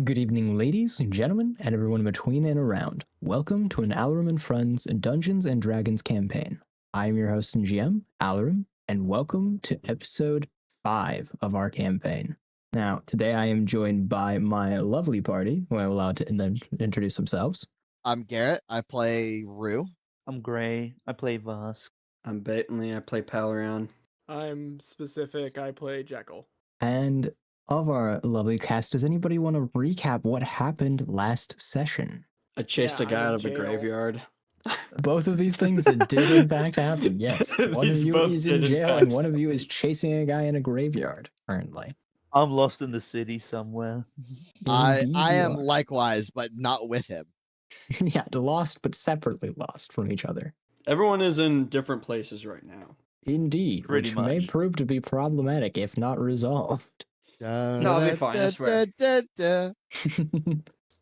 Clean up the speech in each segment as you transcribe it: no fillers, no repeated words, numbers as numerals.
Good evening, ladies and gentlemen, and everyone between and around. Welcome to an Alarum and Friends Dungeons and Dragons campaign. I am your host and GM, Alarum, and welcome to episode 5 of our campaign. Now, today I am joined by my lovely party, who I will allow to introduce themselves. I'm Garrett. I play Rue. I'm Gray. I play Vosk. I'm Batonley. I play Palaron. I'm Specific. I play Jekyll. And of our lovely cast, does anybody want to recap what happened last session? I chased a I'm guy in out of a jail. graveyard. Both of these things did in fact happen, yes. One of These you both is in did, in jail and fact, one of you happen. is chasing a guy in a graveyard, currently. I'm lost in the city somewhere. I Indeed I you am are. likewise, but not with him. Yeah, lost but separately lost from each other. Everyone is in different places right now. Indeed, Pretty which may much. prove to be problematic if not resolved. No, I'll be fine, I swear.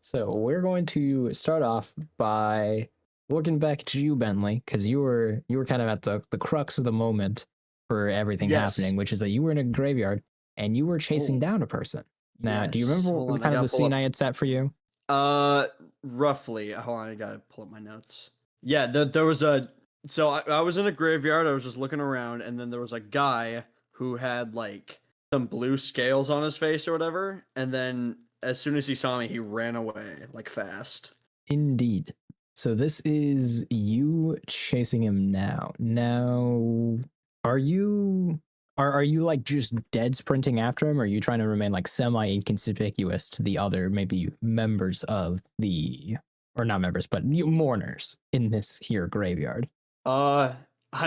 So we're going to start off by looking back to you, Bentley, because you were kind of at the crux of the moment for everything Yes. happening, which is that you were in a graveyard and you were chasing down a person. Now, do you Yes. remember Hold on, kind of gotta the pull scene up- I had set for you? Roughly. Hold on, I gotta pull up my notes. Yeah, there was a. So I was in a graveyard. I was just looking around, and then there was a guy who had like some blue scales on his face or whatever. And then as soon as he saw me, he ran away like fast. Indeed. So this is you chasing him now. Now, are you like just dead sprinting after him, or are you trying to remain like semi inconspicuous to the other maybe members of the, or not members, but you mourners in this here graveyard? I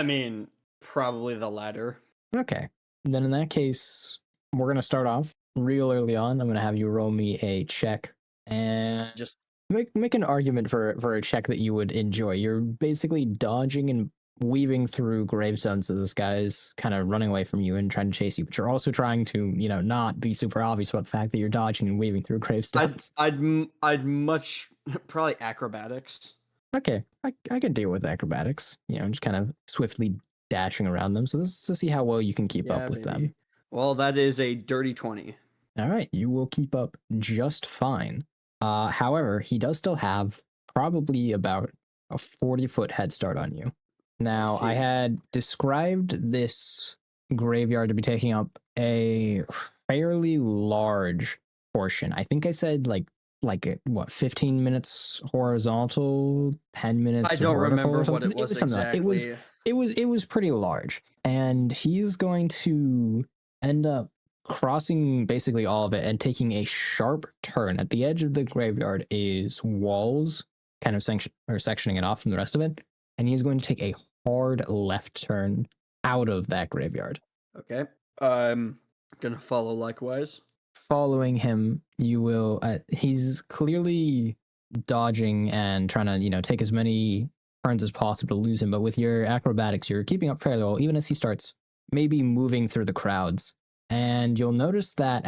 mean, probably the latter. Okay. Then in that case, we're gonna start off real early on. I'm gonna have you roll me a check and Just make an argument for a check that you would enjoy. You're basically dodging and weaving through gravestones as this guy's kind of running away from you and trying to chase you, but you're also trying to, not be super obvious about the fact that you're dodging and weaving through gravestones. I'd much probably acrobatics. Okay, I could deal with acrobatics. Just kind of swiftly dashing around them. So this is to see how well you can keep up with them. Well, that is a dirty 20. All right, you will keep up just fine. However, he does still have probably about a 40-foot head start on you. Now, I had described this graveyard to be taking up a fairly large portion. I think I said like 15 minutes horizontal, 10 minutes I don't vertical remember or something. what it was something like that. exactly. It was pretty large, and he's going to end up crossing basically all of it and taking a sharp turn. At the edge of the graveyard is walls, kind of sectioning it off from the rest of it, and he's going to take a hard left turn out of that graveyard. Okay. I'm gonna follow likewise. Following him, you will. He's clearly dodging and trying to, take as many turns as possible to lose him. But with your acrobatics, you're keeping up fairly well, even as he starts maybe moving through the crowds. And you'll notice that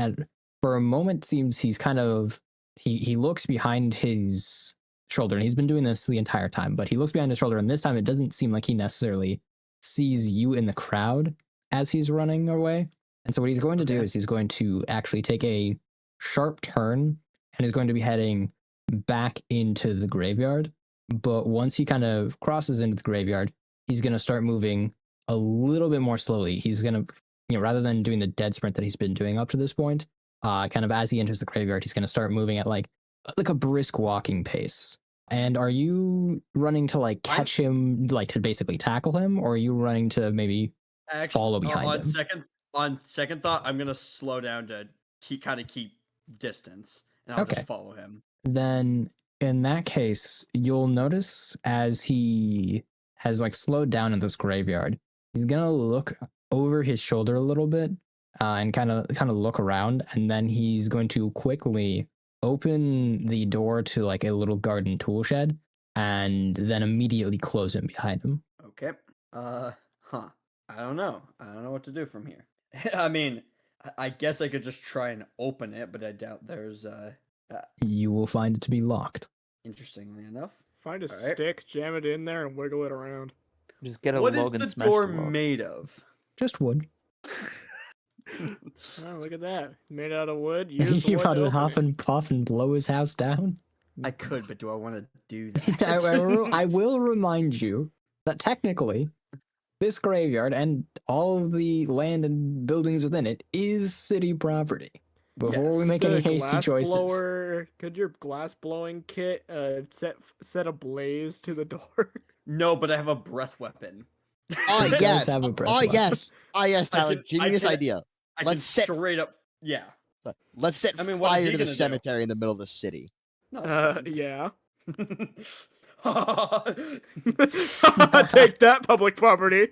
for a moment, seems he's kind of he looks behind his shoulder, and he's been doing this the entire time. But he looks behind his shoulder, and this time it doesn't seem like he necessarily sees you in the crowd as he's running away. And so what he's going to do is he's going to actually take a sharp turn and is going to be heading back into the graveyard. But once he kind of crosses into the graveyard, he's going to start moving a little bit more slowly. He's going to, rather than doing the dead sprint that he's been doing up to this point, kind of as he enters the graveyard, he's going to start moving at like a brisk walking pace. And are you running to like catch him, like to basically tackle him, or are you running to maybe follow behind him? On second thought, I'm gonna slow down to keep distance, and I'll just follow him. Then in that case, you'll notice as he has like slowed down in this graveyard, he's gonna look over his shoulder a little bit and kind of look around, and then he's going to quickly open the door to like a little garden tool shed, and then immediately close it behind him. Okay. I don't know what to do from here. I mean, I guess I could just try and open it, but I doubt there's You will find it to be locked. Interestingly enough. Find a stick, jam it in there, and wiggle it around. Just get a What log is and the smash door the log. made of? Just wood. Oh, look at that. Made out of wood. Use You wood about to opening. huff and puff and blow his house down? I could, but do I want to do I that? will remind you that technically, this graveyard and all of the land and buildings within it is city property. Before we Yes. make any Could a hasty glass choices. blower? Could your glass blowing kit set a blaze to the door? No, but I have a breath weapon. Oh It does yes. have a breath Oh weapon. yes. Oh yes, I Tyler. can- Genius idea. I can Let's set straight up. Yeah. let's set I mean, what is fire he to the gonna do? cemetery in the middle of the city. No, it's fine. Yeah. um, Take that, public property.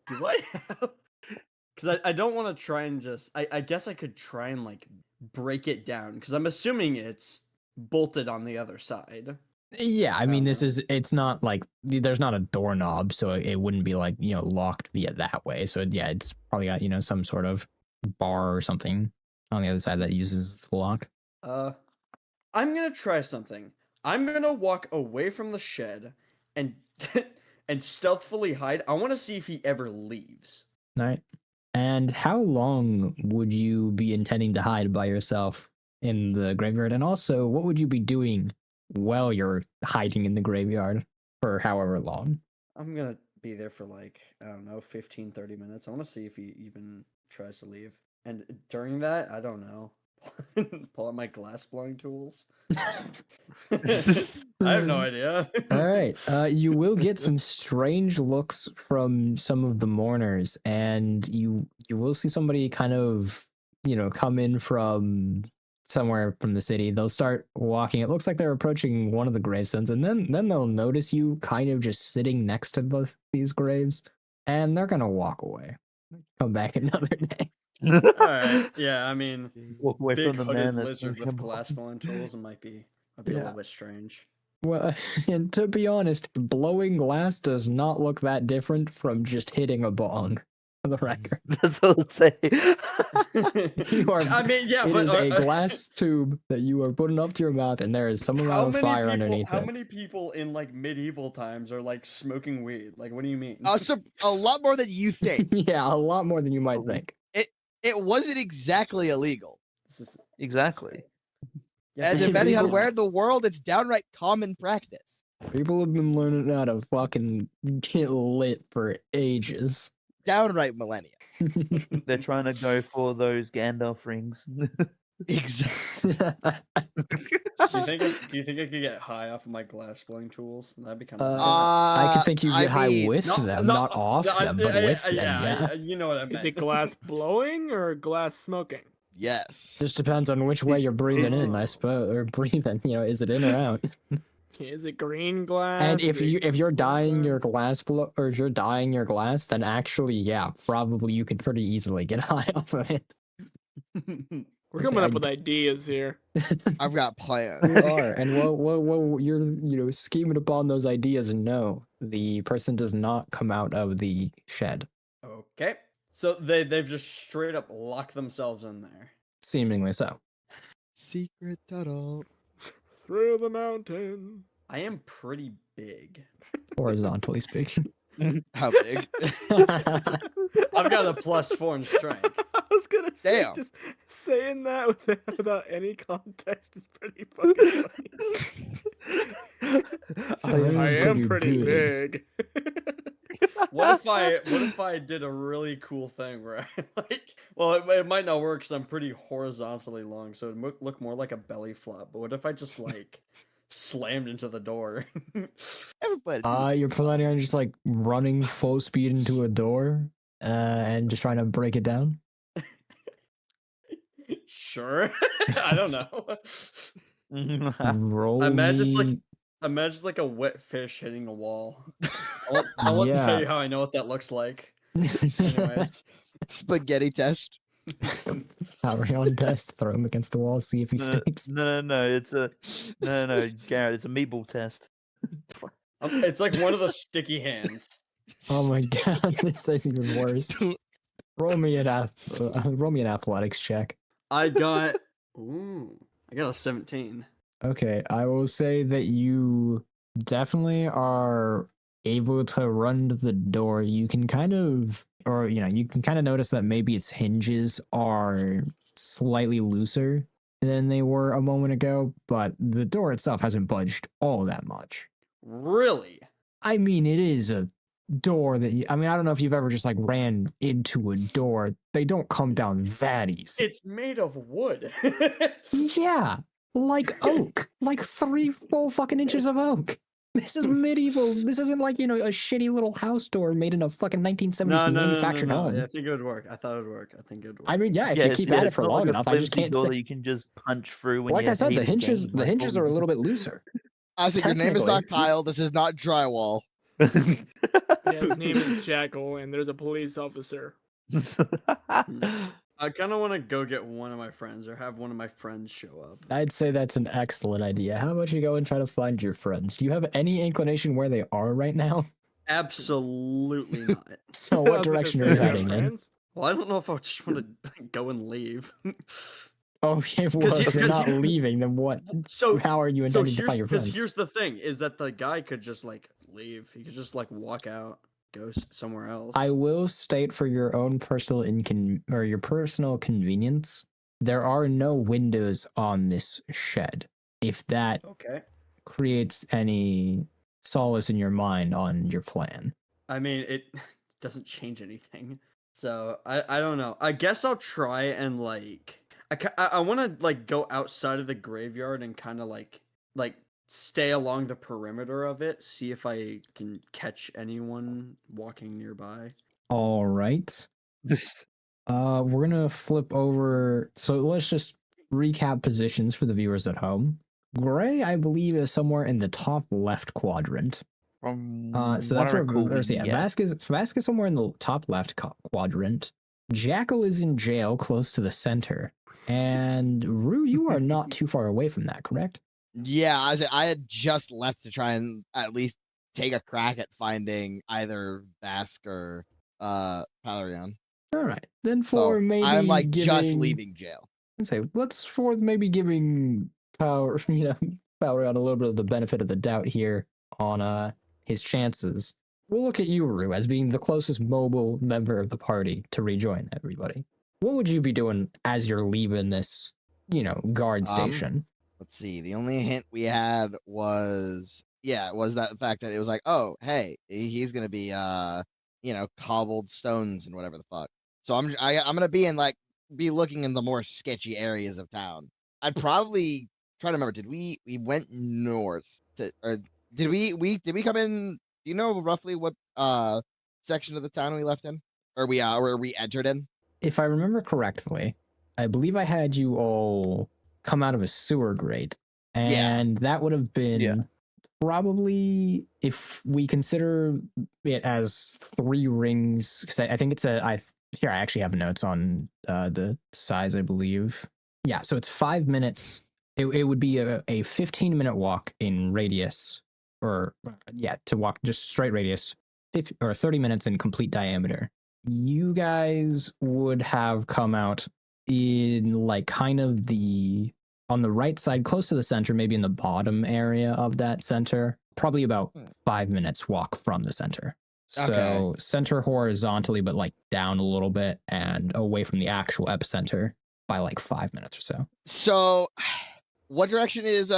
do I have? Because I don't want to try and just. I guess I could try and like break it down because I'm assuming it's bolted on the other side. Yeah, I mean, this Uh-huh. is, it's not like, there's not a doorknob, so it wouldn't be like, locked via that way. So yeah, it's probably got, some sort of bar or something on the other side that uses the lock. I'm gonna try something. I'm gonna walk away from the shed and and stealthily hide. I want to see if he ever leaves. All right. And how long would you be intending to hide by yourself in the graveyard? And also, what would you be doing while you're hiding in the graveyard for however long? I'm gonna be there for like, I don't know, 15, 30 minutes. I want to see if he even tries to leave. And during that, I don't know. Pull out my glass blowing tools. I have no idea. All right. You will get some strange looks from some of the mourners, and you will see somebody kind of, come in from somewhere from the city. They'll start walking. It looks like they're approaching one of the gravestones, and then they'll notice you kind of just sitting next to these graves, and they're gonna walk away. Come back another day. All right. Yeah, I mean, Walk away big from the hooded man that's lizard bringing with him glass home. blowing tools. It might be a Yeah. little bit strange. Well, and to be honest, blowing glass does not look that different from just hitting a bong. For the record, That's what I'll say. you are. I mean, yeah, It but is a glass tube that you are putting up to your mouth, and there is some amount of fire underneath how it. many people in like medieval times are like smoking weed? Like, what do you mean? So a lot more than you think. Yeah, a lot more than you might think. It wasn't exactly illegal. This is Exactly. yeah, And but depending on people- where in the world, it's downright common practice. People have been learning how to fucking get lit for ages. Downright millennia. They're trying to go for those Gandalf rings. Exactly. do you think I could get high off of my glass blowing tools? That'd be kind of. I could think you I get high mean, with them, not off them, but with them. Yeah, you know what I meant. Is it glass blowing or glass smoking? Yes. just depends on which way you're breathing in, I suppose, or breathing. Is it in or out? Is it green glass? And Is it if you're dyeing your glass? glass or if you're dyeing your glass, then actually, yeah, probably you could pretty easily get high off of it. We're coming up with ideas here. I've got plans. You are, and well, you're scheming upon those ideas, and no, the person does not come out of the shed. Okay, so they've just straight up locked themselves in there. Seemingly so. Secret tunnel. Through the mountain. I am pretty big. Horizontally speaking. How big? I've got a +4 in strength. I was gonna say, Damn. just saying that without any context is pretty fucking funny. I am pretty big. What if I did a really cool thing where I it might not work because I'm pretty horizontally long, so it would look more like a belly flop. But what if I just like slammed into the door? Everybody. You're planning on just like running full speed into a door, and just trying to break it down? Sure. I don't know. Roll Imagine me. it's like a wet fish hitting a wall. I want to tell you how I know what that looks like. Anyways. Spaghetti test. Power on test. Throw him against the wall. See if he No, stinks. no, It's a no, Garrett. It's a meatball test. It's like one of the sticky hands. Oh my god, this is even worse. Roll me an athletics check. I got a 17. Okay, I will say that you definitely are able to run to the door, you can kind of, or you can kind of notice that maybe its hinges are slightly looser than they were a moment ago, but the door itself hasn't budged all that much. Really? I mean, it is a door that I don't know if you've ever just like ran into a door. They don't come down that easy. It's made of wood. Yeah, like oak, like 3 full fucking inches of oak. This is medieval. This isn't like, a shitty little house door made in a fucking 1970s manufactured home. Yeah, I think it would work. I thought it would work. I think it would work. I mean, yeah, if you keep at it for long enough, I just can't door say. that you can just punch through. When Like you I said, hate the hinges game, are a little bit looser. I said, your name is not Technically. Kyle. This is not drywall. Yeah, his name is Jackal, and there's a police officer. I kind of want to go get one of my friends or have one of my friends show up. I'd say that's an excellent idea. How about you go and try to find your friends? Do you have any inclination where they are right now? Absolutely not. So I what was gonna direction say, are you you got heading in? friends? Well, I don't know if I just want to go and leave. Okay, well, if you're not you- leaving, then what? So How are you So intending to find your friends? here's the thing: is that the guy could just like leave. He could just like walk out, go somewhere else. I will state for your own personal your personal convenience, there are no windows on this shed. If that Okay. creates any solace in your mind on your plan. I mean, it doesn't change anything. So I don't know. I guess I'll try and like I want to like go outside of the graveyard and kind of like stay along the perimeter of it, see if I can catch anyone walking nearby. All right. We're gonna flip over. So let's just recap positions for the viewers at home. Gray, I believe, is somewhere in the top left quadrant. From So that's where Vasquez somewhere in the top left quadrant. Jackal is in jail close to the center. And Rue, you are not too far away from that, correct? Yeah, I had just left to try and at least take a crack at finding either Bask or Palarion. All right. Then So maybe I'm like giving, just leaving jail. Let's say for maybe giving Palarion a little bit of the benefit of the doubt here on his chances. We'll look at you, Rue, as being the closest mobile member of the party to rejoin everybody. What would you be doing as you're leaving this, guard station? Let's see. The only hint we had was that fact that it was like, oh, hey, he's gonna be cobbled stones and whatever the fuck. So I'm gonna be looking in the more sketchy areas of town. I'd probably try to remember. Did we went north or did we come in? Do you know roughly what section of the town we left in, or we entered in? If I remember correctly, I believe I had you all come out of a sewer grate, and that would have been probably, if we consider it as 3 rings, because I think it's I actually have notes on the size, I believe. Yeah, so it's 5 minutes. It would be a 15-minute walk in radius, to walk just straight radius, 30 minutes in complete diameter. You guys would have come out in like kind of on the right side, close to the center, maybe in the bottom area of that center, probably about 5 minutes walk from the center. So center horizontally, but like down a little bit and away from the actual epicenter by like 5 minutes or so. So what direction is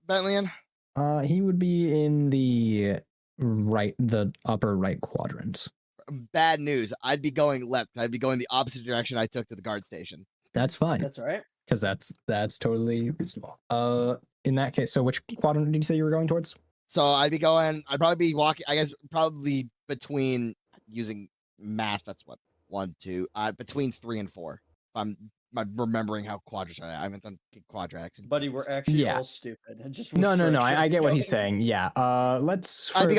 Bentley in? He would be in the upper right quadrant. Bad news. I'd be going left. I'd be going the opposite direction I took to the guard station. That's fine. That's all right. Because that's totally reasonable. In that case, so which quadrant did you say you were going towards? So I'd probably be walking, I guess, probably between, using math, that's what, 1, 2, between 3 and 4. I'm remembering how quadrats are. I haven't done quadratics. Buddy, we're actually all stupid. No. I get what he's saying. Yeah. Let's. I'd be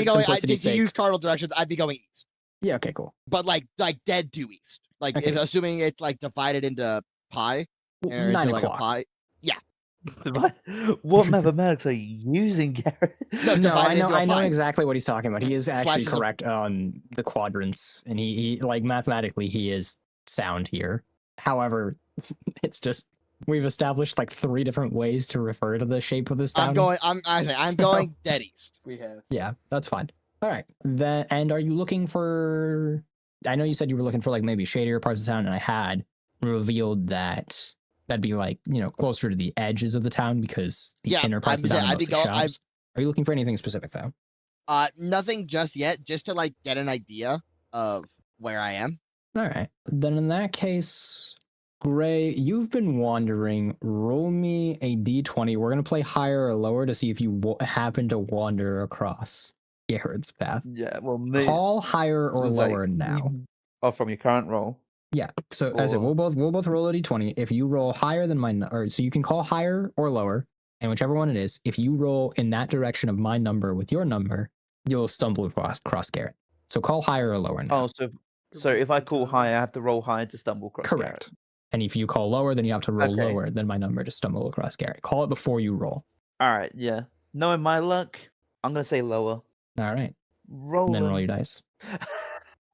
going. To use cardinal directions, I'd be going east. Yeah. Okay. Cool. But like dead due east. Like assuming it's like divided into pi. 9 o'clock. Pi. Yeah. What mathematics are you using, Garrett? No, I know exactly what he's talking about. He is actually correct on the quadrants, and he like mathematically he is sound here. However, it's just we've established like 3 different ways to refer to the shape of this town. I'm going dead east. We have. Yeah, that's fine. All right. Then, and are you looking for? I know you said you were looking for like maybe shadier parts of town, and I had revealed that that'd be like closer to the edges of the town because the Yeah, inner parts of the town are mostly shops. Are you looking for anything specific though? Nothing just yet, just to like get an idea of where I am. All right. Then in that case, Gray, you've been wandering. Roll me a d20. We're gonna play higher or lower to see if you happen to wander across Garrett's path. Yeah, well, Call higher or was like- lower now. Oh, from your current roll. Yeah. So as I said, Or- we'll both roll a d20. If you roll higher than mine, or so you can call higher or lower, and whichever one it is, if you roll in that direction of my number with your number, you'll stumble across Garrett. So call higher or lower now. Oh, so if I call high, I have to roll high to stumble across. Correct. And if you call lower, then you have to roll Okay. lower than my number to stumble across Garrett. Call it before you roll. All right, yeah. Knowing my luck, I'm gonna say lower. All right. Roll. And then roll your dice.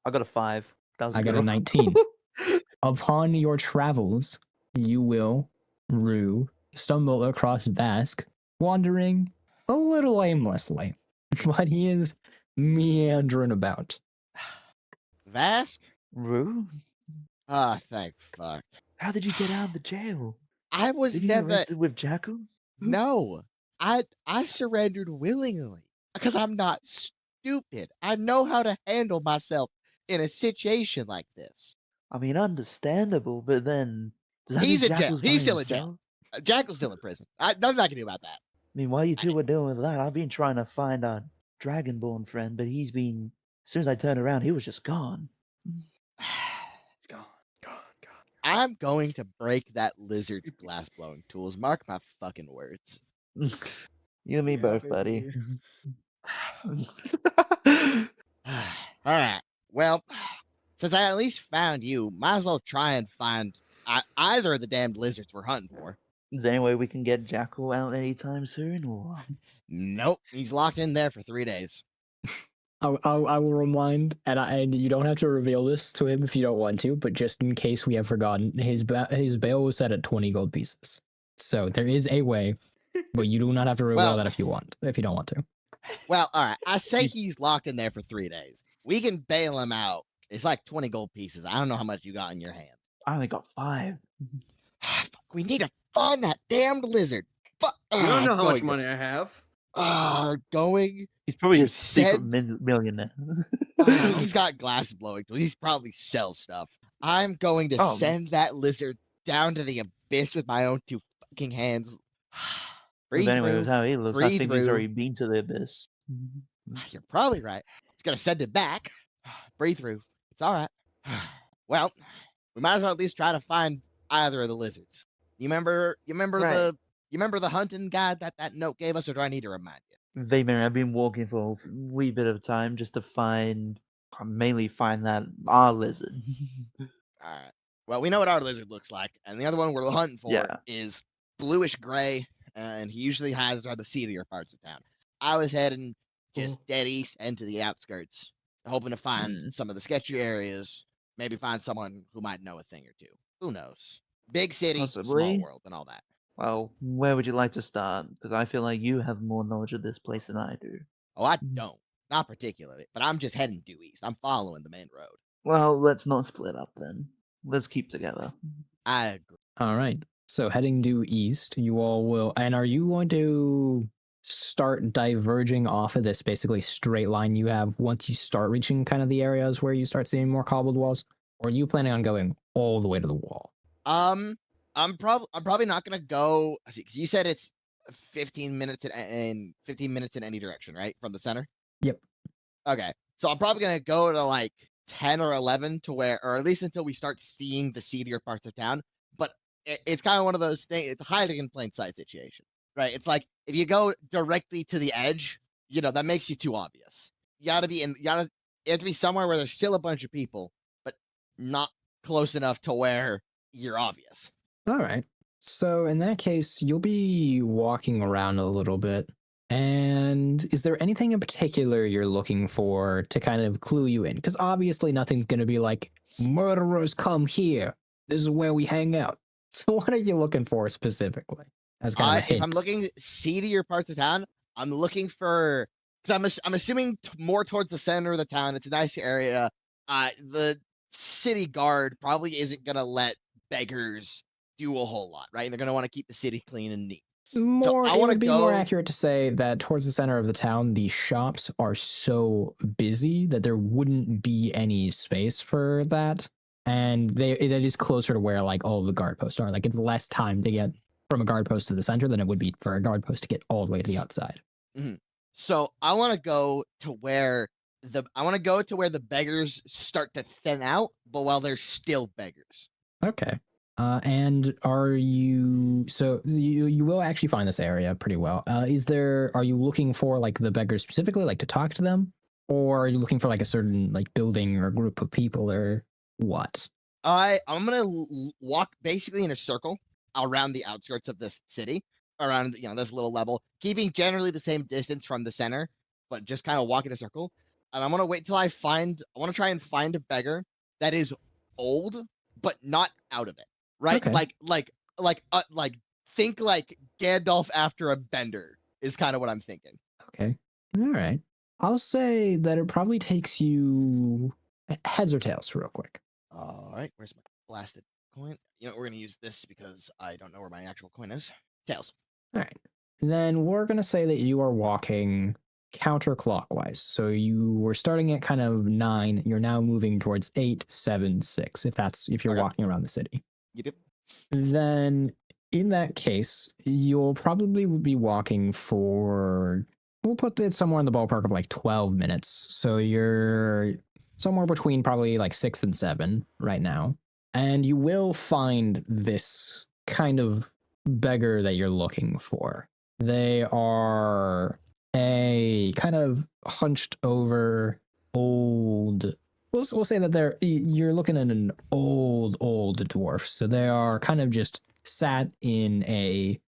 I got a 5. That was I got a good 19. roll. Upon your travels, you will stumble across Vask, wandering a little aimlessly, but he is meandering about. Vask? Rue? Ah, thank fuck. How did you get out of the jail? I was Did you get never. arrested with Jackal? No, I surrendered willingly because I'm not stupid. I know how to handle myself in a situation like this. I mean, understandable, but then does that He's mean in jail. Jackal's He's by still in himself? jail. Jackal's still in prison. Nothing I can do about that. I mean, while you two were dealing with that, I've been trying to find our Dragonborn friend, but he's been. As soon as I turned around, he was just gone. It's gone. I'm going to break that lizard's glass blowing tools. Mark my fucking words. You and me Yeah, both, buddy. All right. Well, since I at least found you, might as well try and find either of the damned lizards we're hunting for. Is there any way we can get Jackal out anytime soon? Or Nope, he's locked in there for 3 days. I will remind, and you don't have to reveal this to him if you don't want to, but just in case we have forgotten, his bail was set at 20 gold pieces. So there is a way, but you do not have to reveal that if you don't want to. Well, all right. I say he's locked in there for 3 days. We can bail him out. It's like 20 gold pieces. I don't know how much you got in your hands. I only got 5. Fuck, we need to find that damned lizard. Fuck. You don't know how much going money I have. going. He's probably You a secret said- millionaire. He's got glass blowing tools. He's probably sells stuff. I'm going to Oh. send that lizard down to the abyss with my own 2 fucking hands. But Breathe anyway, through. with how he looks, I breathe think he's through. already been to the abyss. You're probably right. Just gonna send it back. Breathe through. It's all right. Well, we might as well at least try to find either of the lizards. You remember Right. the hunting guide that note gave us, or do I need to remind you? Vaguely, I've been walking for a wee bit of time just to mainly find that our lizard. All right. Well, we know what our lizard looks like, and the other one we're hunting for Yeah. is bluish gray, and he usually hides around the seedier parts of town. I was heading just dead east and to the outskirts, hoping to find some of the sketchy areas, maybe find someone who might know a thing or two. Who knows? Big city, small Possibly. world, and all that. Well, where would you like to start? Because I feel like you have more knowledge of this place than I do. Oh, I don't. Not particularly, but I'm just heading due east. I'm following the main road. Well, let's not split up then. Let's keep together. I agree. All right. So heading due east, you all will. And are you going to start diverging off of this basically straight line you have once you start reaching kind of the areas where you start seeing more cobbled walls? Or are you planning on going all the way to the wall? I'm probably not gonna go. See, 'cause you said it's 15 minutes in 15 minutes in any direction, right? From the center. Yep. Okay, so I'm probably gonna go to like 10 or 11 to where, or at least until we start seeing the seedier parts of town. But it's kind of one of those things. It's a hiding in plain sight situation, right? It's like if you go directly to the edge, that makes you too obvious. You have to be somewhere where there's still a bunch of people, but not close enough to where you're obvious. All right. So in that case, you'll be walking around a little bit. And is there anything in particular you're looking for to kind of clue you in? Because obviously nothing's going to be like, murderers come here. This is where we hang out. So what are you looking for specifically? As kind of a hint. If I'm looking seedier parts of town, I'm looking for because I'm assuming more towards the center of the town. It's a nice area. The city guard probably isn't gonna let beggars do a whole lot, right? They're gonna want to keep the city clean and neat. More, I it wanna would be more go- accurate to say that towards the center of the town, the shops are so busy that there wouldn't be any space for that. And it is closer to where like all the guard posts are. Like it's less time to get from a guard post to the center than it would be for a guard post to get all the way to the outside. So I want to go to where the beggars start to thin out, but while they're still beggars. Okay. And are you, so you will actually find this area pretty well. Are you looking for like the beggars specifically, like to talk to them? Or are you looking for like a certain like building or group of people or what? I'm gonna walk basically in a circle around the outskirts of this city, around this little level, keeping generally the same distance from the center, but just kind of walk in a circle. And I'm gonna wait till I want to try and find a beggar that is old but not out of it, right? Okay. Like think like Gandalf after a bender is kind of what I'm thinking. Okay. All right. I'll say that it probably takes you heads or tails real quick. All right, where's my blasted coin? We're gonna use this because I don't know where my actual coin is. Tails. All right. Then we're going to say that you are walking counterclockwise. So you were starting at kind of 9. You're now moving towards 8, 7, 6, if you're Okay. walking around the city. Yep. Then in that case, you'll probably be walking for, we'll put it somewhere in the ballpark of like 12 minutes. So you're somewhere between probably like 6 and 7 right now. And you will find this kind of beggar that you're looking for. They are a kind of hunched over old, we'll say that you're looking at an old dwarf. So they are kind of just sat in a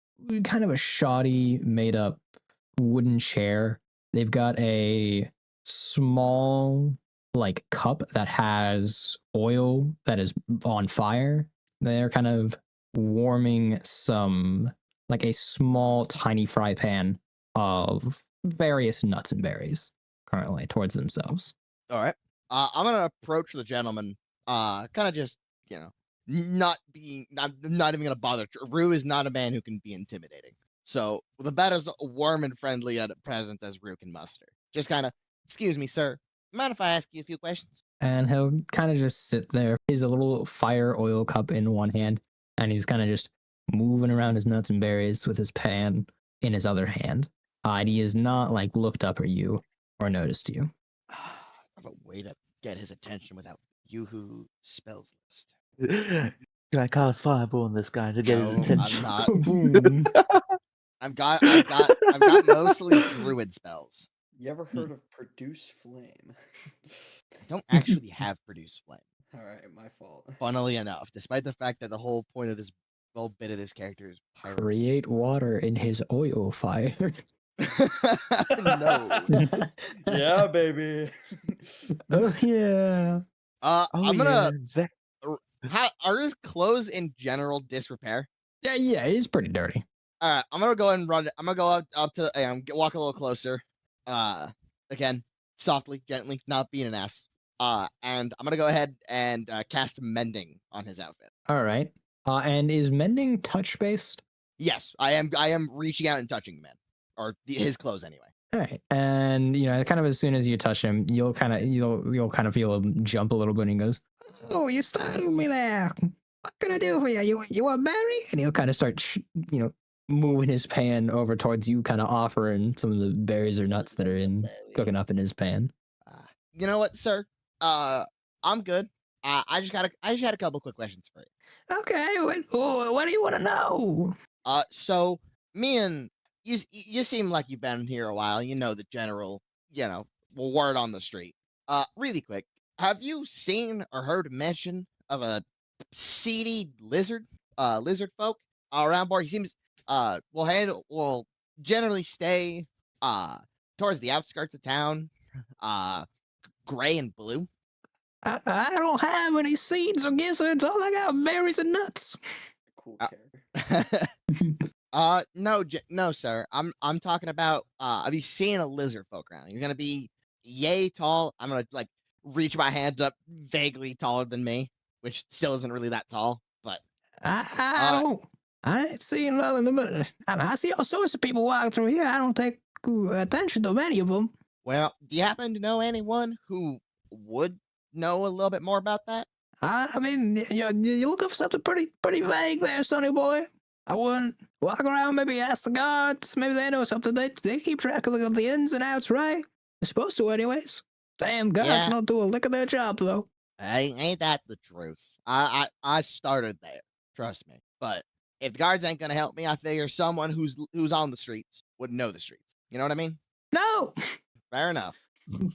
kind of a shoddy made up wooden chair. They've got a small like cup that has oil that is on fire. They're kind of warming like a small tiny fry pan of various nuts and berries currently towards themselves. All right. I'm gonna approach the gentleman. Kind of just not even gonna bother. Rue is not a man who can be intimidating. So about as warm and friendly a presence as Rue can muster. Just kind of, excuse me, sir. Mind if I ask you a few questions? And he'll kind of just sit there. He's a little fire oil cup in one hand, and he's kind of just moving around his nuts and berries with his pan in his other hand. And he has not like looked up at you or noticed you. I have a way to get his attention without Yoo-hoo spells list. Can I cast fireball on this guy to get his No, attention? I'm not. Boom. I've got mostly druid spells. You ever heard of produce flame? I don't actually have produce flame. All right, my fault. Funnily enough, despite the fact that the whole point of this little bit of this character is pyro. Create water in his oil fire. No. Yeah, baby. Oh yeah. I'm gonna. Yeah, Are his clothes in general disrepair? Yeah, he's pretty dirty. All right, I'm gonna go ahead and run. I'm gonna go up to. Walk a little closer. Again, softly, gently, not being an ass. And I'm gonna go ahead and cast mending on his outfit. All right. And is mending touch based? Yes, I am reaching out and touching the man, or his clothes anyway. All right. And kind of as soon as you touch him, you'll kind of feel him jump a little bit, and he goes, "Oh, you startled me there. What can I do for you? You want berry?" And he'll kind of start, moving his pan over towards you, kind of offering some of the berries or nuts that are cooking up in his pan. You know what, sir? I'm good. I just had a couple quick questions for you. Okay. What do you want to know? So me and you seem like you've been here a while. You know the general, word on the street. Really quick, have you seen or heard mention of a seedy lizard folk around Bar? He seems will generally stay towards the outskirts of town, gray and blue. I don't have any seeds or gizzards. All I got are berries and nuts. Cool Uh, character. No, no, sir. I'm talking about. Have you seen a lizard folk around? He's gonna be yay tall. I'm gonna like reach my hands up, vaguely taller than me, which still isn't really that tall. But I uh, don't. I ain't seen nothing but I see all sorts of people walking through here. I don't take attention to many of them. well, do you happen to know anyone who would know a little bit more about that? I mean, you're looking for something pretty vague there, sonny boy. I wouldn't walk around, maybe ask the guards. Maybe they know something. They keep track of the ins and outs, right? They're supposed to, anyways. Damn guards Yeah. don't do a lick of their job, though. Ain't that the truth? I started there. Trust me. But if the guards ain't gonna help me, I figure someone who's on the streets would know the streets. You know what I mean? No. Fair enough.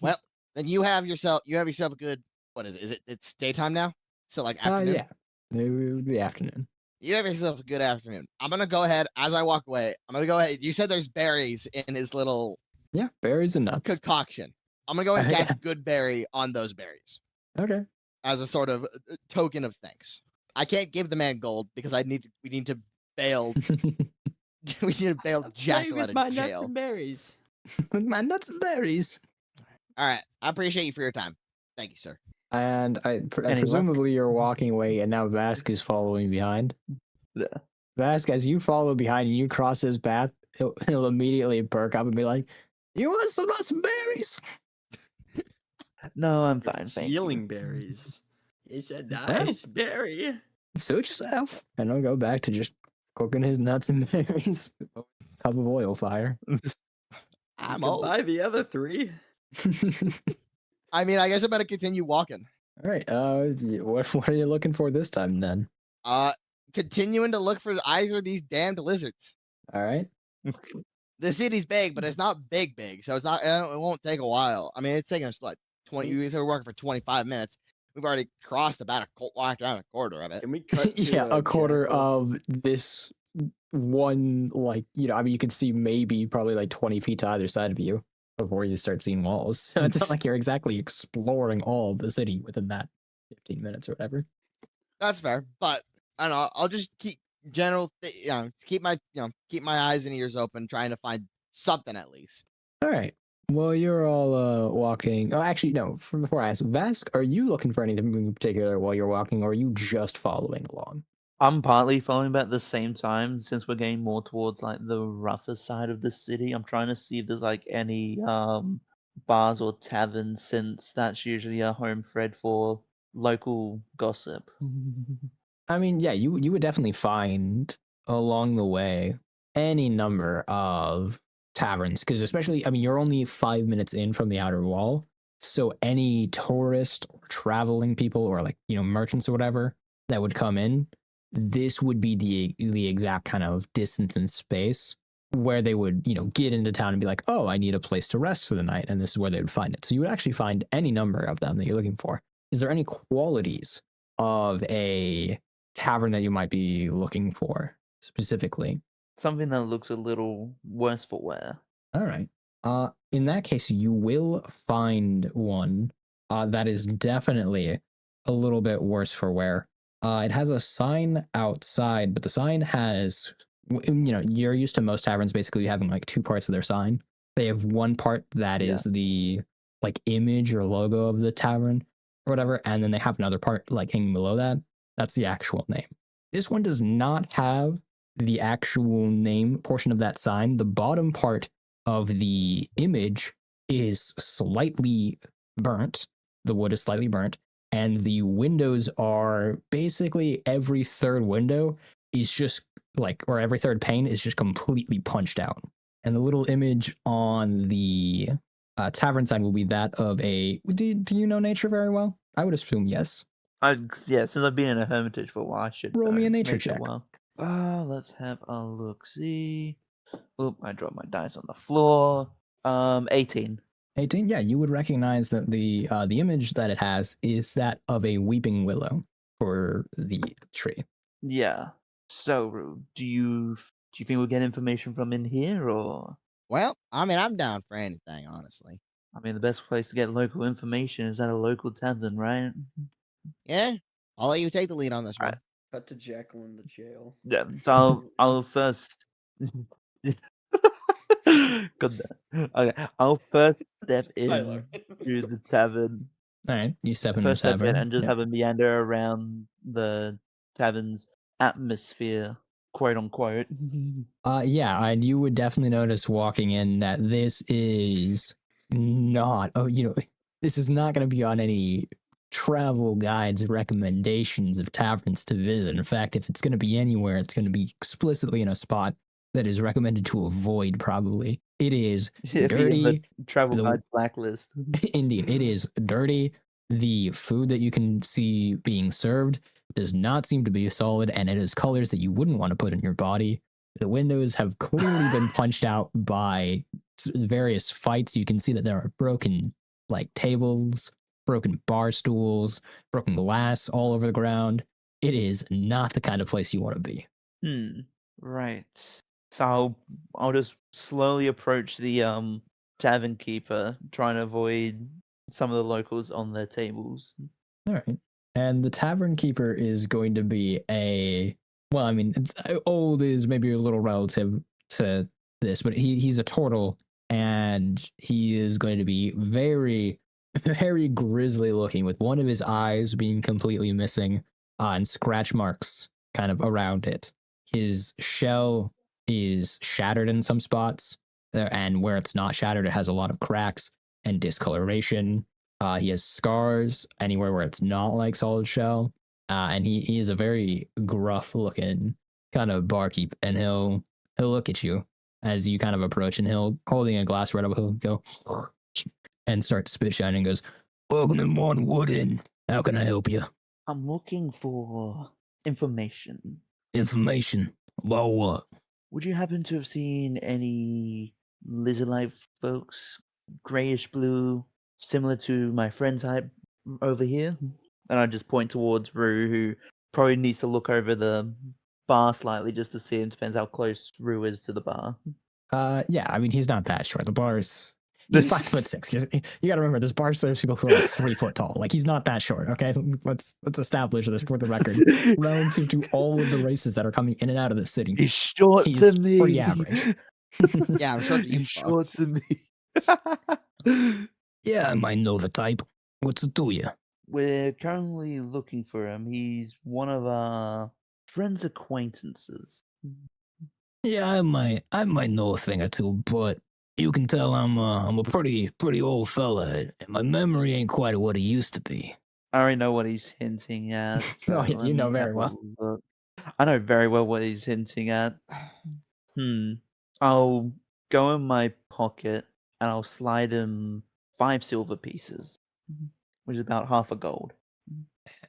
Well, then you have yourself a good. What is it? It's daytime now. So like afternoon. Yeah. It would be afternoon. You have yourself a good afternoon. I'm gonna go ahead as I walk away. I'm gonna go ahead. You said there's berries in his little Yeah, berries and nuts. concoction. I'm gonna go and Yeah. cast good berry on those berries Okay. as a sort of token of thanks. I can't give the man gold because we need to bail we need to bail Play Jackal with out my of nuts jail. and berries. With my nuts and berries. All right, I appreciate you for your time. Thank you, sir. And Any presumably you're walking away, and now Vask is following behind. Yeah. Vask, as you follow behind and you cross his path, he'll immediately perk up and be like, "You want some nuts and berries?" No, I'm fine, thank Healing you. berries. It's a Well. nice berry. Suit yourself. And he'll go back to just cooking his nuts and berries. Cup of oil fire. I'm You can old. buy the other 3. I mean, I guess I better continue walking. All right. What are you looking for this time then? Continuing to look for either of these damned lizards. All right. The city's big, but it's not big. So it's not. It won't take a while. I mean, it's taking us like 20. We were working for 25 minutes. We've already crossed walked around a quarter of it. Can we cut to Yeah, a quarter Jackal? of this one, like, I mean, you can see maybe probably like 20 feet to either side of you before you start seeing walls. So it's not like you're exactly exploring all of the city within that 15 minutes or whatever. That's fair, but I don't know. I'll just keep keep my eyes and ears open, trying to find something at least. All right. Well, you're all walking. Oh, actually, no. Before I ask, Vask, are you looking for anything in particular while you're walking, or are you just following along? I'm partly following, but at the same time, since we're getting more towards like the rougher side of the city, I'm trying to see if there's like any bars or taverns, since that's usually a home thread for local gossip. I mean, yeah, you would definitely find along the way any number of taverns, because especially, I mean, you're only 5 minutes in from the outer wall, so any tourist or traveling people or like merchants or whatever that would come in, this would be the exact kind of distance and space where they would get into town and be like, oh, I need a place to rest for the night, and this is where they would find it. So you would actually find any number of them that you're looking for. Is there any qualities of a tavern that you might be looking for specifically? Something that looks a little worse for wear. All right. In that case, you will find one that is definitely a little bit worse for wear. It has a sign outside, but the sign has, you're used to most taverns basically having like 2 parts of their sign. They have one part that is the like image or logo of the tavern or whatever, and then they have another part like hanging below that. That's the actual name. This one does not have the actual name portion of that sign. The bottom part of the image is slightly burnt. The wood is slightly burnt, and the windows are basically every 3rd window is just like, or every 3rd pane is just completely punched out. And the little image on the tavern sign will be that of a. Do you know nature very well? I would assume yes. Since I've been in a hermitage for a while, I should Roll me know a nature check. well. Let's have a look. See. Oop, I dropped my dice on the floor. 18. 18. Yeah, you would recognize that the image that it has is that of a weeping willow for the tree. Yeah. So, do you think we'll get information from in here, or? Well, I mean, I'm down for anything, honestly. I mean, the best place to get local information is at a local tavern, right? Yeah, I'll let you take the lead on this one. Alright. Cut to Jackal in the jail. Yeah. So I'll first Got that. Okay, I'll first step Tyler. in to the tavern. All right, you step into the First step in tavern. and just Yep. have a meander around the tavern's atmosphere, quote unquote. Yeah, and you would definitely notice walking in that this is not. Oh, this is not going to be on any travel guides recommendations of taverns to visit. In fact, if it's going to be anywhere, it's going to be explicitly in a spot that is recommended to avoid. Probably, it is If he in the dirty. travel The guide blacklist. Indeed, it is dirty. The food that you can see being served does not seem to be solid, and it is colors that you wouldn't want to put in your body. The windows have clearly been punched out by various fights. You can see that there are broken tables, broken bar stools, broken glass all over the ground. It is not the kind of place you want to be. Right. So I'll just slowly approach the tavern keeper, trying to avoid some of the locals on their tables. All right. And the tavern keeper is going to be well, I mean, it's, old is maybe a little relative to this, but he's a turtle, and he is going to be very, very grisly looking, with one of his eyes being completely missing, and scratch marks kind of around it. His shell is shattered in some spots, and where it's not shattered, it has a lot of cracks and discoloration. He has scars anywhere where it's not like solid shell. And he is a very gruff looking kind of barkeep, and he'll look at you as you kind of approach, and he'll, holding a glass right up, he'll go and start spit shining and goes, "Welcome to One Wooden. How can I help you?" I'm looking for information. Information about what? Would you happen to have seen any lizard-like folks, grayish blue, similar to my friend's height over here? And I just point towards Rue, who probably needs to look over the bar slightly just to see him. Depends how close Rue is to the bar. Yeah, I mean, he's not that short. The bar's he's 5'6". You got to remember, this bar serves people who are like 3 foot tall. Like, he's not that short. Okay, let's establish this for the record. Relative to all of the races that are coming in and out of the city, He's short he's to me. pretty average. Yeah, I'm short to you. He's short fucks. to me. Yeah, I might know the type. What's it to you? We're currently looking for him. He's one of our friends' acquaintances. Yeah, I might know a thing or two, but you can tell I'm a pretty old fella, and my memory ain't quite what it used to be. I already know what he's hinting at. Oh, so yeah, let you know me very have a well. look. I know very well what he's hinting at. I'll go in my pocket and I'll slide him 5 silver pieces, which is about half a gold.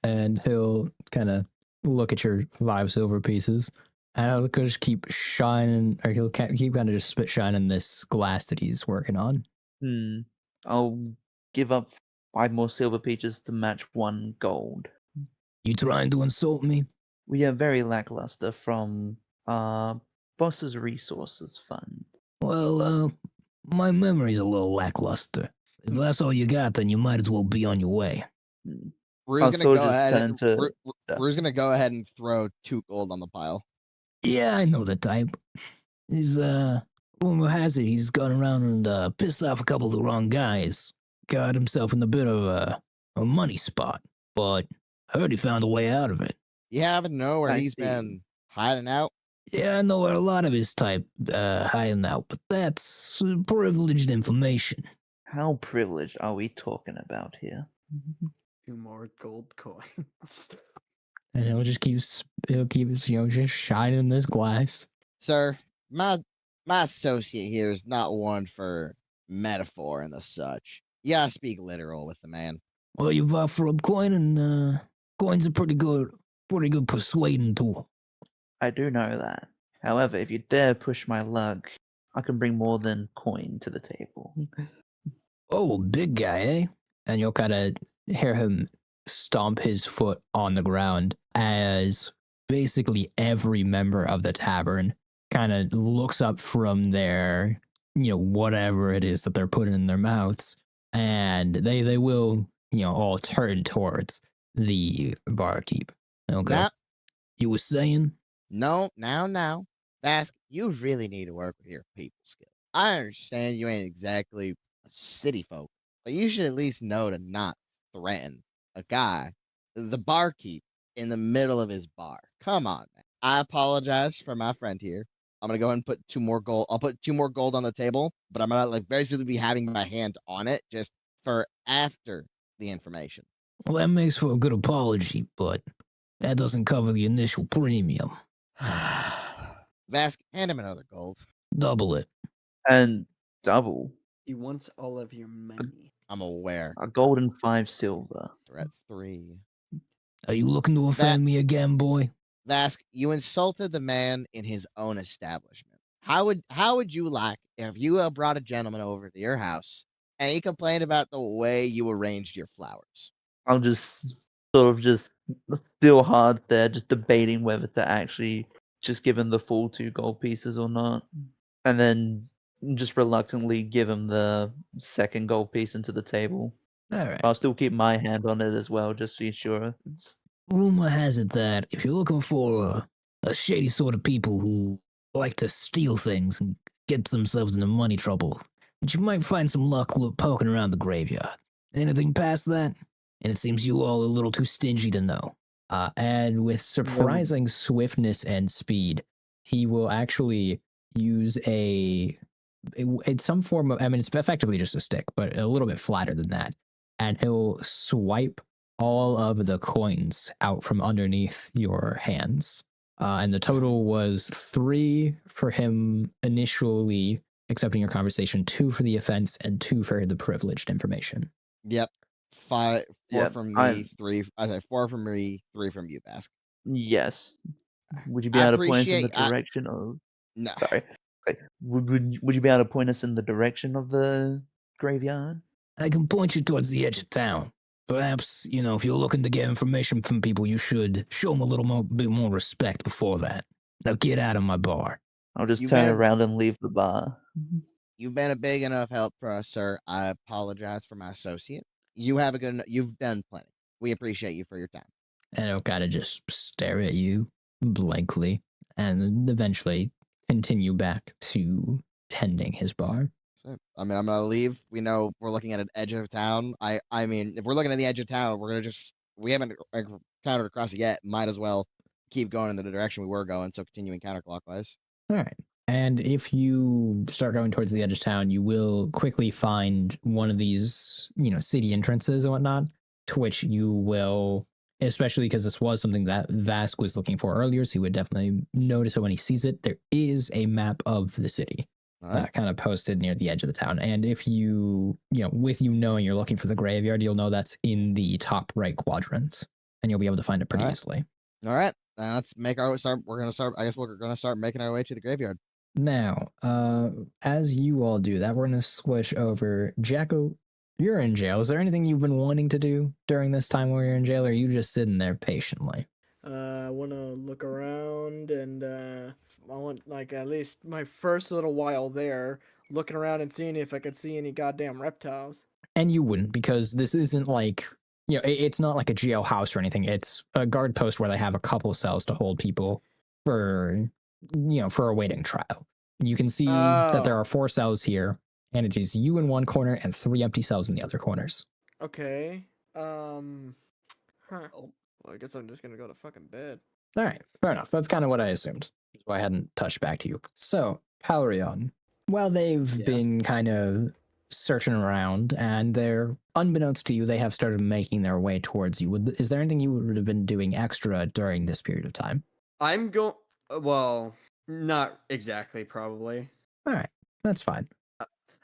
And he'll kind of look at your 5 silver pieces, and he'll just keep shining, or he'll keep kind of just spit shining this glass that he's working on. I'll give up 5 more silver pieces to match 1 gold. You trying to insult me? We are very lackluster from Boss's Resources Fund. Well, my memory's a little lackluster. If that's all you got, then you might as well be on your way. Rue's I'll gonna sort go of just ahead. turn to Rue's gonna go ahead and throw 2 gold on the pile. Yeah, I know the type. He's, rumor has it he's gone around and pissed off a couple of the wrong guys. Got himself in a bit of a money spot, but I heard he found a way out of it. You happen to know where I he's see. been hiding out? Yeah, I know where a lot of his type hiding out, but that's privileged information. How privileged are we talking about here? 2 more gold coins. And he'll keep just shining this glass. Sir, my associate here is not one for metaphor and the such. You gotta speak literal with the man. Well, you've offered up coin, and coin's a pretty good persuading tool. I do know that. However, if you dare push my luck, I can bring more than coin to the table. Oh, big guy, eh? And you'll kind of hear him stomp his foot on the ground as basically every member of the tavern kind of looks up from their, whatever it is that they're putting in their mouths, and they will, all turn towards the barkeep. Okay. Now, You were saying? no, now. Bask, you really need to work with your people skill. I understand you ain't exactly a city folk, but you should at least know to not threaten a guy, the barkeep, in the middle of his bar. Come on, man. I apologize for my friend here. I'm gonna go ahead and put 2 more gold. I'll put 2 more gold on the table, but I'm gonna like very soon be having my hand on it just for after the information. Well, that makes for a good apology, but that doesn't cover the initial premium. Vask, hand him another gold. Double it. And double. He wants all of your money. I'm aware. A gold and 5 silver. We're at 3. Are you looking to offend me again, boy? Vask, you insulted the man in his own establishment. How would you like if you brought a gentleman over to your house and he complained about the way you arranged your flowers? I'm just sort of just still hard there, just debating whether to actually just give him the full 2 gold pieces or not. And then just reluctantly give him the second gold piece into the table. All right. I'll still keep my hand on it as well, just to be sure. Rumor has it that if you're looking for a shady sort of people who like to steal things and get themselves into money trouble, that you might find some luck poking around the graveyard. Anything past that? And it seems you all are a little too stingy to know. And with surprising swiftness and speed, he will actually use it's some form of, I mean, it's effectively just a stick, but a little bit flatter than that. And he'll swipe all of the coins out from underneath your hands. And the total was 3 for him initially accepting your conversation, 2 for the offense, and 2 for the privileged information. Yep. 4 Yep, from me, 3. I said 4 from me, 3 from you, Bask. Yes. Would you be I able to point us in the appreciate- direction of? No. Sorry. Like, would you be able to point us in the direction of the graveyard? I can point you towards the edge of town. Perhaps, if you're looking to get information from people, you should show them a little bit more respect before that. Now get out of my bar. I'll just You turn better- around and leave the bar. You've been a big enough help for us, sir. I apologize for my associate. You've done plenty. We appreciate you for your time. And he'll kind of just stare at you blankly and then eventually continue back to tending his bar. So, I mean, I'm gonna leave. We know we're looking at an edge of town. I mean, if we're looking at the edge of town, we haven't encountered across it yet. Might as well keep going in the direction we were going. So continuing counterclockwise. All right. And if you start going towards the edge of town, you will quickly find one of these, city entrances and whatnot, to which you will, especially because this was something that Vask was looking for earlier, so he would definitely notice it when he sees it. There is a map of the city. All right. Kind of posted near the edge of the town. And if with you knowing you're looking for the graveyard, you'll know that's in the top right quadrant, and you'll be able to find it pretty easily. All right. Let's make our start. We're gonna start. I guess we're gonna start making our way to the graveyard. Now, as you all do that, we're going to switch over. Jacko, you're in jail. Is there anything you've been wanting to do during this time where you're in jail, or are you just sitting there patiently? I want to look around, and I want, at least my first little while there, looking around and seeing if I could see any goddamn reptiles. And you wouldn't, because this isn't like, it's not like a jailhouse or anything. It's a guard post where they have a couple cells to hold people for awaiting trial. You can see that there are 4 cells here, and it is you in one corner and 3 empty cells in the other corners. Okay. Well, I guess I'm just gonna go to fucking bed. All right, fair enough. That's kind of what I assumed. That's why I hadn't touched back to you. So, Palrion, while they've been kind of searching around, and they're, unbeknownst to you, they have started making their way towards you. Is there anything you would have been doing extra during this period of time? I'm going. Well, not exactly, probably. All right, that's fine.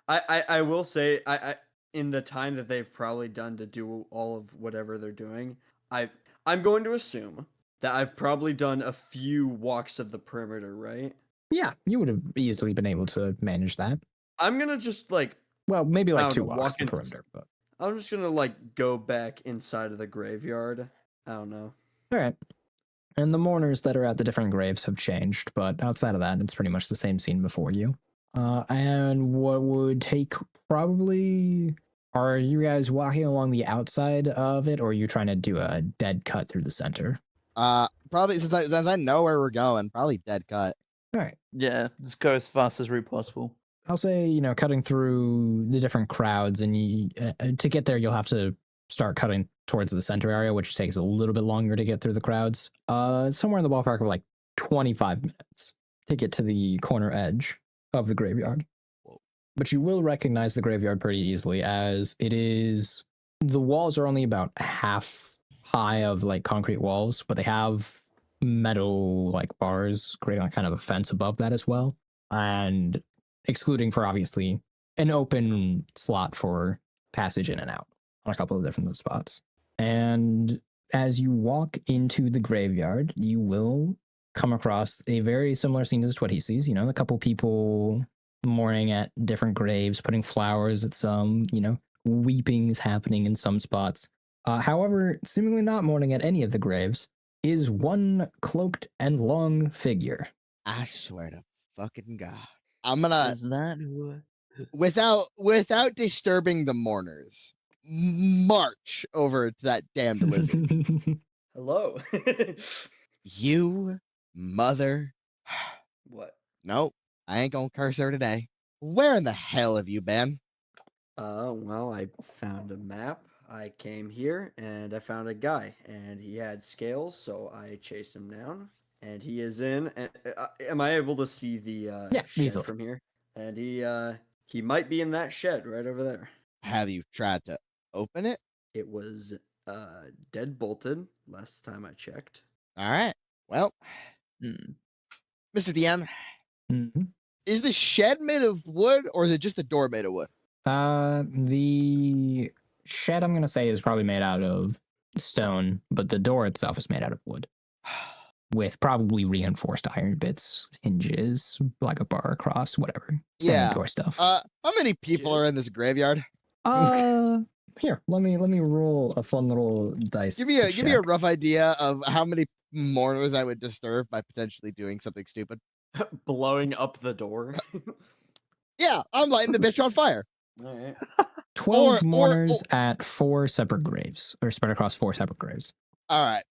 I will say, I in the time that they've probably done to do all of whatever they're doing, I'm going to assume that I've probably done a few walks of the perimeter, right? Yeah, you would have easily been able to manage that. I'm gonna just well, maybe I 2 don't know, walks walk the in- perimeter, but I'm just gonna go back inside of the graveyard. I don't know. all right. And the mourners that are at the different graves have changed, but outside of that, it's pretty much the same scene before you. And what would take probably... Are you guys walking along the outside of it, or are you trying to do a dead cut through the center? Probably since I know where we're going, probably dead cut. All right. Yeah, just go as fast as route possible. I'll say, cutting through the different crowds, and to get there, you'll have to start cutting towards the center area, which takes a little bit longer to get through the crowds. Somewhere in the ballpark of like 25 minutes to get to the corner edge of the graveyard. But you will recognize the graveyard pretty easily, as the walls are only about half high of like concrete walls, but they have metal like bars creating like kind of a fence above that as well. And excluding for obviously an open slot for passage in and out on a couple of different spots. And as you walk into the graveyard, you will come across a very similar scene as what he sees. A couple people mourning at different graves, putting flowers at some, weeping is happening in some spots. However, seemingly not mourning at any of the graves is one cloaked and long figure. I swear to fucking God. I'm gonna, Is that who? without disturbing the mourners, march over to that damned lizard. Hello. You mother. What? Nope, I ain't gonna curse her today. Where in the hell have you been? Well, I found a map. I came here and I found a guy, and he had scales, so I chased him down. And he is in. And am I able to see the Yeah, shed easily. from here? And he might be in that shed right over there. Have you tried to open it? It was dead bolted last time I checked. All right. Well, Hmm. Mr. DM, Mhm. is the shed made of wood or is it just a door made of wood? The shed, I'm going to say, is probably made out of stone, but the door itself is made out of wood with probably reinforced iron bits, hinges, like a bar across, whatever. Standard Yeah. door stuff. How many people are in this graveyard? Here, let me roll a fun little dice. Give me a rough idea of how many mourners I would disturb by potentially doing something stupid. Blowing up the door. Yeah, I'm lighting the bitch on fire. All right. 12 or- mourners at 4 separate graves, or spread across 4 separate graves. All right.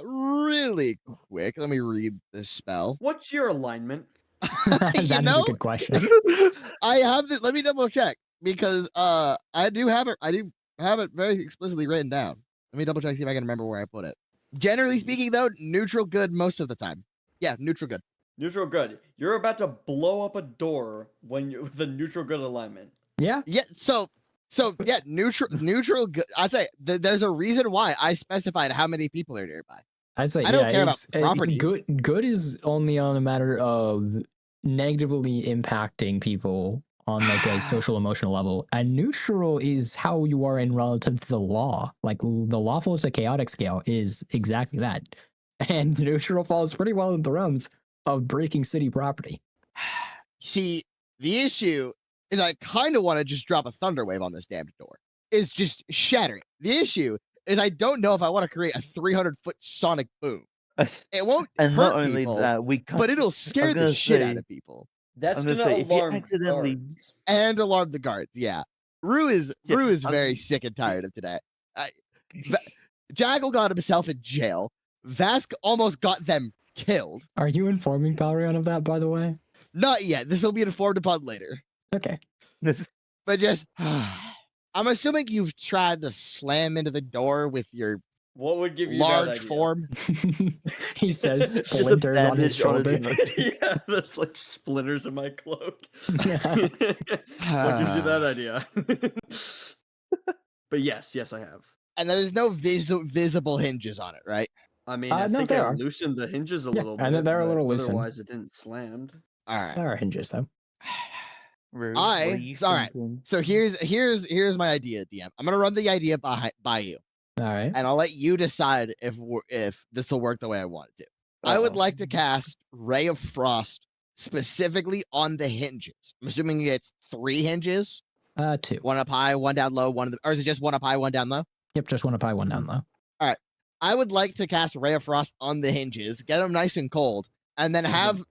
Really quick, let me read this spell. What's your alignment? That You is a know, good question. I have this. Let me double check because I do have it very explicitly written down. Let me double check, see if I can remember where I put it. Generally speaking, though, neutral good most of the time. Yeah, neutral good. Neutral good. You're about to blow up a door when you with a neutral good alignment. Yeah. Yeah. So yeah, neutral good. I say there's a reason why I specified how many people are nearby. I say, I don't care about property. Good is only on a matter of negatively impacting people on like a social emotional level, and neutral is how you are in relative to the law. Like the lawful to chaotic scale is exactly that, and neutral falls pretty well in the realms of breaking city property. See, the issue is I kind of want to just drop a thunder wave on this damned door. It's just shattering. The issue is I don't know if I want to create a 300-foot sonic boom. It won't And hurt not only people, that, but it'll scare the shit out of people That's I'm gonna gonna say, if you alarm accidentally- guards. and alarm the guards. Yeah, Rue is Yeah, very sick and tired of today. Jaggle got himself in jail. Vask almost got them killed. Are you informing Palrion of that, by the way? Not yet. This will be informed upon later. Okay. But just, I'm assuming you've tried to slam into the door with your What would give you that large idea? form. He says Just a splinters on his bandage on shoulder. his Yeah, there's like splinters in my cloak. Yeah. What gives you that idea? But yes, I have. And there's no visible hinges on it, right? I mean, No, I think there I are. loosened the hinges a Yeah, little bit. and they're a but little loosened. Otherwise, it didn't slammed. All right. There are hinges though. Rude. What are you all right. thinking? So here's my idea, DM. I'm gonna run the idea by you, All right. and I'll let you decide if this will work the way I want it to. I would Uh-oh. like to cast Ray of Frost specifically on the hinges. I'm assuming it's 3 hinges, 2. one up high, one down low, or is it just one up high, one down low? Yep, just one up high, one down low. I would like to cast Ray of Frost on the hinges, get them nice and cold, and then have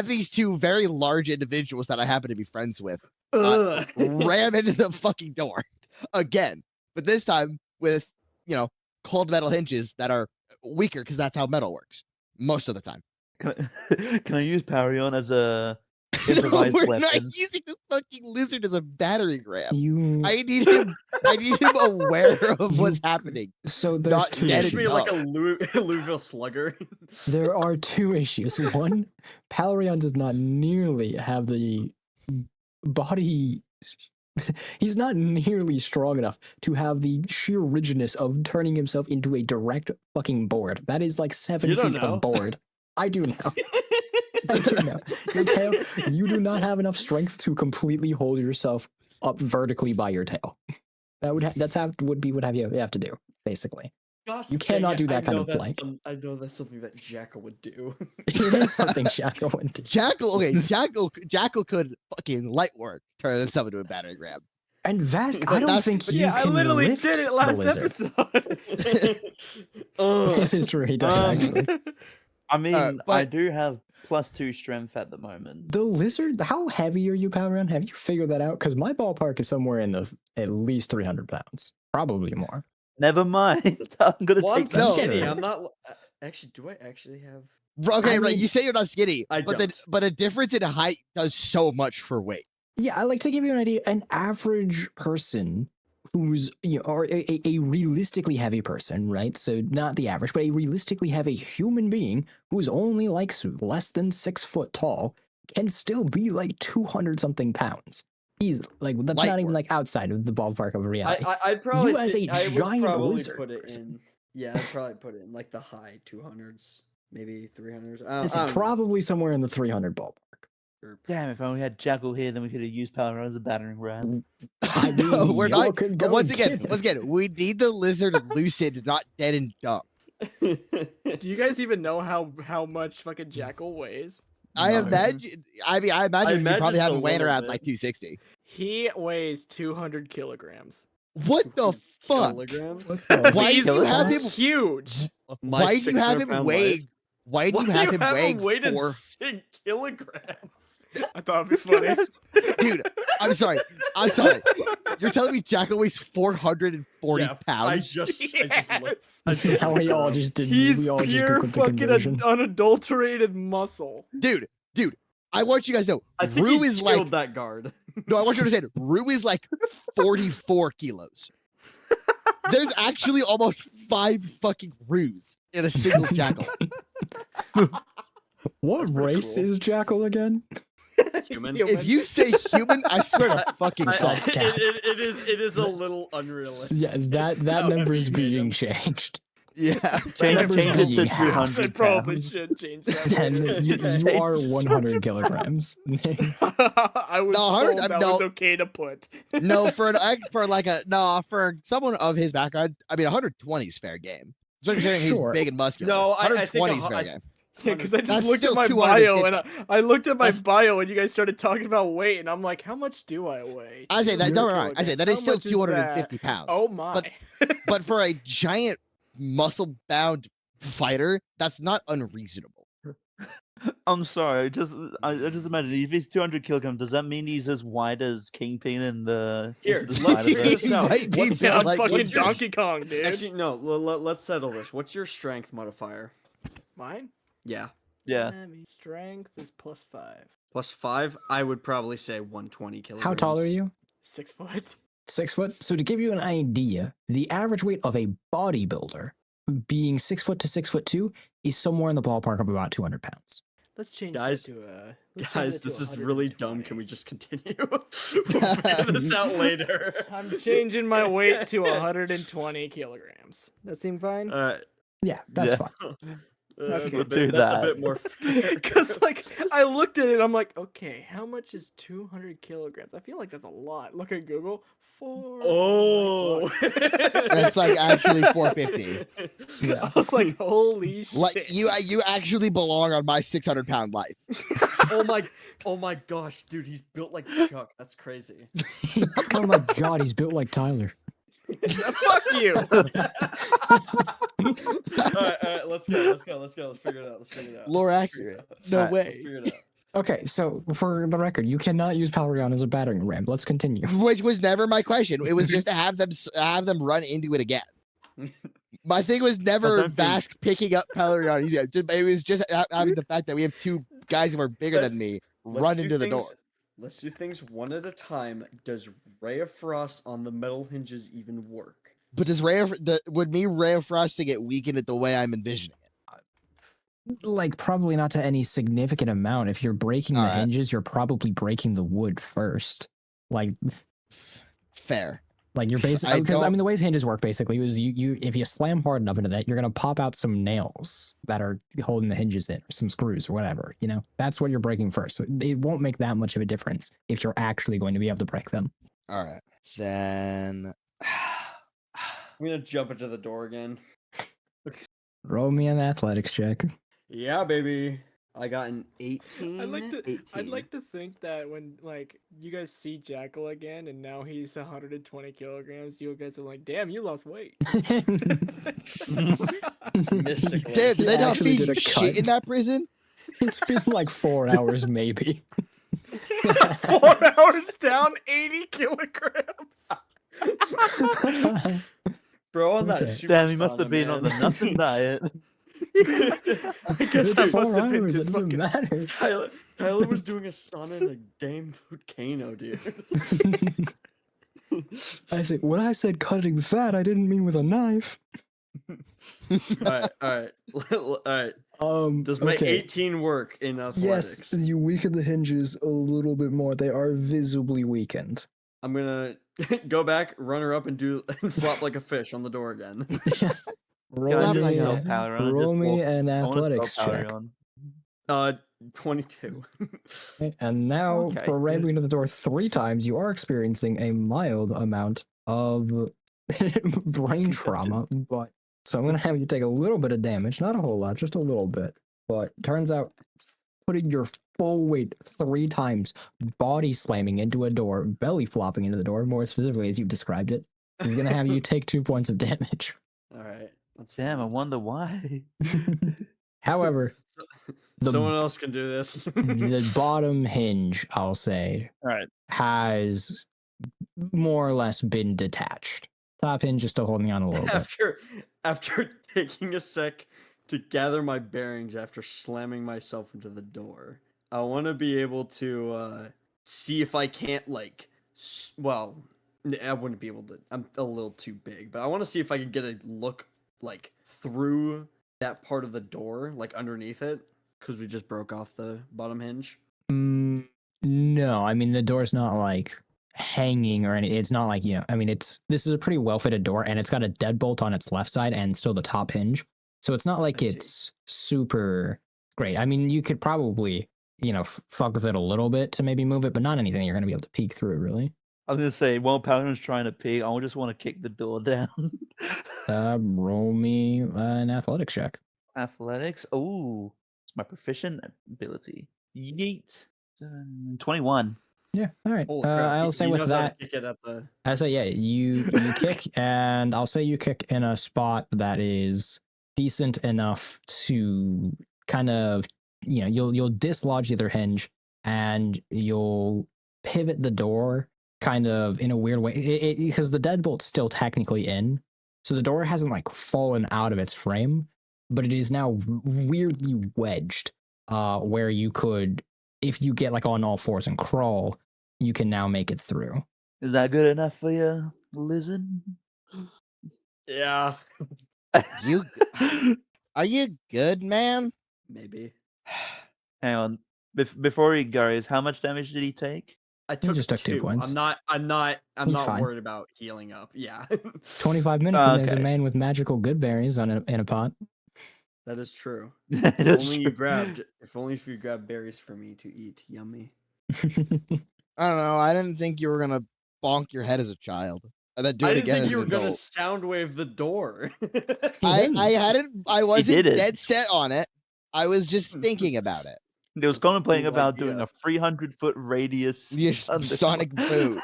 these 2 very large individuals that I happen to be friends with ram into the fucking door again, but this time with cold metal hinges that are weaker because that's how metal works most of the time. Can I use Parion as a No, improvised we're weapon? not using the fucking lizard as a battering ram. You I need him aware of what's You- happening. so there's Not two dead Should be issues. like a up. Louisville Slugger. There are two issues. One, Palorion does not nearly have the body. He's not nearly strong enough to have the sheer rigidness of turning himself into a direct fucking board. That is like 7 You don't feet know. of board. I do know. I do know. Your tail, you do not have enough strength to completely hold yourself up vertically by your tail. That would be what you have to do, basically. Gosh, You dang cannot it, do that I kind know of that's plank. I know that's something that Jackal would do. It is something Shackle would do. Jackal could fucking light work turn himself into a battering ram. And Vask, But I don't that's- think but you Yeah, I can literally lift did it the last lizard. episode. This is true, he does actually. I mean, I but- do have +2 strength at the moment. The lizard, how heavy are you, Palorion? Have you figured that out? Because my ballpark is somewhere in the at least 300 pounds, probably more. Never mind. I'm gonna Well, I'm take No. that. skinny. Sure. I'm not. Actually, do I actually have? Okay, I right. mean- You say you're not skinny, I but don't. but a difference in height does so much for weight. Yeah, I like to give you an idea. An average person who's, or a realistically heavy person, right? So not the average, but a realistically heavy human being who's only like less than 6 foot tall can still be like 200 something pounds. He's like, that's Light not even work. like outside of the ballpark of reality. I'd probably You as say, a I would giant probably lizard put it person. in. Yeah, I'd probably put it in like the high 200s, maybe 300s. It's I don't know. probably somewhere in the 300 ballpark. Or- Damn, if I only had Jackal here, then we could have used Power as a battering Mm. ram. I No, mean, we're y'all not. could But go once get again, him. we need the lizard lucid, not dead and dumb. Do you guys even know how much fucking Jackal weighs? I No. imagine. I mean, I imagine you imagine probably it's have a him weighing little around bit. like 260. He weighs 200 kilograms. What the 200 fuck? kilograms? What the Why He's do you have him? huge. My Why do you have 600 him pound weighing? life? Why do Why you have him weighing weighted 4? 6 kilograms? I thought it'd be funny. Dude, I'm sorry. You're telling me Jackal weighs 440 Yeah, I pounds? just looked. Yes. I just Now we looked all up. just did. He's we all just pure googled the fucking conversion. unadulterated muscle. Dude, I want you guys to know. I think Rue he is killed like that guard. no. I want you to understand. Rue is like 44 kilos. There's actually almost 5 fucking Rues in a single Jackal. What pretty race cool. is Jackal again? Human. If you say human, I swear to fucking I- God. That's cap. it is a little unrealistic. Yeah, that how number heavy is he made being him. changed. Yeah. Change number's it to being half. 200 I probably pounds. should change that. Then later. you are 100 kilograms. I was No, 100 told that was no. okay to put. No, for someone of his background, I mean 120 is fair game. Especially considering Sure. he's big and muscular. No, I think 120 is fair I- game. Yeah, because I just That's looked at still my bio 250. and I looked at my That's- bio and you guys started talking about weight and I'm like, how much do I weigh? I say that. 200 Don't get me wrong. I say that is kilograms. still How much is that? 250 pounds. Oh my. But for a giant muscle-bound fighter, that's not unreasonable. I'm sorry. I just imagine if he's 200 kilograms, does that mean he's as wide as Kingpin in the Here, Into the let's Spider-Verse? figure this out. Might be What's Yeah, built I'm like fucking what's your- Donkey Kong, dude. Actually, no. Let's settle this. What's your strength modifier? Mine? Yeah, Yeah. Strength is +5. +5. I would probably say 120 kilograms. How tall are you? 6 foot. 6 foot. So to give you an idea, the average weight of a bodybuilder, being 6 foot to 6'2", is somewhere in the ballpark of about 200 pounds. Let's change Guys- that to a. let's change Guys, that to this is really dumb. 120. Can we just continue? We'll figure this out later. I'm changing my weight to 120 kilograms. That seem fine? Yeah, that's Yeah. fine. That's, Okay. a bit, Do that's a that. bit more fair. Because like I looked at it, I'm like, okay, how much is 200 kilograms? I feel like that's a lot. Look at Google. Oh, That's like actually 450. Yeah. I was like, holy shit! Like you actually belong on my 600-pound life. oh my gosh, dude, he's built like Chuck. That's crazy. Oh my god, he's built like Tyler. Fuck you. All right, let's go. Let's figure it out. Lore accurate. No Alright, way. Let's figure it out. Okay, so for the record, you cannot use Palorion as a battering ram. Let's continue. Which was never my question. It was just to have them run into it again. My thing was never don't think- Vask picking up Pelerion. It was just having the fact that we have two guys who are bigger than Let's- me Let's run do into the door. things- Let's do things one at a time. Does Ray of Frost on the metal hinges even work? But does would me Ray of Frost to get weakened at the way I'm envisioning it? Like probably not to any significant amount. If you're breaking the Alright. hinges, you're probably breaking the wood first. Like Fair. you're I basically because I don't- mean the way hinges work basically is you if you slam hard enough into that, you're gonna pop out some nails that are holding the hinges in, or some screws or whatever. You know, that's what you're breaking first. So it won't make that much of a difference if you're actually going to be able to break them. All right. Then I'm gonna jump into the door again. Roll me an athletics check. Yeah, baby. I got an 18. I'd like to think that when like you guys see Jackal again and now he's 120 kilograms, you guys are like, damn, you lost weight. Mystically. Dude, He they don't actually feed did you a shit in cut. that prison? It's been like 4 hours maybe. 4 hours down, 80 kilograms. Bro, on that Okay. super Damn, he must have sauna, been on the man. nothing diet. I guess It's I 4 must have been hours. It just doesn't fucking. matter. Tyler was doing a sauna in a damn volcano, dude. I say when I said cutting the fat, I didn't mean with a knife. Alright. Alright. Does my okay. 18 work in Yes, athletics? you weaken the hinges a little bit more. They are visibly weakened. I'm gonna go back, run her up, and flop like a fish on the door again. Roll Not me, like Tell that. Palrion to roll just me walk- an I wanna tell athletics check. Palrion. 22. Okay, and now, Okay, for ramming good. into the door 3 times, you are experiencing a mild amount of brain trauma. But so I'm gonna have you take a little bit of damage, not a whole lot, just a little bit. But turns out, putting your full weight 3 times, body slamming into a door, belly flopping into the door, more specifically as you described it, is gonna have you take 2 points of damage. Alright. That's Damn, I fine. wonder why. However, the- Someone else can do this. the bottom hinge, I'll say, Alright. has more or less been detached. Top hinge is still holding on a little bit. After taking a sec to gather my bearings after slamming myself into the door, I want to be able to see if I can't well, I wouldn't be able to. I'm a little too big, but I want to see if I can get a look like through that part of the door, like underneath it, because we just broke off the bottom hinge. No, I mean the door's not like hanging or anything. It's not like, you know, I mean this is a pretty well fitted door and it's got a deadbolt on its left side and still the top hinge. So it's not like I see. it's super great. I mean, you could probably, you know, fuck with it a little bit to maybe move it, but not anything you're going to be able to peek through, really. I was gonna say, while Palrion's trying to peek, I just want to kick the door down. Roll me an athletics check. Athletics. Oh, it's my proficient ability. Yeet. 21. Yeah, all right. Holy crap! I'll he say with knows how to that, kick it at the. I say, yeah, you kick, and I'll say you kick in a spot that is decent enough to kind of, you know, you'll dislodge the other hinge, and you'll pivot the door kind of in a weird way, because the deadbolt's still technically in, so the door hasn't like fallen out of its frame, but it is now weirdly wedged, where you could, if you get like on all fours and crawl, you can now make it through. Is that good enough for you, lizard? Yeah, You are you good, man? maybe. Hang on. Before he goes, how much damage did he take? I took just took 2 points. I'm not He's fine. worried about healing up. Yeah. 25 minutes and there's a Okay. man with magical good berries in a pot. That is true. That's If only you grabbed berries for me to eat. Yummy. I don't know. I didn't think you were gonna bonk your head as a child and then do I it didn't again think as you an were gonna adult. sound wave the door. I wasn't did it. dead set on it. I was just thinking about it. He was That's a contemplating cool about doing idea. a 300-foot radius. Yes, underclaw. sonic boot.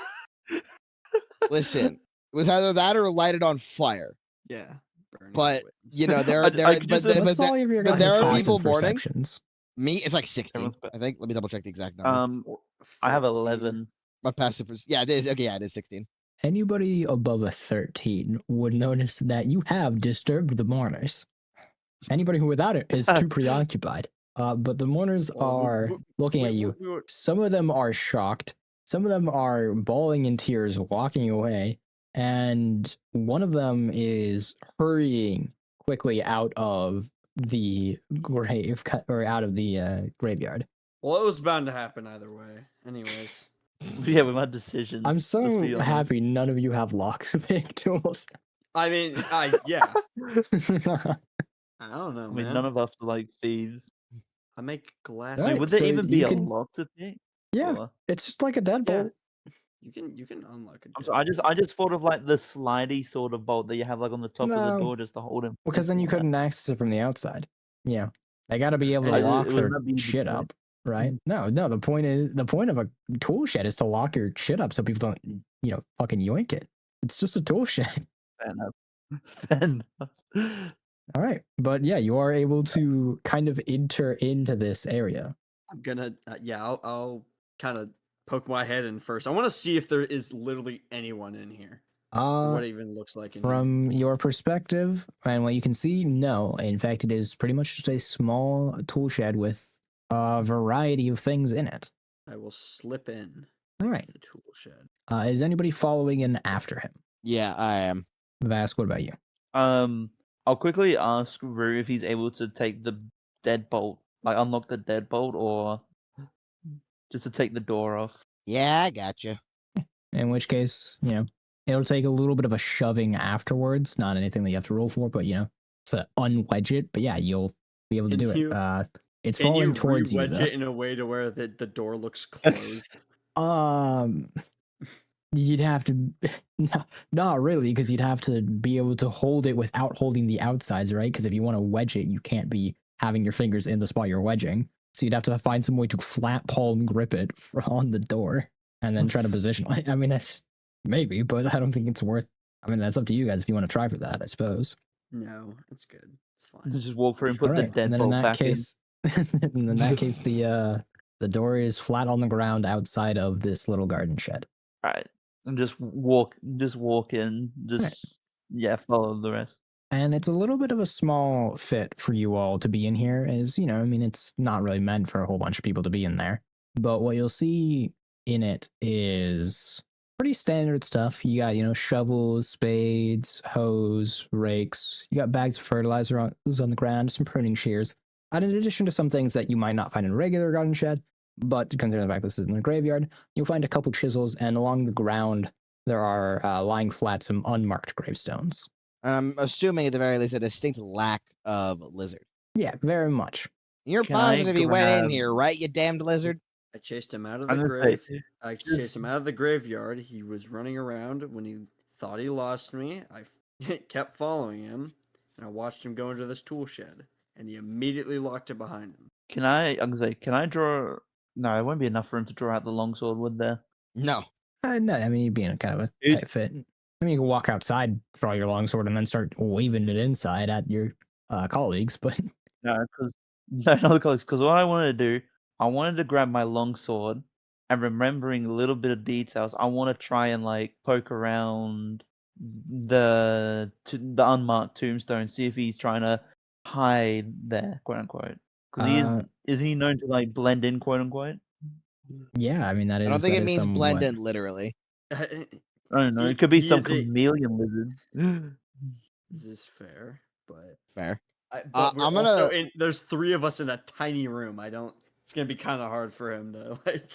Listen, it was either that or light it on fire. Yeah. burn But, his wings. You know, there, I there, could but, just- there- What's but, all of your but guys' there are passive people mourning. perceptions? me, it's like 16. Everyone's pa- I think. Let me double check the exact number. I have 14. 11. My passive, yeah, it is. Okay, yeah, it is 16. anybody above a 13 would notice that you have disturbed the mourners. Anybody who without it is too preoccupied. But the mourners are looking at you. Some of them are shocked. Some of them are bawling in tears, walking away. And one of them is hurrying quickly out of the grave, or out of the graveyard. Well, it was bound to happen either way. Anyways. Yeah, we had decisions. I'm let's so be honest. happy none of you have locksmith tools. I mean, yeah. I don't know, I mean, man. none of us are like thieves. I make glass. I mean, Alright, would there so even you be a can- lock to pick? Yeah, Or- it's just like a deadbolt. You can unlock it. I'm sorry, I just thought of like the slidey sort of bolt that you have like on the top of the No. door just to hold him. Because then you couldn't access it from the outside. Yeah, they got to be able to I- lock it would their not be the shit point. up, right? No. The point of a tool shed is to lock your shit up so people don't, fucking yoink it. It's just a tool shed. Fair enough. Fair enough. All right, but yeah, you are able to kind of enter into this area. I'm gonna I'll kind of poke my head in first. I want to see if there is literally anyone in here. Or what it even looks like in here. From your perspective and what you can see, no. In fact, it is pretty much just a small tool shed with a variety of things in it. I will slip in All right. the tool shed. Is anybody following in after him? Yeah, I am. Vask, what about you? I'll quickly ask Rue if he's able to take the deadbolt, like unlock the deadbolt, or just to take the door off. Yeah, I gotcha. In which case, it'll take a little bit of a shoving afterwards. Not anything that you have to roll for, but to unwedge it. But yeah, you'll be able to Can do you- it. It's Can you falling towards you. wedge Though. it in a way to where the door looks closed? You'd have to, not really, because you'd have to be able to hold it without holding the outsides, right? Because if you want to wedge it, you can't be having your fingers in the spot you're wedging. So you'd have to find some way to flat palm grip it on the door and then try to position it. I mean, that's maybe, but I don't think it's worth. I mean, that's up to you guys if you want to try for that, I suppose. No, it's good. It's fine. Just walk through and put All the right, and then in deadbolt that back case, and in that case, the door is flat on the ground outside of this little garden shed. in. Right. And just walk in. Just follow the rest. And it's a little bit of a small fit for you all to be in here, as it's not really meant for a whole bunch of people to be in there. But what you'll see in it is pretty standard stuff. You got, shovels, spades, hose, rakes. You got bags of fertilizer on the ground, some pruning shears. And in addition to some things that you might not find in a regular garden shed, but considering the fact this is in the graveyard, you'll find a couple chisels, and along the ground there are lying flat some unmarked gravestones. I'm assuming at the very least a distinct lack of lizard. Yeah, very much. You're Can I positive he went in grab- here, right? You damned lizard. I chased him out of I'm the gonna grave. say, I chased just- him out of the graveyard. He was running around. When he thought he lost me, I kept following him, and I watched him go into this tool shed, and he immediately locked it behind him. Can I draw? No, it won't be enough for him to draw out the longsword, would there? No. No, I mean, you'd be in a kind of a tight fit. I mean, you can walk outside, draw your longsword, and then start waving it inside at your colleagues, but No, because not the colleagues. Because what I wanted to do, I wanted to grab my longsword, and remembering a little bit of details, I want to try and like poke around the unmarked tombstone, see if he's trying to hide there, quote unquote. Because is he known to like blend in, quote unquote? yeah, I mean, that is. I don't think that it is means blend somewhat- in literally. I don't know. He- It could be he some is a- chameleon lizard. This is fair, but Fair. but we're I'm also gonna- there's three of us in a tiny room. It's gonna be kind of hard for him to like.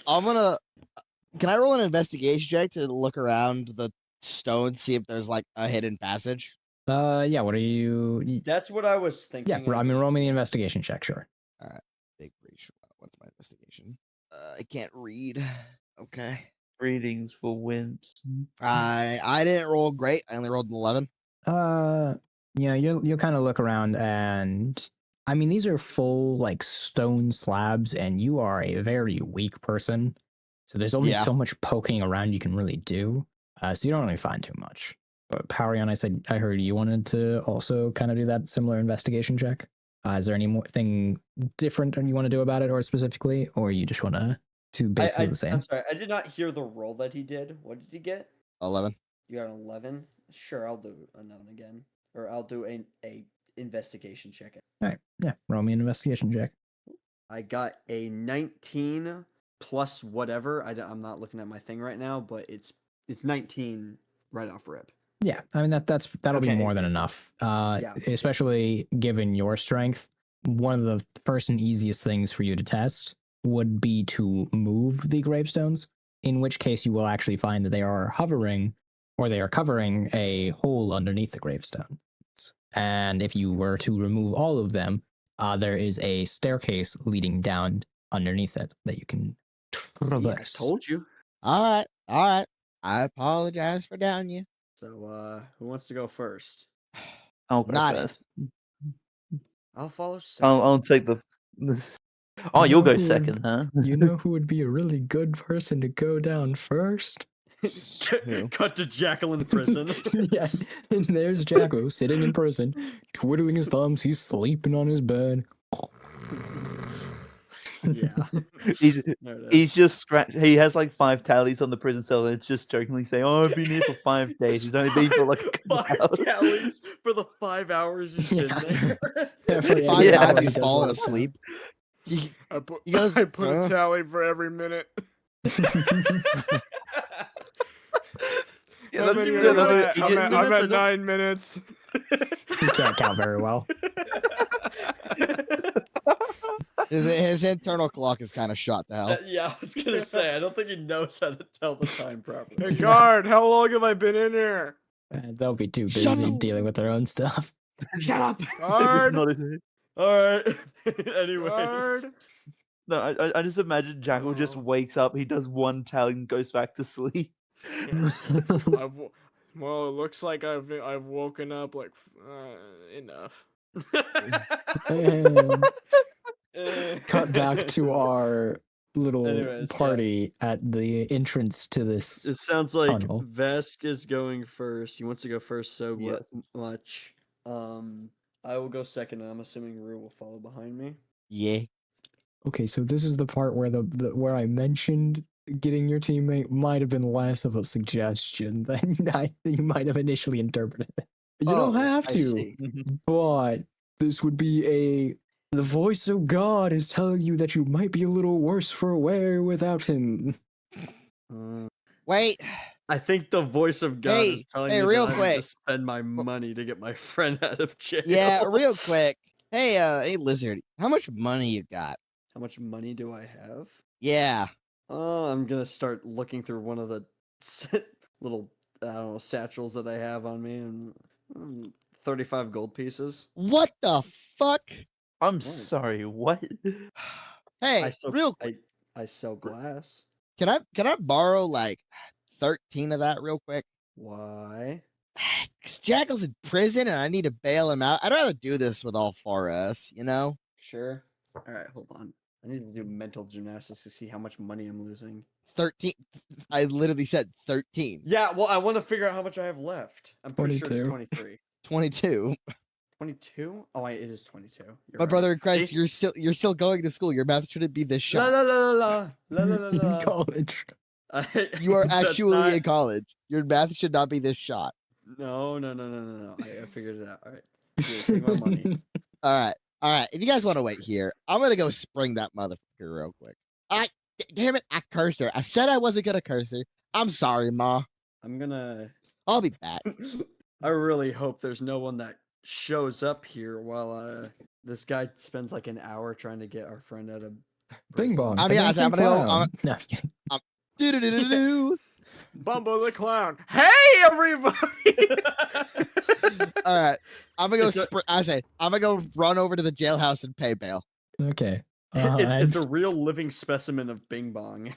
Can I roll an investigation check to look around the stone, see if there's like a hidden passage? Yeah, what are you? That's what I was thinking. Yeah, I mean, roll me the investigation check, sure. Big reach. What's my investigation? I can't read. Okay. Greetings for wimps. I didn't roll great. I only rolled an 11. You'll kind of look around, and I mean, these are full like stone slabs, and you are a very weak person, so there's only Yeah. so much poking around you can really do. So you don't really find too much. But Powerion, I heard you wanted to also kind of do that similar investigation check. Is there any more thing different you want to do about it, or specifically, or you just want to basically the same? I'm sorry, I did not hear the roll that he did. What did he get? 11. You got an 11. Sure, I'll do another again, or I'll do a investigation check. All right. Yeah. Roll me an investigation check. I got a 19 plus whatever. I'm not looking at my thing right now, but it's 19 right off rip. Yeah. I mean that'll be Okay. more than enough. Yeah. Especially given your strength. One of the first and easiest things for you to test would be to move the gravestones, in which case you will actually find that they are hovering or they are covering a hole underneath the gravestone. And if you were to remove all of them, there is a staircase leading down underneath it that you can traverse. I told you. All right, all right. I apologize for down you. So, who wants to go first? I'll go Not first. I'll follow second. I'll take the. Oh, You you'll know go who would- second, huh? You know who would be a really good person to go down first? Who? Cut to Jackal in prison. Yeah, and there's Jacko sitting in prison, twiddling his thumbs. He's sleeping on his bed. Yeah. He's There it he's is. just scratch. He has like 5 tallies on the prison cell, and it's just jokingly saying, "Oh, I've been here for 5 days." He's only been for like a couple five hours. tallies for the 5 hours he's been Yeah. there. Every Five Yeah. hour times he he's does fallen like asleep. He, I put He goes, I put "Huh?" a tally for every minute. Yeah, How that's- many even are that's- you know at? that. I'm Minutes, at I don't- 9 minutes. He can't count very well. his internal clock is kind of shot to hell. Yeah, I was gonna say, I don't think he knows how to tell the time properly. Hey, guard, how long have I been in here? They'll be too Shut busy up. dealing with their own stuff. Shut up! Guard, Not a- Alright. Anyways. guard. No, I just imagine Jackal just Oh. wakes up, he does 1 tally and goes back to sleep. Well, it looks like I've woken up like enough. And cut back to our little Anyways, yeah. party at the entrance to this. It sounds like Tunnel. Vesk is going first. He wants to go first so Yes. much. I will go second, and I'm assuming Rue will follow behind me. Yeah. Okay, so this is the part where the where I mentioned getting your teammate might have been less of a suggestion than you might have initially interpreted it. You don't have I to, see. but this would be the voice of God is telling you that you might be a little worse for wear without him. Wait, I think the voice of God Hey, is telling hey, me real that I need quick. to spend my money to get my friend out of jail. yeah, real quick. Hey, hey, Lizard, how much money you got? How much money do I have? Yeah. I'm gonna start looking through one of the little, I don't know, satchels that I have on me, and 35 gold pieces. What the fuck? I'm What? sorry, what? Hey, I sell, real quick. I sell glass. Can I borrow like 13 of that real quick? Why? Because Jackal's in prison and I need to bail him out. I'd rather do this with all 4S, you know? Sure. All right, hold on. I need to do mental gymnastics to see how much money I'm losing. 13. I literally said 13. Yeah, well, I want to figure out how much I have left. I'm pretty sure it's 22. 23. 22. 22? Oh, wait, it is 22. You're My right. brother in Christ, See? you're still going to school. Your math shouldn't be this La shot. la la la la la la In la. college. You are That's actually not- in college. Your math should not be this shot. No. I figured it out. All right. Here, take my money. All right. All right. If you guys want to wait here, I'm going to go spring that motherfucker real quick. Damn it. I cursed her. I said I wasn't going to curse her. I'm sorry, Ma. I'm gonna. I'll be back. I really hope there's no one that shows up here while this guy spends like an hour trying to get our friend out of Bing prison. bong. I'm the gonna dancing go- clown. No, I'm kidding. Do-do-do-do-do. Bumbo the clown. Hey, everybody! All right. I'm going It's to a- go. I say, I'm going to go run over to the jailhouse and pay bail. Okay. It's a real living specimen of Bing Bong.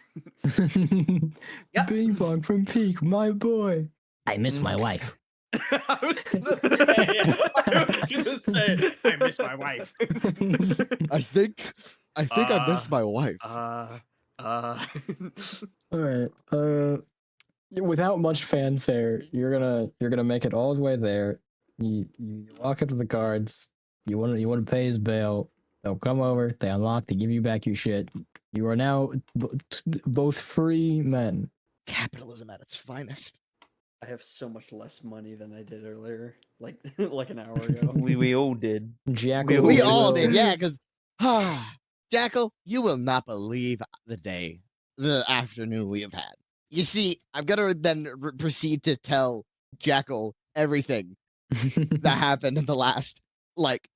Yeah. Bing bong from Peak, my boy. I miss my wife. I was gonna say, I miss my wife. I think I missed my wife. All right. Without much fanfare, you're gonna make it all the way there. You walk up to the guards. You want to pay his bail. They'll come over. They unlock. They give you back your shit. You are now both free men. Capitalism at its finest. I have so much less money than I did earlier, like like an hour ago. We all did. Jackal We all all will- did, yeah, because Jackal, you will not believe the afternoon we have had. You see, I'm gonna then proceed to tell Jackal everything that happened in the last, like,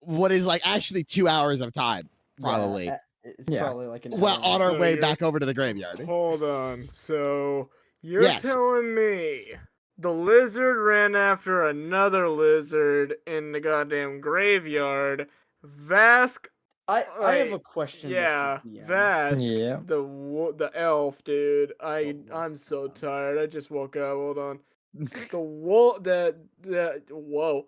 what is like actually 2 hours of time, probably. Yeah, it's Yeah. probably like an hour. Well, and a on half. our So way you're- back over to the graveyard. Hold on. So you're Yes. telling me the lizard ran after another lizard in the goddamn graveyard? Vask, I have a Right, question. yeah, Mr. DM. Vask, Yeah. the elf, dude. Oh, I'm so hold on. tired. I just woke up. Hold on. The wolf, the whoa.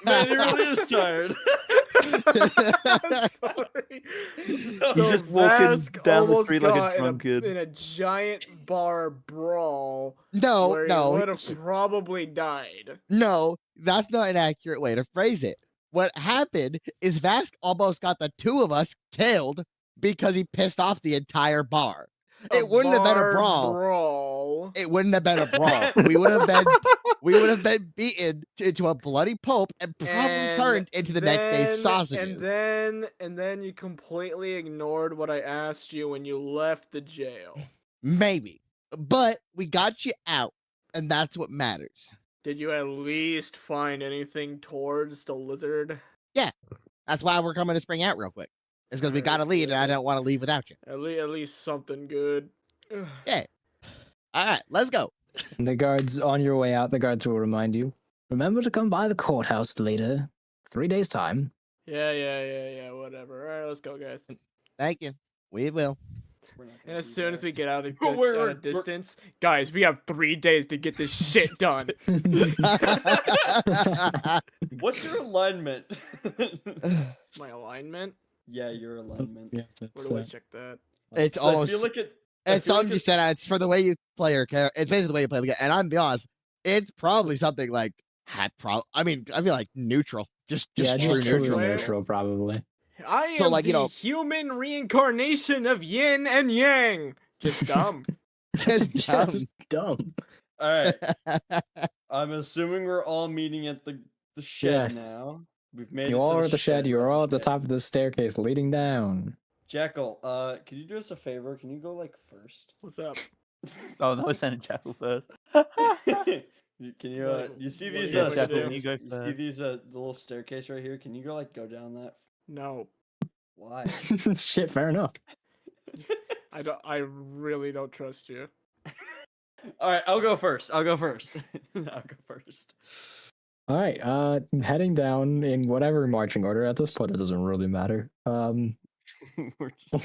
Man, he really is tired. I'm sorry. He's So just walking Vask down the almost street like a got drunkard. in a giant bar brawl No, where he no, would have probably died. no, that's not an accurate way to phrase it. What happened is Vask almost got the two of us killed because he pissed off the entire bar. It wouldn't have been a bar brawl. brawl. It wouldn't have been a brawl. We would have been beaten into a bloody pulp and probably turned into the next day's sausages. And then you completely ignored what I asked you when you left the jail. Maybe. But we got you out, and that's what matters. Did you at least find anything towards the lizard? That's why we're coming to Spring Out real quick. It's because we got to Alright, leave, and I good. don't want to leave without you. At least something good. Yeah. All right, let's go. The guards on your way out, the guards will remind you. Remember to come by the courthouse later. 3 days time. Yeah, whatever. Alright, let's go, guys. Thank you. We will. We're not gonna And as be soon as there. we get out of, We're- out of distance, guys, we have 3 days to get this shit done. What's your alignment? My alignment? Yeah, your alignment. Yes, Where that's, do I check that? It's So I almost. feel like I It's feel like something you said. It's for the way you play your character. It's basically the way you play the game. And I'm be honest, it's probably something like I mean, I feel like neutral. Just yeah, true just true neutral. neutral, probably. I am So, like, the you know- human reincarnation of yin and yang. Just dumb. Just Yeah, dumb. just dumb. All right. I'm assuming we're all meeting at the shed Yes. now. We've made it You to all the are at the shed. You are all at the Okay. top of the staircase leading down. Jackal, can you do us a favor? Can you go like first? What's up? Oh, no, we're sending Jackal first. Can you What- you see what do these you want me to Jackal, do? you go you see first. these the little staircase right here? Can you go down that? No. Why? Shit, fair enough. I really don't trust you. All right, I'll go first. I'll go first. All right, heading down in whatever marching order. At this point, it doesn't really matter. We're just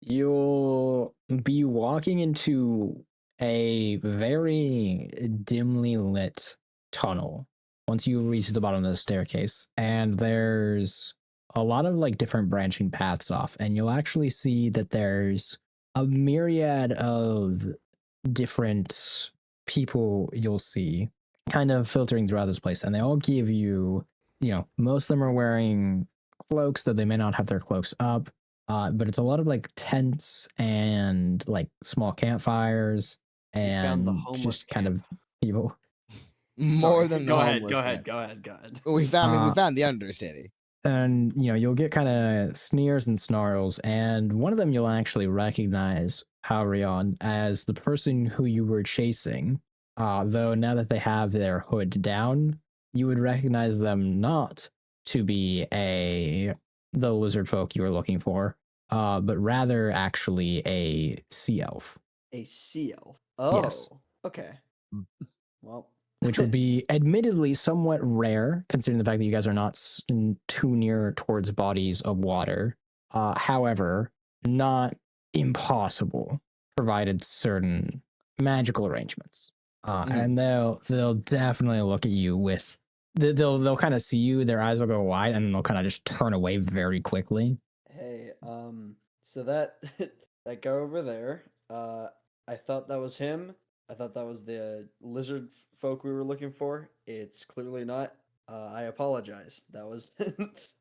You'll be walking into a very dimly lit tunnel once you reach the bottom of the staircase, and there's a lot of like different branching paths off, and you'll actually see that there's a myriad of different people you'll see kind of filtering throughout this place, and they all give you, most of them are wearing cloaks, though they may not have their cloaks up. But it's a lot of like tents and like small campfires found the and homeless just kind of camp. people. More than the go ahead, homeless go ahead, camp. go ahead, go ahead. We found the Undercity. And you'll get kind of sneers and snarls, and one of them you'll actually recognize Haurion as the person who you were chasing. Though now that they have their hood down, you would recognize them not to be the lizard folk you were looking for, but rather actually a sea elf, A sea elf. Oh, Yes. okay. Well, which would be admittedly somewhat rare considering the fact that you guys are not too near towards bodies of water. However, not impossible, provided certain magical arrangements. And they'll definitely look at you with they'll kind of see you, their eyes will go wide, and then they'll kind of just turn away very quickly. hey, so that that guy over there, I thought that was him. I thought that was the lizard folk we were looking for. It's clearly not. I apologize. That was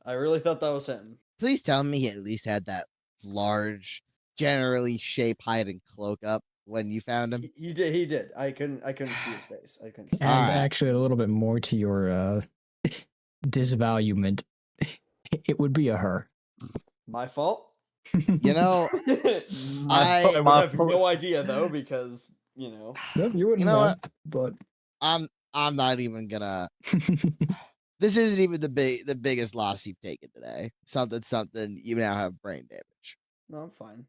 I really thought that was him. Please tell me he at least had that large generally shape, hide, and cloak up when you found him? He did. He did. I couldn't see his face. I couldn't see. And Alright. actually, a little bit more to your disvaluement, it would be a her. My fault. You know, I would my have fault. no idea though, because Yep, you wouldn't You know have, but I'm not even gonna. This isn't even the biggest loss you've taken today. Something. You now have brain damage. No, I'm fine.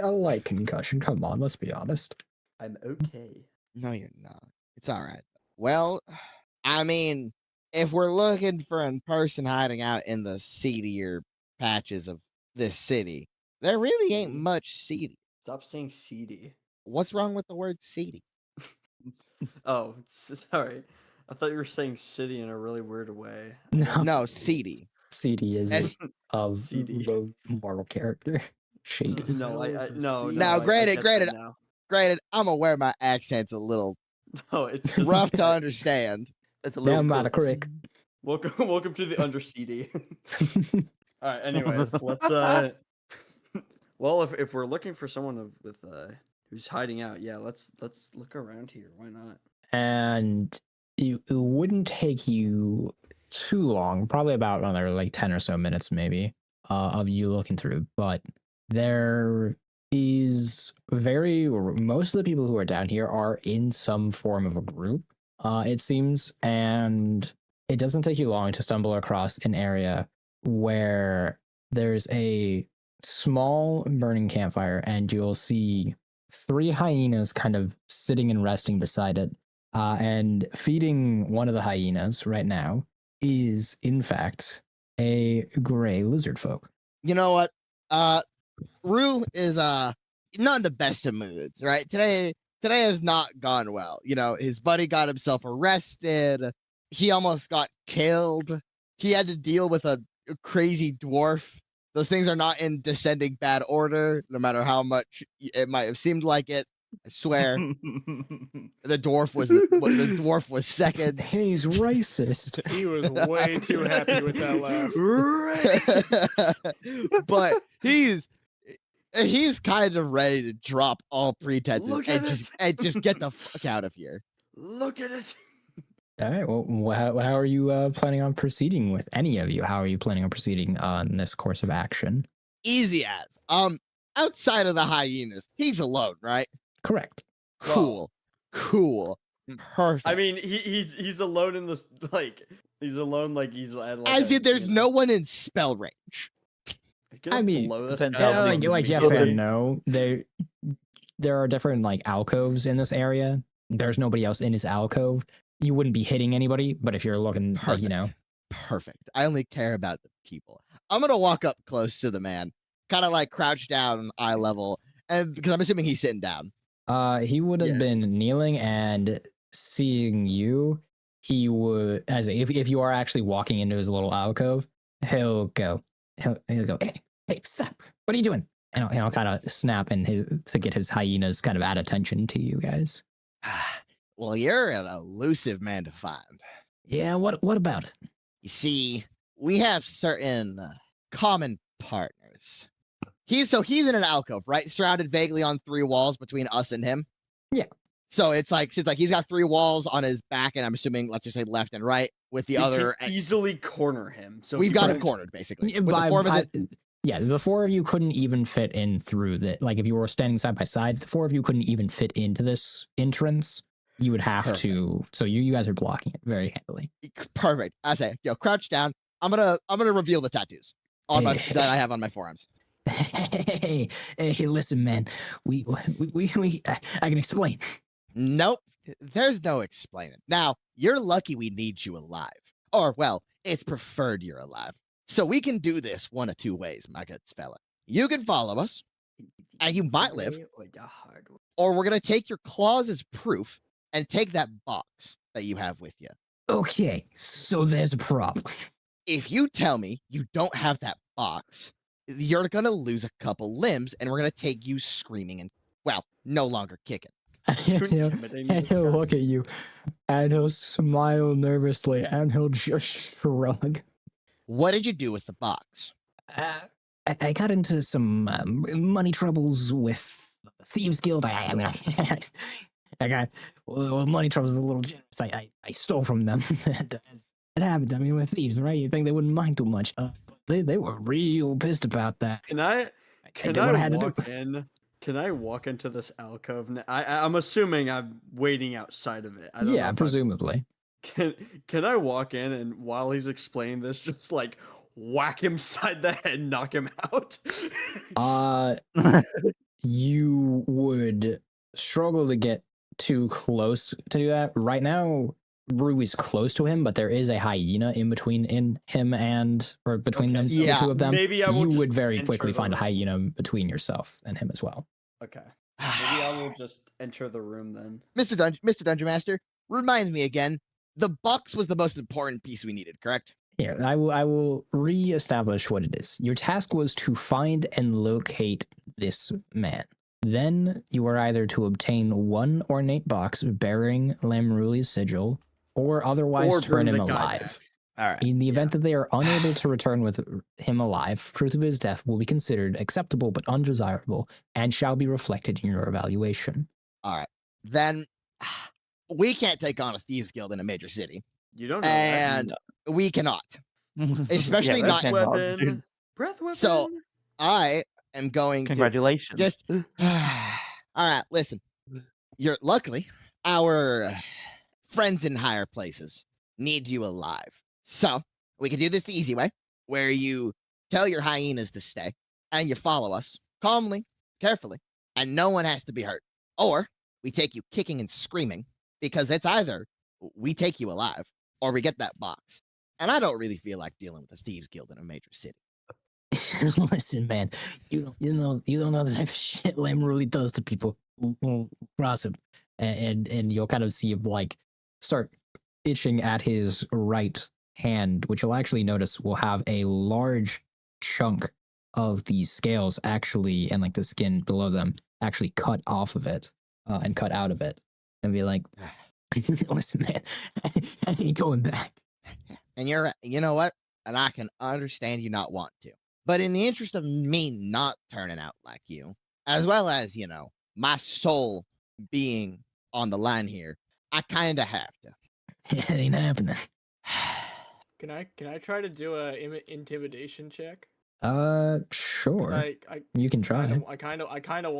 a light concussion. Come on, let's be honest. I'm okay. No, you're not. It's all right. Well, I mean, if we're looking for a person hiding out in the seedier patches of this city, there really ain't much seedy. Stop saying seedy. What's wrong with the word seedy? Oh, sorry. I thought you were saying city in a really weird way. No. No, seedy. CD is S- a CD. low Marvel character. Shade. No, hell I is a no. seedy? Now, I granted- get granted, that now. Granted, I'm aware my accent's a little No, it's just rough to understand. It's a little Damn, cooked. Metacritic. welcome to the under seedy. All right. Anyways, let's Well, if we're looking for someone with who's hiding out, yeah, let's look around here. Why not? And it wouldn't take you too long, probably about another like 10 or so minutes maybe, of you looking through. But there is most of the people who are down here are in some form of a group, it seems, and it doesn't take you long to stumble across an area where there's a small burning campfire, and you'll see 3 hyenas kind of sitting and resting beside it. And feeding one of the hyenas right now is, in fact, a gray lizard folk. You know what? Rue is not in the best of moods, right? Today has not gone well. You know, his buddy got himself arrested. He almost got killed. He had to deal with a crazy dwarf. Those things are not in descending bad order, no matter how much it might have seemed like it. I swear, the dwarf was second. He's racist. He was way too happy with that laugh. But he's kind of ready to drop all pretenses Look and at just get the fuck out of here. Look at it. All right. Well, how are you planning on proceeding with any of you? How are you planning on proceeding on this course of action? Easy as. Outside of the hyenas, he's alone, right? Correct. Cool. Perfect. I mean, he's alone in this he's alone he's at as if there's no one in spell range. Get up I mean, below this depends guy. how like big yes Okay. and no. There are different like alcoves in this area. There's nobody else in his alcove. You wouldn't be hitting anybody, but if you're looking, like, you know, Perfect. I only care about the people. I'm gonna walk up close to the man, kind of like crouch down eye level, and because I'm assuming he's sitting down. he would have Yeah. been kneeling, and seeing you, he would, as if you are actually walking into his little alcove, he'll go, hey, stop! What are you doing? And he'll kind of snap to get his hyenas kind of at attention to you guys. Well, you're an elusive man to find. Yeah, what about it? You see, we have certain common partners. He's in an alcove, right? Surrounded vaguely on 3 walls between us and him. Yeah. So it's like he's got 3 walls on his back, and I'm assuming, let's just say left and right, with the We other. can easily corner him. So We've he got him won't- cornered, basically. Yeah, With the 4 of us, yeah, the 4 of you couldn't even fit in through the, like, if you were standing side by side, the 4 of you couldn't even fit into this entrance. You would have to, so you guys are blocking it very handily. perfect. I say, crouch down. I'm gonna reveal the tattoos on my that I have on my forearms. Hey, listen, man, we I can explain. Nope. There's no explaining. Now, you're lucky we need you alive. Or, well, it's preferred you're alive. So we can do this one of 2 ways, my good fella. You can follow us, and you might live, Or the hard way. or we're going to take your claws as proof and take that box that you have with you. Okay, so there's a problem. If you tell me you don't have that box, you're going to lose a couple limbs, and we're going to take you screaming and, well, no longer kicking. Intimidate me, And he'll this guy. look at you, and he'll smile nervously, and he'll just shrug. What did you do with the box? I got into some money troubles with Thieves Guild. I mean, I got money troubles is a little generous. I stole from them. It happened. I mean, with thieves, right? You think they wouldn't mind too much? They were real pissed about that. Can I did what I had to do. walk in? Can I walk into this alcove? I'm assuming I'm waiting outside of it. I don't know Yeah, if presumably. Can I walk in and while he's explaining this, just like whack him side the head, knock him out? You would struggle to get too close to do that. Right now, Rue is close to him, but there is a hyena in between him and between them, Yeah, the two of them. maybe I will you just would very enter quickly the find a room. hyena between yourself and him as well. Okay. Maybe I will just enter the room then. Mr. Dungeon Master, remind me again. The box was the most important piece we needed, correct? Here, I will reestablish what it is. Your task was to find and locate this man. Then you are either to obtain one ornate box bearing Lamruli's sigil, or otherwise Or turn bring him the guy alive. back. All right. In the event that they are unable to return with him alive, truth of his death will be considered acceptable but undesirable and shall be reflected in your evaluation. All right. Then we can't take on a thieves guild in a major city, You don't know that. and we cannot. Especially yeah, not- we Breath cannot, weapon. dude. Breath weapon. So I am going Congratulations. to just. All right. Listen. You're luckily our friends in higher places need you alive. So we can do this the easy way, where you tell your hyenas to stay and you follow us calmly, carefully, and no one has to be hurt. Or we take you kicking and screaming, because it's either we take you alive or we get that box. And I don't really feel like dealing with a thieves guild in a major city. Listen, man, you don't know the type of shit Lamb really does to people who cross him, and you'll kind of see him like start itching at his right hand, which you'll actually notice will have a large chunk of these scales actually, and like the skin below them actually cut off of it and cut out of it, and be like, listen, man, I ain't going back. And you know what? And I can understand you not want to. But in the interest of me not turning out like you, as well as, my soul being on the line here, I kind of have to. It ain't happening. Can I try to do a intimidation check? Sure. I You can try. I kind of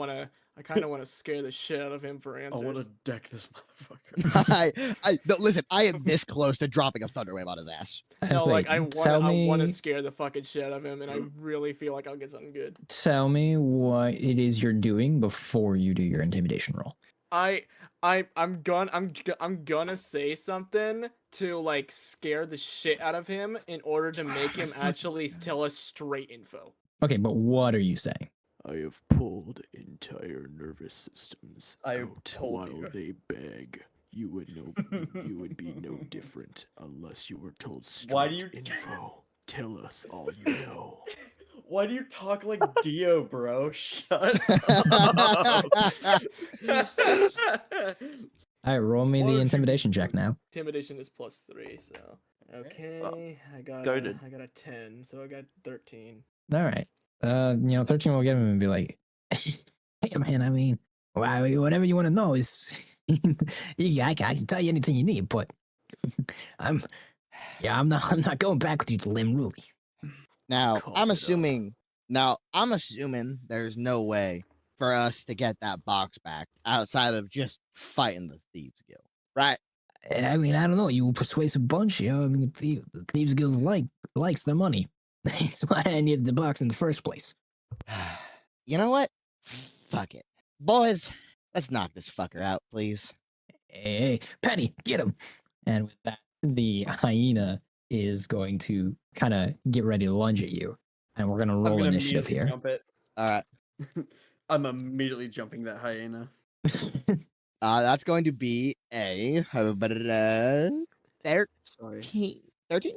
wanna scare the shit out of him for I answers. want to deck this motherfucker. No, listen, I am this close to dropping a thunderwave on his ass. No, like I want to me, scare the fucking shit out of him, and I really feel like I'll get something good. tell me what it is you're doing before you do your intimidation roll. I'm gonna say something to like scare the shit out of him in order to make him actually tell us straight info. Okay, but what are you saying? I have pulled entire nervous systems I out told while you. they beg. You would be no different unless you were told straight Why do you- info. Tell us all you know. Why do you talk like Dio, bro? Shut up. All right, roll me Why the don't you- intimidation check now. Intimidation is +3, so okay. I got goated. I got a 10, so I got 13. All right. 13 will get him and be like, hey, man, I mean, whatever you want to know is, I can tell you anything you need, but I'm not going back with you to Lim Ruli. Now, Cough I'm it up. assuming there's no way for us to get that box back outside of just fighting the Thieves Guild, right? I mean, I don't know. You a persuasive bunch, I mean, the Thieves Guild likes their money. That's why I needed the box in the first place. You know what? Fuck it. Boys, let's knock this fucker out, please. Hey, Penny, get him! And with that, the hyena is going to kind of get ready to lunge at you. And we're going to I'm roll gonna initiative immediately here. Jump it. All right. I'm immediately jumping that hyena. That's going to be a 13. Sorry. 13.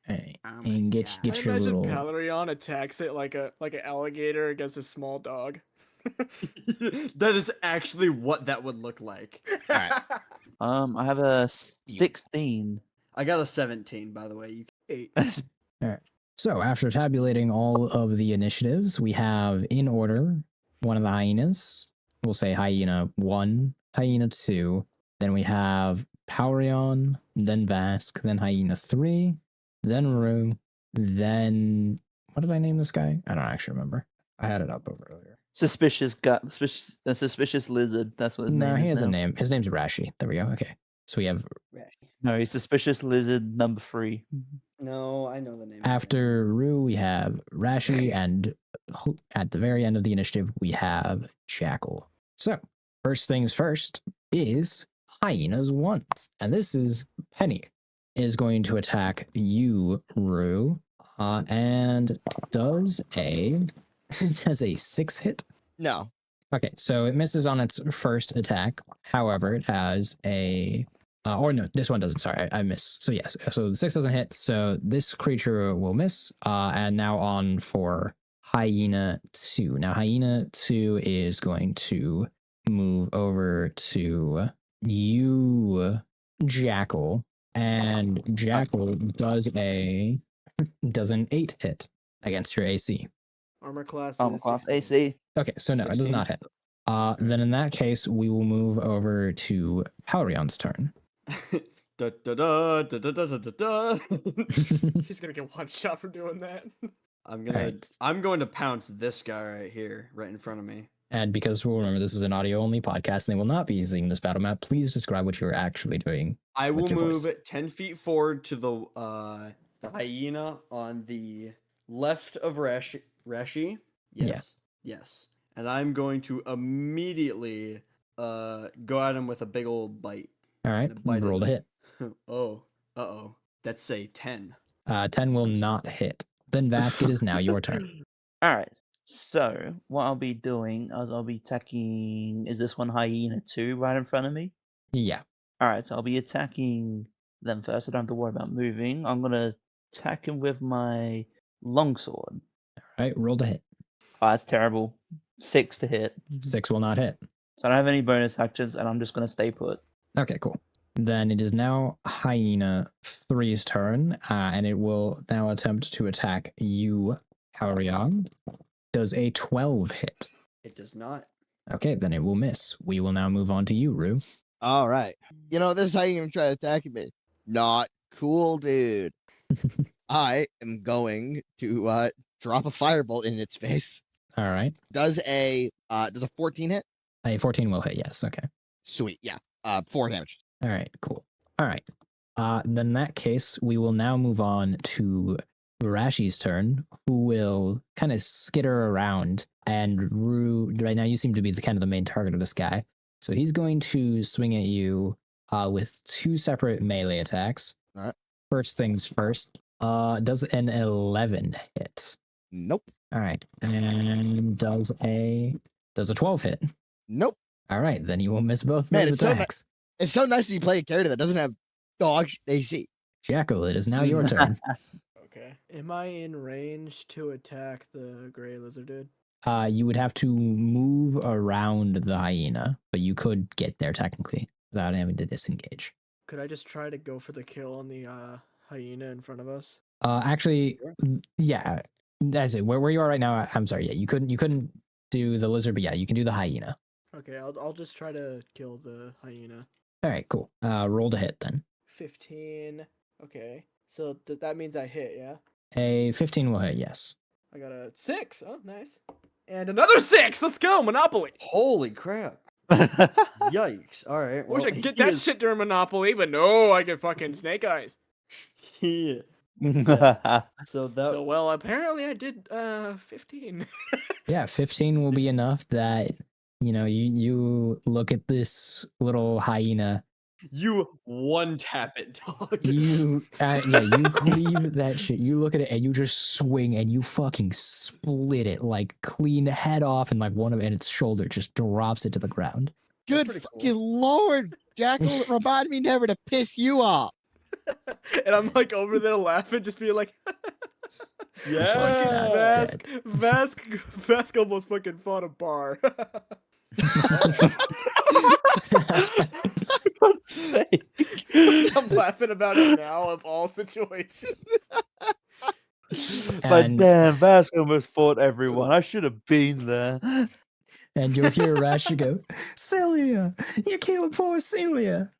Hey, Oh my and get God. I get your imagine little. Palarion attacks it like an alligator against a small dog. That is actually what that would look like. Alright. I have a You- 16. I got a 17, by the way. You 8. Alright. So after tabulating all of the initiatives, we have in order one of the hyenas. We'll say hyena 1, hyena 2. Then we have Powerion, then Vask, then hyena 3, then Rue, then what did I name this guy? I don't actually remember. I had it up over earlier. Suspicious suspicious lizard. That's what his No, name he is has now. a name. His name's Rashi. There we go. Okay. So we have No, he's suspicious lizard number 3. No, I know the name. after Rue, we have Rashi, and at the very end of the initiative, we have Jackal. So first things first is hyenas once, and this is Penny is going to attack you, Rue, and does a 6 hit. No. Okay, so it misses on its first attack. However, it has a or no, this one doesn't. Sorry, I missed. So yes, so the 6 doesn't hit. So this creature will miss. And now on for hyena 2. Now hyena 2 is going to move over to you, Jackal, and Jackal does an 8 hit against your AC. Armor class. Class is 16. AC. Okay, so no, it does 16. not hit. Then in that case, we will move over to Palarion's turn. Da, da, da, da, da, da, da, da, da. He's gonna get one shot for doing that. Alright. I'm going to pounce this guy right here, right in front of me. And because we'll remember this is an audio-only podcast and they will not be using this battle map, please describe what you're actually doing. I will With your move voice. 10 feet forward to the hyena on the left of Rashi. Yes. Yes. And I'm going to immediately go at him with a big old bite. All right, Gonna bite roll to it. hit. Oh. Uh-oh. That's a 10. 10 will not hit. Then Vask, it is now your turn. All right. So what I'll be doing is I'll be attacking. Is this one hyena 2 right in front of me? Yeah. All right. So I'll be attacking them first. I don't have to worry about moving. I'm gonna attack him with my longsword. All right, roll to hit. Oh, that's terrible. 6 to hit. 6 will not hit. So I don't have any bonus actions, and I'm just gonna stay put. Okay, cool. Then it is now hyena 3's turn, and it will now attempt to attack you, Haurion. Does a 12 hit? It does not. Okay, then it will miss. We will now move on to you, Rue. All right. You know, this hyena try to attack me. Not cool, dude. I am going to drop a firebolt in its face. All right. Does a 14 hit? A 14 will hit, yes. Okay. Sweet. Yeah. 4 damage. All right, cool. All right. Then in that case, we will now move on to Rashi's turn, who will kind of skitter around. And Rue, right now you seem to be the kind of the main target of this guy. So he's going to swing at you with 2 separate melee attacks. All right. First things first. Does an 11 hit? Nope. All right. And does a 12 hit? Nope. All right, then you will miss both Man, those it's so attacks. It's so nice to be playing a character that doesn't have dog AC. Jackal, it is now your turn. Okay. Am I in range to attack the gray lizard dude? You would have to move around the hyena, but you could get there technically without having to disengage. Could I just try to go for the kill on the hyena in front of us? Actually, yeah, that's it. Where you are right now, I'm sorry. Yeah, you couldn't do the lizard, but yeah, you can do the hyena. Okay, I'll just try to kill the hyena. All right, cool. Roll to hit then. 15. Okay. So that means I hit, yeah? A 15 will hit, yes. I got a 6. Oh, nice. And another 6. Let's go, Monopoly. Holy crap. Yikes. All right. I wish I well, could get he that is- shit during Monopoly, but no, I get fucking snake eyes. Yeah. So that So, well, apparently I did 15. Yeah, 15 will be enough that, you look at this little hyena. you one tap it, dog. You cleave that shit. You look at it and you just swing and you fucking split it like clean head off, and like and its shoulder just drops it to the ground. Good pretty cool. fucking lord, Jackal. Remind me never to piss you off. And I'm like over there laughing, just being like, Yeah. Vask almost fucking fought a bar. God's sake. I'm laughing about it now of all situations. But And- damn, Vask almost fought everyone. I should have been there. And you'll hear Rashi go, Celia, you killed poor Celia.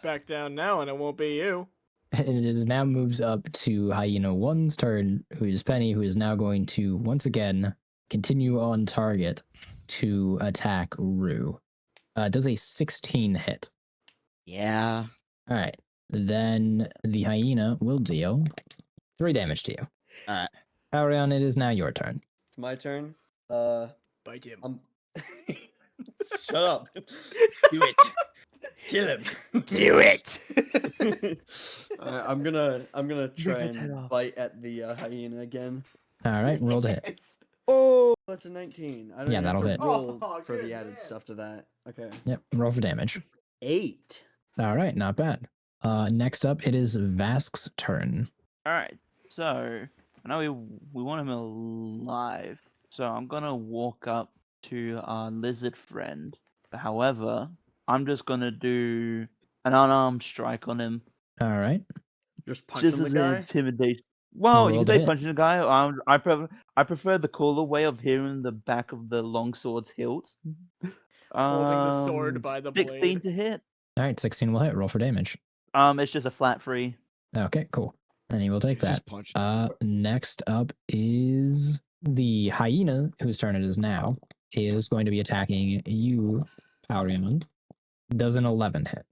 Back down now, and it won't be you. And it now moves up to Hyena 1's turn, who is Penny, who is now going to once again continue on target to attack Rue. Does a 16 hit. Yeah. All right. Then the hyena will deal 3 damage to you. All right. Aurion, it is now your turn. It's my turn. Bite him. I'm. Shut up. Do it. Kill him. Do it. Alright, I'm gonna try Rip its head and off. bite at the hyena again. All right, roll to hit. Oh, that's a 19. I don't Yeah, even that'll have hit. to roll Oh, for the good added man. stuff to that. Okay. Yep, roll for damage. 8. All right, not bad. Next up, it is Vask's turn. All right. So I know we want him alive. So I'm gonna walk up to our lizard friend. However, I'm just gonna do an unarmed strike on him, All right. Just punching just the as guy. an intimidation. Well, you Roll can to say hit. punching a guy. I prefer the cooler way of hearing the back of the longsword's hilt. Holding the sword by the 16 blade. to hit. All right, 16 will hit. Roll for damage. It's just a flat 3. Okay, cool. And he will take He's that. just punching. Next up is the hyena, whose turn it is now, is going to be attacking you, Aurion. Does an 11 hit.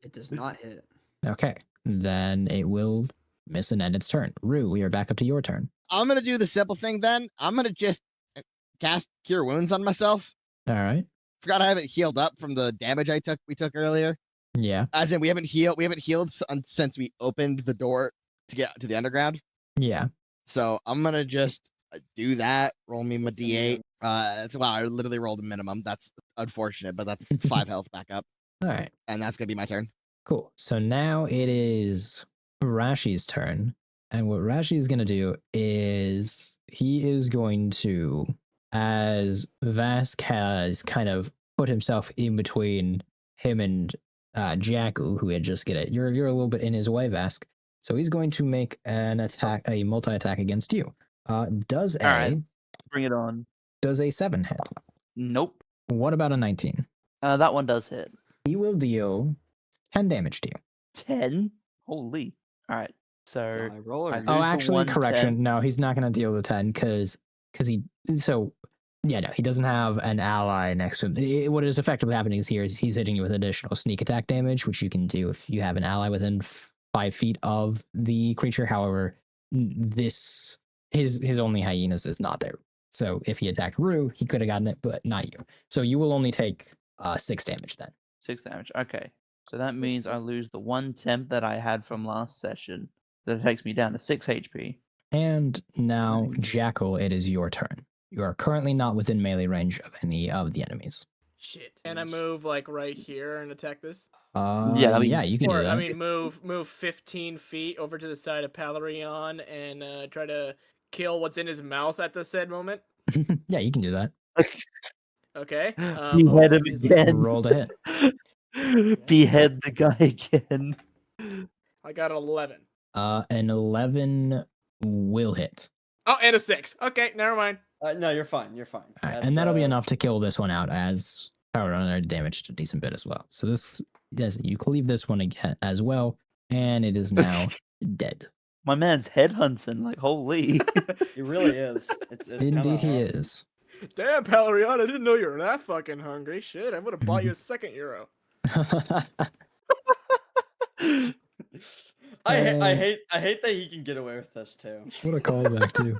It does not hit. Okay, then it will miss and end its turn. Rue, we are back up to your turn. I'm gonna do the simple thing then. I'm gonna just cast Cure Wounds on myself. All right. Forgot I haven't healed up from the damage we took earlier. Yeah. As in, we haven't healed since we opened the door to get to the underground. Yeah. So I'm gonna just do that. Roll me my What's in D8. That's wow. I literally rolled a minimum. That's unfortunate, but that's 5 health back up, All right. and that's gonna be my turn. Cool. So now it is Rashi's turn. And what Rashi is going to do is he is going to, as Vask has kind of put himself in between him and Jakku, who had just get it. You're a little bit in his way, Vask. So he's going to make an attack, a multi-attack against you. Does a Alright. Bring it on. does a 7 hit? Nope. What about a 19? That one does hit. He will deal 10 damage to you. 10? Holy. Alright. So So I roll or I you- Oh, Use the actually, 110. correction. No, he's not going to deal the 10 because he. So, yeah, no, he doesn't have an ally next to him. What is effectively happening is he's hitting you with additional sneak attack damage, which you can do if you have an ally within 5 feet of the creature. However, his only hyenas is not there. So if he attacked Rue, he could have gotten it, but not you. So you will only take 6 damage then. 6 damage. Okay. So that means I lose the 1 temp that I had from last session. That takes me down to 6 HP. And now, Nice. Jackal, it is your turn. You are currently not within melee range of any of the enemies. Shit. Can I move like right here and attack this? Yeah, I mean- yeah, you can Or do that. I mean, move 15 feet over to the side of Palarion and try to kill what's in his mouth at the said moment. Yeah, you can do that. Okay. Behead him use my- again. Roll to hit. Behead the guy again. I got 11. An 11 will hit. Oh, and a 6. Okay, never mind. No, you're fine. You're fine. All right, That's, and that'll be enough to kill this one out, as Power Runner damaged a decent bit as well. So this, yes, you cleave this one again as well, and it is now dead. My man's headhunting, like holy. It really is. It's Indeed, he kinda awesome. is. Damn, Palarion, I didn't know you were that fucking hungry. Shit, I would have bought you a second euro. I Uh, hate that he can get away with this too. What a callback too.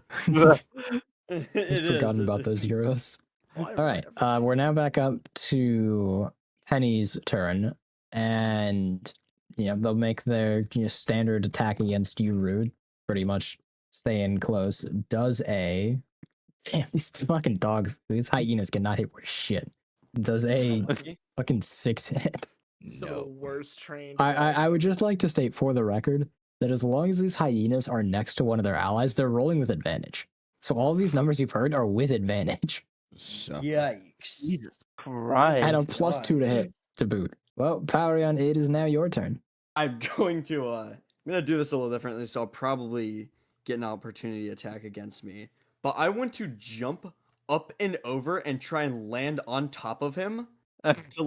It I'd is, forgotten it about is. those euros. Why All right, would I- we're now back up to Penny's turn, and they'll make their standard attack against you, Rude. Pretty much staying close. Does a damn these fucking dogs, these hyenas cannot hit worth shit. Does a fucking 6 hit? Some of the worst trained. I would just like to state for the record that as long as these hyenas are next to one of their allies, they're rolling with advantage. So all these numbers you've heard are with advantage. So Yikes. Jesus Christ. And a Nice +2 to hit to boot. Well, Powerion, it is now your turn. I'm going to do this a little differently, so I'll probably get an opportunity attack against me, but I want to jump up and over and try and land on top of him to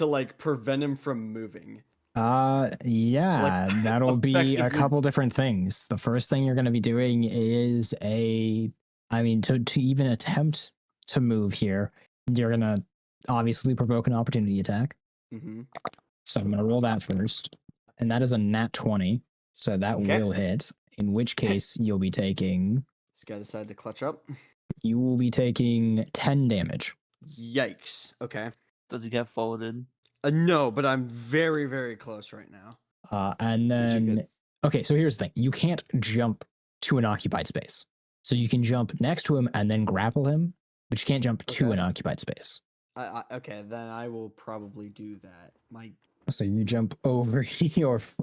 like prevent him from moving. Yeah, that'll be a effectively- couple different things. The first thing you're going to be doing is to even attempt to move here, you're going to obviously provoke an opportunity attack. Mm-hmm. So I'm going to roll that first. And that is a nat 20. So that Okay. will hit, in which case you'll be taking, This guy decided to clutch up. you will be taking 10 damage. Yikes. Okay. Does he get folded? No, but I'm very, very close right now. And Which is then, good. okay, so here's the thing. You can't jump to an occupied space. So you can jump next to him and then grapple him, but you can't jump to Okay. an occupied space. Okay, then I will probably do that. So you jump over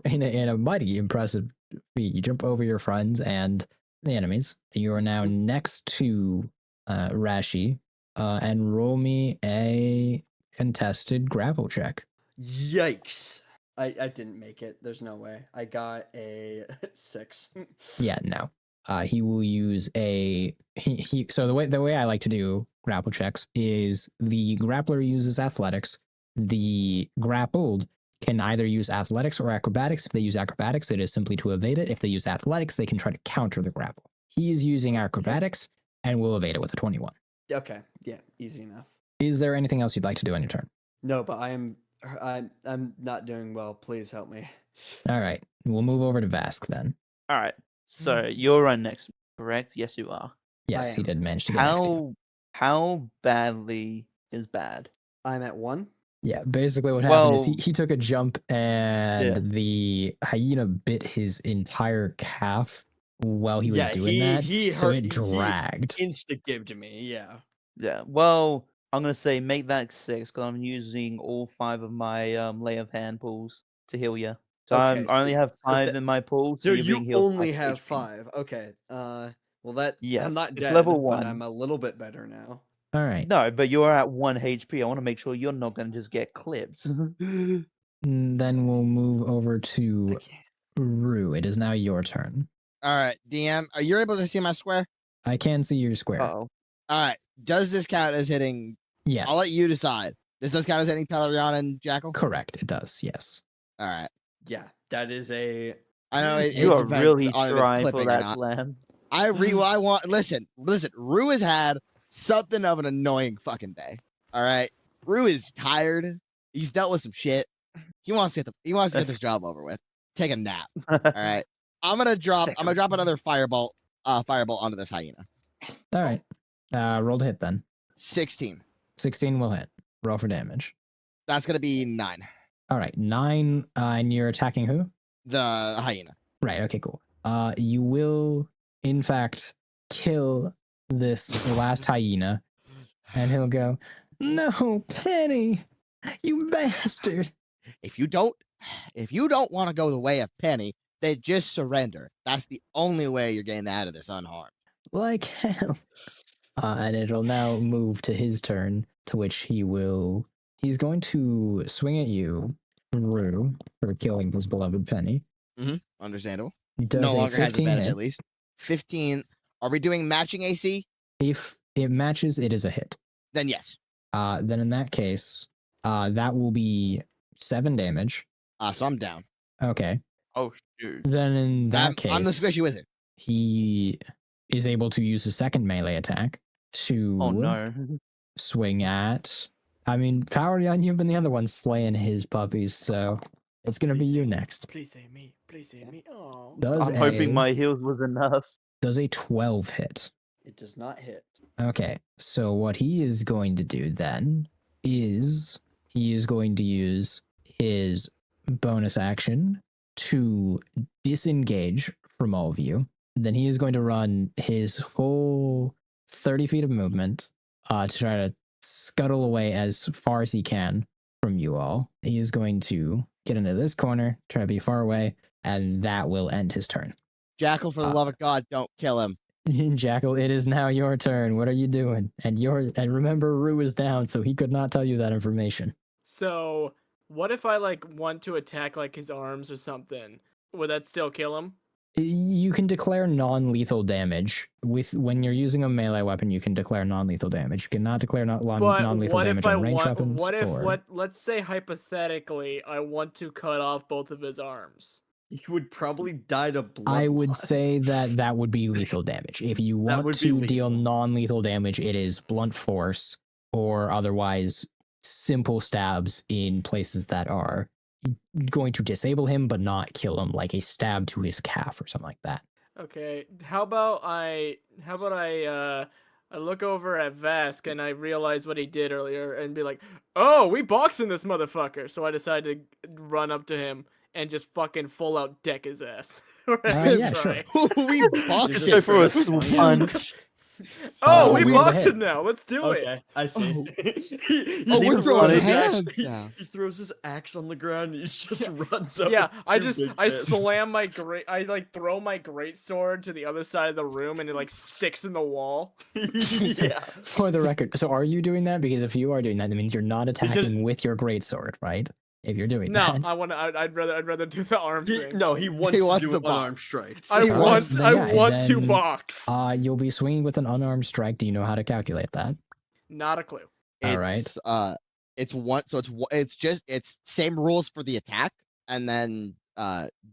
in a mighty impressive feat. You jump over your friends and the enemies. You are now next to Rashi, and roll me a contested grapple check. Yikes. I didn't make it. There's no way. I got a 6. Yeah, no. He will use a so the way I like to do grapple checks is the grappler uses athletics. The grappled can either use athletics or acrobatics. If they use acrobatics, it is simply to evade it. If they use athletics, they can try to counter the grapple. He is using acrobatics and will evade it with a 21. Okay, yeah, easy enough. Is there anything else you'd like to do on your turn? No, but I'm not doing well. Please help me. All right, we'll move over to Vask then. All right. So you're right next, correct? Yes, you are. Yes, he am. did manage to get next to you. How badly is bad? I'm at 1. Yeah, basically what happened is Well, he took a jump and yeah. the hyena bit his entire calf while he was Yeah, doing he- that, he so hurt- it he- dragged. Insta-gibbed me, yeah. Yeah. Well, I'm gonna say make that 6 because I'm using all 5 of my lay of hand pools to heal you. So Okay, I only have 5 that- in my pool, so So you're you being healed. only 5 have HP. 5. Okay. Well that Yes, I'm not it's dead, level but 1. I'm a little bit better now. All right, No, but you're at 1 HP. I want to make sure you're not gonna just get clipped. then we'll move over to Okay. Rue. It is now your turn. All right, DM, are you able to see my square? I can see your square. Oh, All right, does this count as hitting? Yes, I'll let you decide. This does count as hitting Pelerion and Jackal? correct. It does. Yes. All right. Yeah, that is a I know it, you it are depends really on if it's trying for clipping or that not. slam. I want listen. Rue has had something of an annoying fucking day. All right. Rue is tired. He's dealt with some shit. He wants to get this job over with. Take a nap. All right. I'm gonna drop another firebolt onto this hyena. All right. Roll to hit then. 16. 16 will hit. Roll for damage. That's gonna be 9. All right. 9. And you're attacking who? The hyena. Right. Okay. Cool. You will, in fact, kill this last hyena, and he'll go, "No, Penny, you bastard!" If you don't want to go the way of Penny, then just surrender. That's the only way you're getting out of this unharmed. Like hell. And it'll now move to his turn, to which he's going to swing at you, Rue, for killing his beloved Penny. Understandable. Does No a longer has 15 advantage hit. at least. 15. Are we doing matching AC? If it matches, it is a hit. Then yes. Then in that case, that will be 7 damage. So I'm down. Okay. Oh shoot. Then in that I'm case, the squishy wizard. he is able to use the second melee attack to Oh no. swing at. I mean, Poweryon, you've been the other one slaying his puppies, so it's gonna be you next. Please save me. Please save me. Oh. Does I'm hoping a my heals was enough. 12 hit? It does not hit. Okay, so what he is going to do then is he is going to use his bonus action to disengage from all of you. Then he is going to run his full 30 feet of movement to try to scuttle away as far as he can from you all. He is going to get into this corner, try to be far away, and that will end his turn. Jackal, for the love of God, don't kill him. Jackal, it is now your turn. What are you doing? And remember, Rue is down, so he could not tell you that information. So, what if I want to attack his arms or something? Would that still kill him? You can declare non-lethal damage when you're using a melee weapon. You can declare non-lethal damage. You cannot declare But non-lethal what damage if I on ranged want? weapons. What if or... let's say hypothetically I want to cut off both of his arms. You would probably die to blood I would loss. say that would be lethal damage. If you That want would be to deal lethal. non-lethal damage, it is blunt force or otherwise simple stabs in places that are going to disable him but not kill him, like a stab to his calf or something like that. Okay, how about I look over at Vask and I realize what he did earlier and be like, "Oh, we boxing this motherfucker." So I decide to run up to him and just fucking full out deck his ass. Yeah, sure. We Just boxing. Go for a Straight up. punch. Oh, Oh, we we- boxing now. Let's do it. Okay, I see. Oh. He Oh, we're even throwing funny. hands now. He throws his axe on the ground and he just runs up. Yeah, with two big fists. slam my throw my great sword to the other side of the room and it like sticks in the wall. Yeah. For the record, so are you doing that? Because if you are doing that, that means you're not attacking with your greatsword, right? If you're doing No, that. I'd rather do the arm thing. No, he wants He to wants do to an box. unarmed strike. I Alright, want then I yeah, want to then- box. You'll be swinging with an unarmed strike. Do you know how to calculate that? Not a clue. It's it's one. So it's same rules for the attack, and then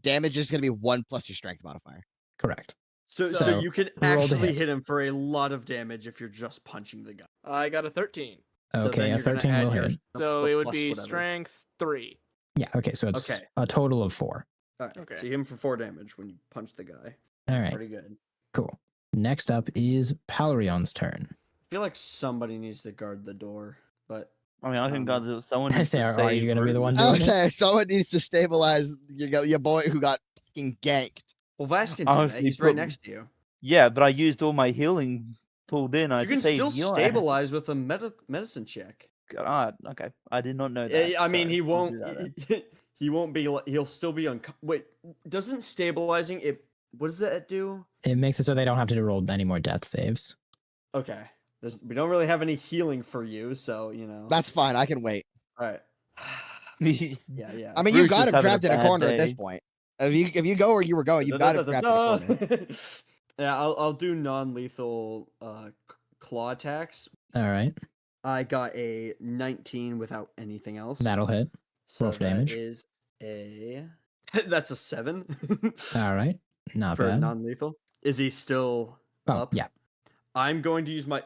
damage is gonna be 1 plus your strength modifier. Correct. So So, you can roll to actually hit. hit him for a lot of damage if you're just punching the guy. I got a 13. So Okay, then a you're gonna 13 add will your- hit. So the it would plus be whatever. strength 3. Yeah, okay, so it's Okay. a total of 4. All right. Okay. So you hit him for 4 damage when you punch the guy. All That's right, pretty good. cool. Next up is Palarion's turn. I feel like somebody needs to guard the door, but I mean, I can guard the someone. I needs say, to are you save gonna be the Ruby. one doing it? Okay, someone needs to stabilize your boy who got fucking ganked. well, Vash can do Honestly, that. He's right put- next to you. Yeah, but I used all my healing pulled in. I You can just saved still heal. stabilize with a medicine check. Okay, I did not know that. I mean, so he I'll won't. do that then. He won't be. He'll still be Wait, doesn't stabilizing it? What does that do? It makes it so they don't have to roll any more death saves. Okay, we don't really have any healing for you, so That's fine. I can wait. all right. Yeah. I mean, you Bruce got is him having a trapped in a bad corner at this day. point. If you go where you were going, you've got him trapped in a corner. Yeah, I'll do non-lethal claw attacks. All right, I got a 19 without anything else. that'll hit. so roll for damage. That is a that's a 7 All right, not for bad. non-lethal. Is he still Oh, up? yeah. I'm going to use my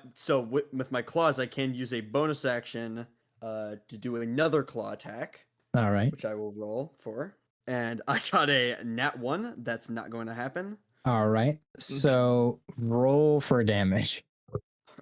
with my claws. I can use a bonus action to do another claw attack, All right, which I will roll for. And I got a nat 1. That's not going to happen. all right. So roll for damage.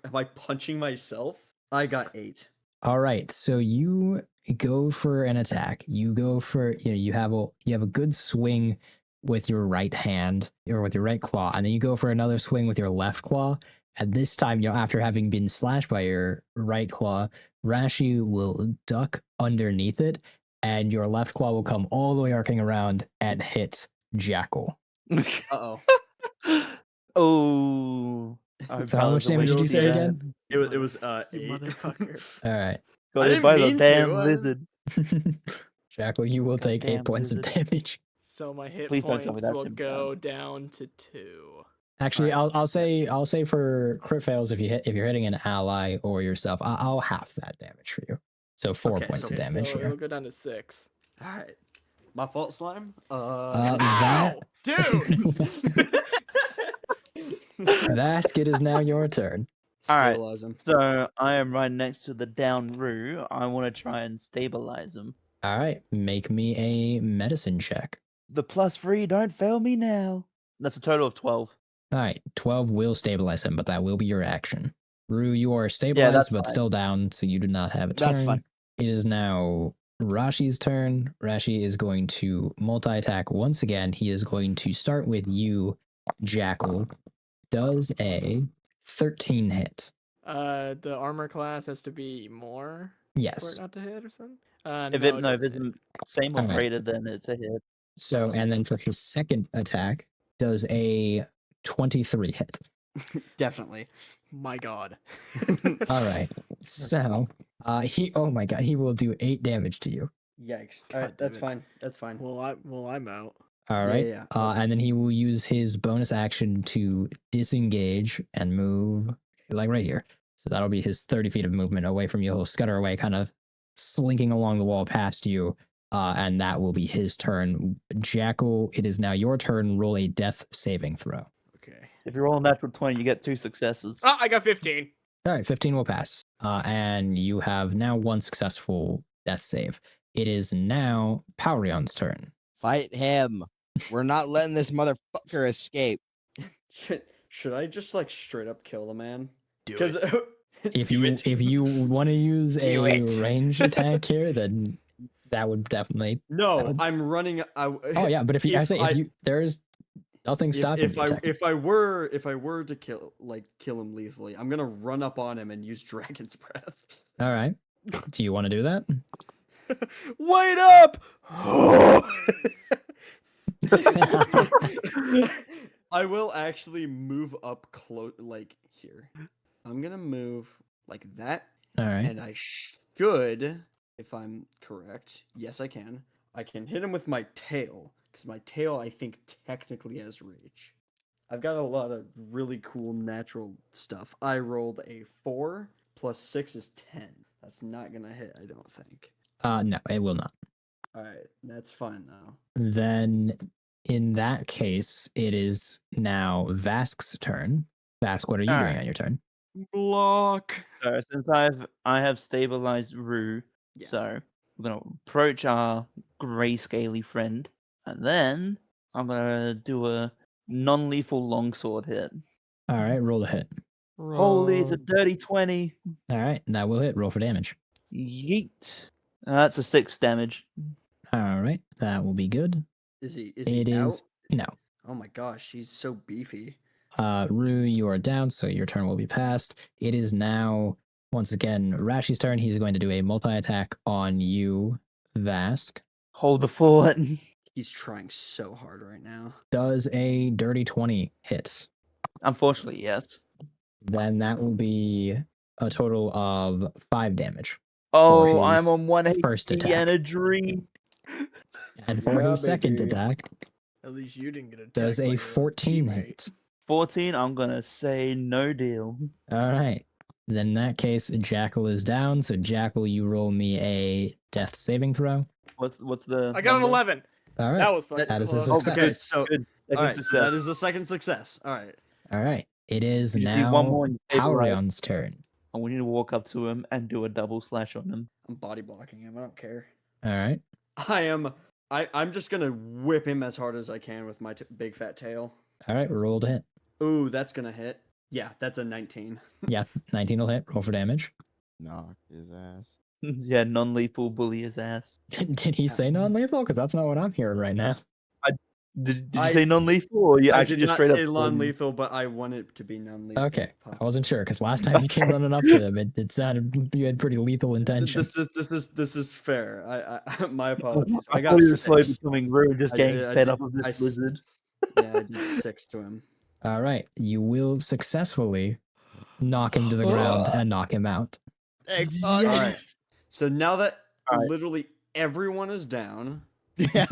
Am I punching myself? I got 8. All right, so you go for an attack. You go for you have a good swing with your right hand or with your right claw, and then you go for another swing with your left claw. And this time, after having been slashed by your right claw, Rashi will duck underneath it, and your left claw will come all the way arcing around and hit Jackal. Uh-oh. Oh. I hope So how much Tyler's awake damage did to you see say that. again? It was You 8. motherfucker. All right, Got I hit didn't by the mean to, damn I- lizard. Jackal, you will take 8 Goddamn points of lizard. damage. So my hit Please don't tell me points that's will him, go down to 2. Actually, Alright. I'll say for crit fails if you're hitting an ally or yourself, I'll half that damage for you. So 4 Okay, points so- of damage So here. it'll go down to 6. All right. My fault, slime. That Ow! Dude! Rask, it is now your turn. Alright. Stabilize him. So I am right next to the down Roo. I want to try and stabilize him. All right, make me a medicine check. The +3, don't fail me now. That's a total of 12. All right, 12 will stabilize him, but that will be your action. Rue, you are stabilized that's but fine. still down, so you do not have a turn. That's fine. It is now Rashi's turn. Rashi is going to multi-attack once again. He is going to start with you, Jackal. Does a 13 hit. The armor class has to be more for it Yes. not to hit or something? If No, it no, if doesn't it's hit. same or Alright. greater, then it's a hit. So, and then for his second attack, does a 23 hit. Definitely. My god. All right. So, oh my god, he will do 8 damage to you. Yikes. God All right, that's damn it. fine. That's fine. Well, I'm out. All Yeah, right. yeah, And then he will use his bonus action to disengage and move like right here. So that'll be his 30 feet of movement away from you. He'll scutter away, kind of slinking along the wall past you. And that will be his turn. Jackal, it is now your turn. Roll a death saving throw. Okay. If you roll a natural 20, you get 2 successes. Oh, I got 15. All right, 15 will pass. And you have now one successful death save. It is now Powerion's turn. Fight him. We're not letting this motherfucker escape. Should I just like straight up kill the man? Do Because If you want to use Do a it. ranged attack here, then that would definitely. no, I'm running. Oh yeah, but if you, if you, there's nothing stopping if you. technically. if I were to kill him lethally, I'm gonna run up on him and use Dragon's Breath. All right. Do you want to do that? Wait up! I will actually move up close, like here. I'm gonna move like that, All right. and I should, if I'm correct, yes, I can. I can hit him with my tail, because my tail, I think, technically has rage. I've got a lot of really cool natural stuff. I rolled a 4 plus 6 is 10. That's not gonna hit, I don't think. No, it will not. All right, that's fine though. Then in that case, it is now Vask's turn. Vask, what are you All doing right. on your turn? Block. So since I have stabilized Rue, Yeah. so we're gonna approach our grayscaly friend, and then I'm gonna do a non-lethal longsword hit. All right, roll a hit. Holy, it's a dirty 20. All right, that will hit. Roll for damage. Yeet. That's a 6 damage. All right, that will be good. Is he It out? is no. Oh my gosh, he's so beefy. Rue, you are down, so your turn will be passed. It is now, once again, Rashi's turn. He's going to do a multi-attack on you, Vask. Hold the fort. He's trying so hard right now. Does a dirty 20 hits. Unfortunately, yes. Then that will be a total of 5 damage. Oh, his I'm on 1 first HP attack. and a dream. And for Yeah, his second baby. attack, At least you didn't get attacked does by a your 14 teammate. hit. 14, I'm gonna say no deal. All right. Then in that case, Jackal is down. So Jackal, you roll me a death saving throw. What's the I got an number? 11. All right. That was fucking That is a close. success. Okay, so Good. Second all right, so success. that is the second success. All right. All right. It is You just need now one more and you stabilize. Haurion's turn. And we need to walk up to him and do a double slash on him. I'm body blocking him. I don't care. All right. I'm just gonna whip him as hard as I can with my big fat tail. All right. Roll to hit. Ooh, that's gonna hit. Yeah, that's a 19. Yeah. 19 will hit. Roll for damage. Knock his ass. Yeah, non-lethal bully his ass. Did he say non-lethal? Because that's not what I'm hearing right now. Did you I- say non-lethal or you I actually did just not straight say up? non-lethal, but I want it to be non-lethal. Okay. if I possible. wasn't sure because last time you came running up to him, it sounded you had pretty lethal intentions. This is fair. I my apologies. I I got thought you were slowly 6. becoming rude, just I getting did- I fed did- up of I this s- blizzard. Yeah, I did 6 to him. All right. You will successfully knock him to the ground and knock him out. Thank All fuck. right. So now that Alright. literally everyone is down, Yeah.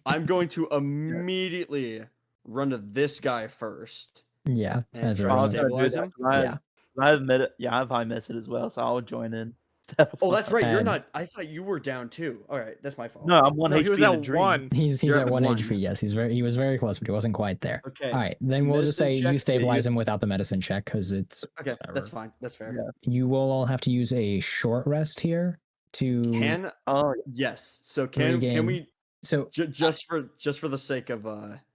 I'm going to immediately run to this guy first Yeah. and As a try to I was result. gonna do stabilize him. that. Yeah. I have high message as well, so I'll join in. Oh, that's right. You're And- not. I thought you were down too. All right, that's my fault. No, I'm 1 No, HP he was in a at dream. 1. He's You're at at 1 1. HP. Yes, he was very close, but he wasn't quite there. Okay. All right. Then we'll just say Medicine you check, stabilize idiot. him without the medicine check because it's Okay, whatever. that's fine. That's fair. Yeah. You will all have to use a short rest here to Can Oh, yes. So can Regain. we so just for the sake of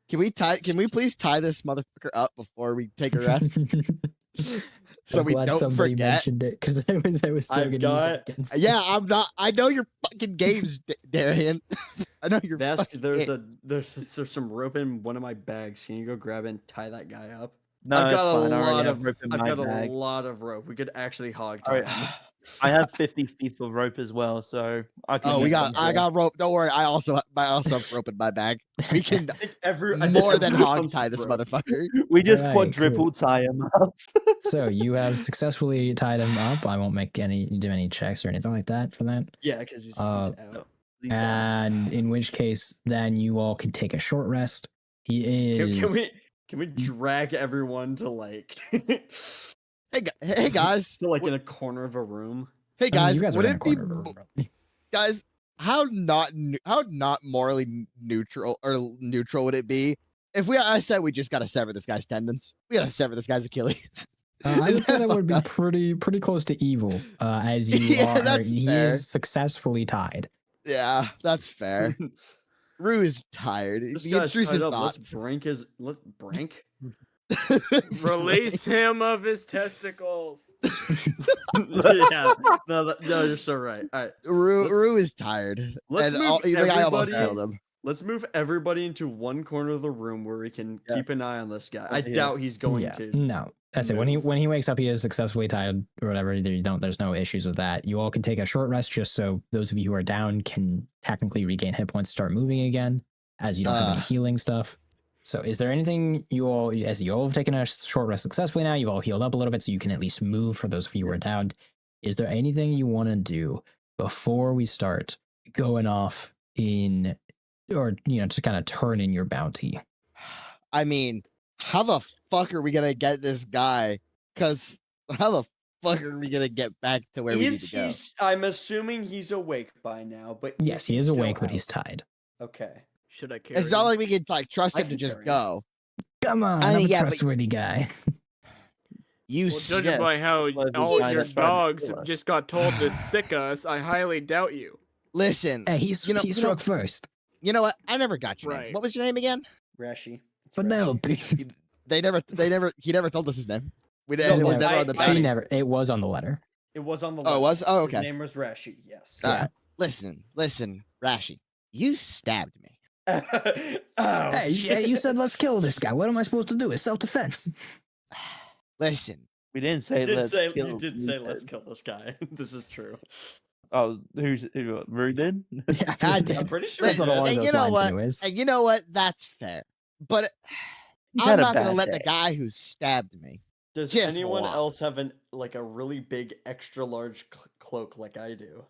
Can we please tie this motherfucker up before we take a rest? So I'm we glad don't somebody forget. mentioned it because I was so I've good to use that got- against Yeah, I'm not. I know your fucking games, Darian. I know your. Vask, fucking there's games. there's some rope in one of my bags. Can you go grab it and tie that guy up? no, I've it's got fine. I a already lot have of rope in I've my got bag. a lot of rope. We could actually hog tie Alright. him. I have 50 feet of rope as well, so I can. Oh, we use got. some I more. got rope. Don't worry. I also have rope in my bag. We can I think I think more than everyone hog comes tie with this rope. motherfucker. We just Alright, quadruple tie him up. So you have successfully tied him up. I won't make do any checks or anything like that for that. Yeah, because he's Uh, out. Sleep on. And in which case, then you all can take a short rest. He Can, is. can we drag everyone to like Hey guys. to like in a corner of a room? Hey I mean, guys, you guys are would in a it be corner of a room, really. guys? How not morally neutral or neutral would it be if I said we just gotta sever this guy's tendons? We gotta sever this guy's Achilles. I Is would say that would be fucked up? pretty close to evil, as you Yeah, are. that's He fair. is successfully tied. Yeah, that's fair. Rue is tired. This The guy's tied intrusive up. thoughts. Let's brink. Release him of his testicles. Yeah, no, you're so right. All right, Rue is tired. let's and move the guy almost everybody- killed him. let's move everybody into one corner of the room where we can Yeah. keep an eye on this guy. I Yeah. doubt he's going Yeah, to. no. That's it. move. When he wakes up, he is successfully tied or whatever. There's no issues with that. You all can take a short rest, just so those of you who are down can technically regain hit points, start moving again, as you don't have any healing stuff. So, is there anything you all, as you all have taken a short rest successfully now, you've all healed up a little bit, so you can at least move for those of you who are down. Is there anything you want to do before we start going off in, or to kind of turn in your bounty? I mean, how the fuck are we gonna get this guy? Because how the fuck are we gonna get back to where we need to go? I'm assuming he's awake by now, but Yes, he is awake, but he's tied. okay. Should I carry It's not him? like we could like trust I him to can just carry him. go. Come on, I I'm mean, a yeah, but- trustworthy guy. You Well, s- judging Yes, by how well, if all he's your trying to kill dogs us. just got told to sick us, I highly doubt you. listen. Hey, You know- he you know- struck first. You know what? I never got your name. Right. What was your name again? Rashi. It's But Rashi. no, He never told us his name. It No, was no, never on the he bounty. never. It was on the letter. It was on the Oh, it list. was? Oh, His okay. name was Rashi, yes. All Yeah. right. Listen, Rashi. You stabbed me. Oh, Hey, you said let's kill this guy. What am I supposed to do? It's self-defense. Listen, We didn't say you did let's say, kill. you did we say let's said- kill this guy. This is true. Oh, who? Rue did? Yeah, God he damn. did. I'm pretty sure. That's he what did. along and those you know lines, what? anyways. And you know what? That's fair. But He I'm had a not gonna bad let the day. guy who stabbed me. Does Just anyone walk. else have a really big, extra large cloak like I do?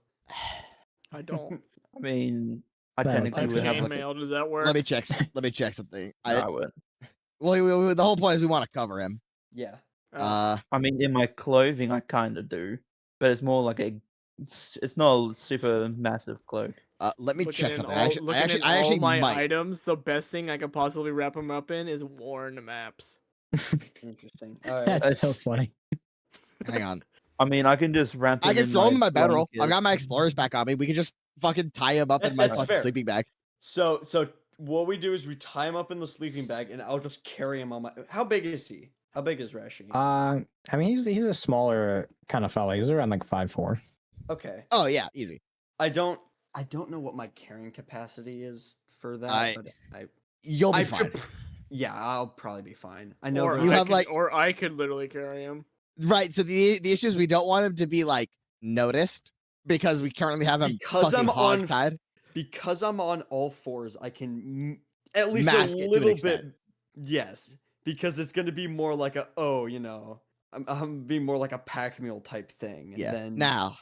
I don't. I mean, I Well, technically That's would have like. chainmail. Does that work? Let me check. Let me check something. No, I would. Well, the whole point is we want to cover him. Yeah. I mean, in my clothing, I kind of do, but it's more like it's not a super massive cloak. Let me Looking check in something. all, I looking actually, in I all actually my might. items, the best thing I could possibly wrap him up in is worn maps. Interesting. All right. That's so That's- funny. Hang on. I mean, I can just wrap. I him can in throw him in my bedroll. I've blanket. got my explorers back on me. We can just fucking tie him up in my That's fucking fair. sleeping bag. So what we do is we tie him up in the sleeping bag, and I'll just carry him on my. How big is he? How big is Rashi? I mean, he's a smaller kind of fella. He's around like 5'4". Okay. Oh yeah, easy. I don't know what my carrying capacity is for that. I- but You'll be I fine. could- yeah, I'll probably be fine. I know Or that you I have, could, like- or I could literally carry him. Right. So the issue is we don't want him to be like noticed because we currently have him Because fucking I'm on- hog-tied. because I'm on all fours, I can at least Mask it a to an little extent. bit. Yes, because it's going to be more like I'm being more like a pack mule type thing. Yeah. Than, Now,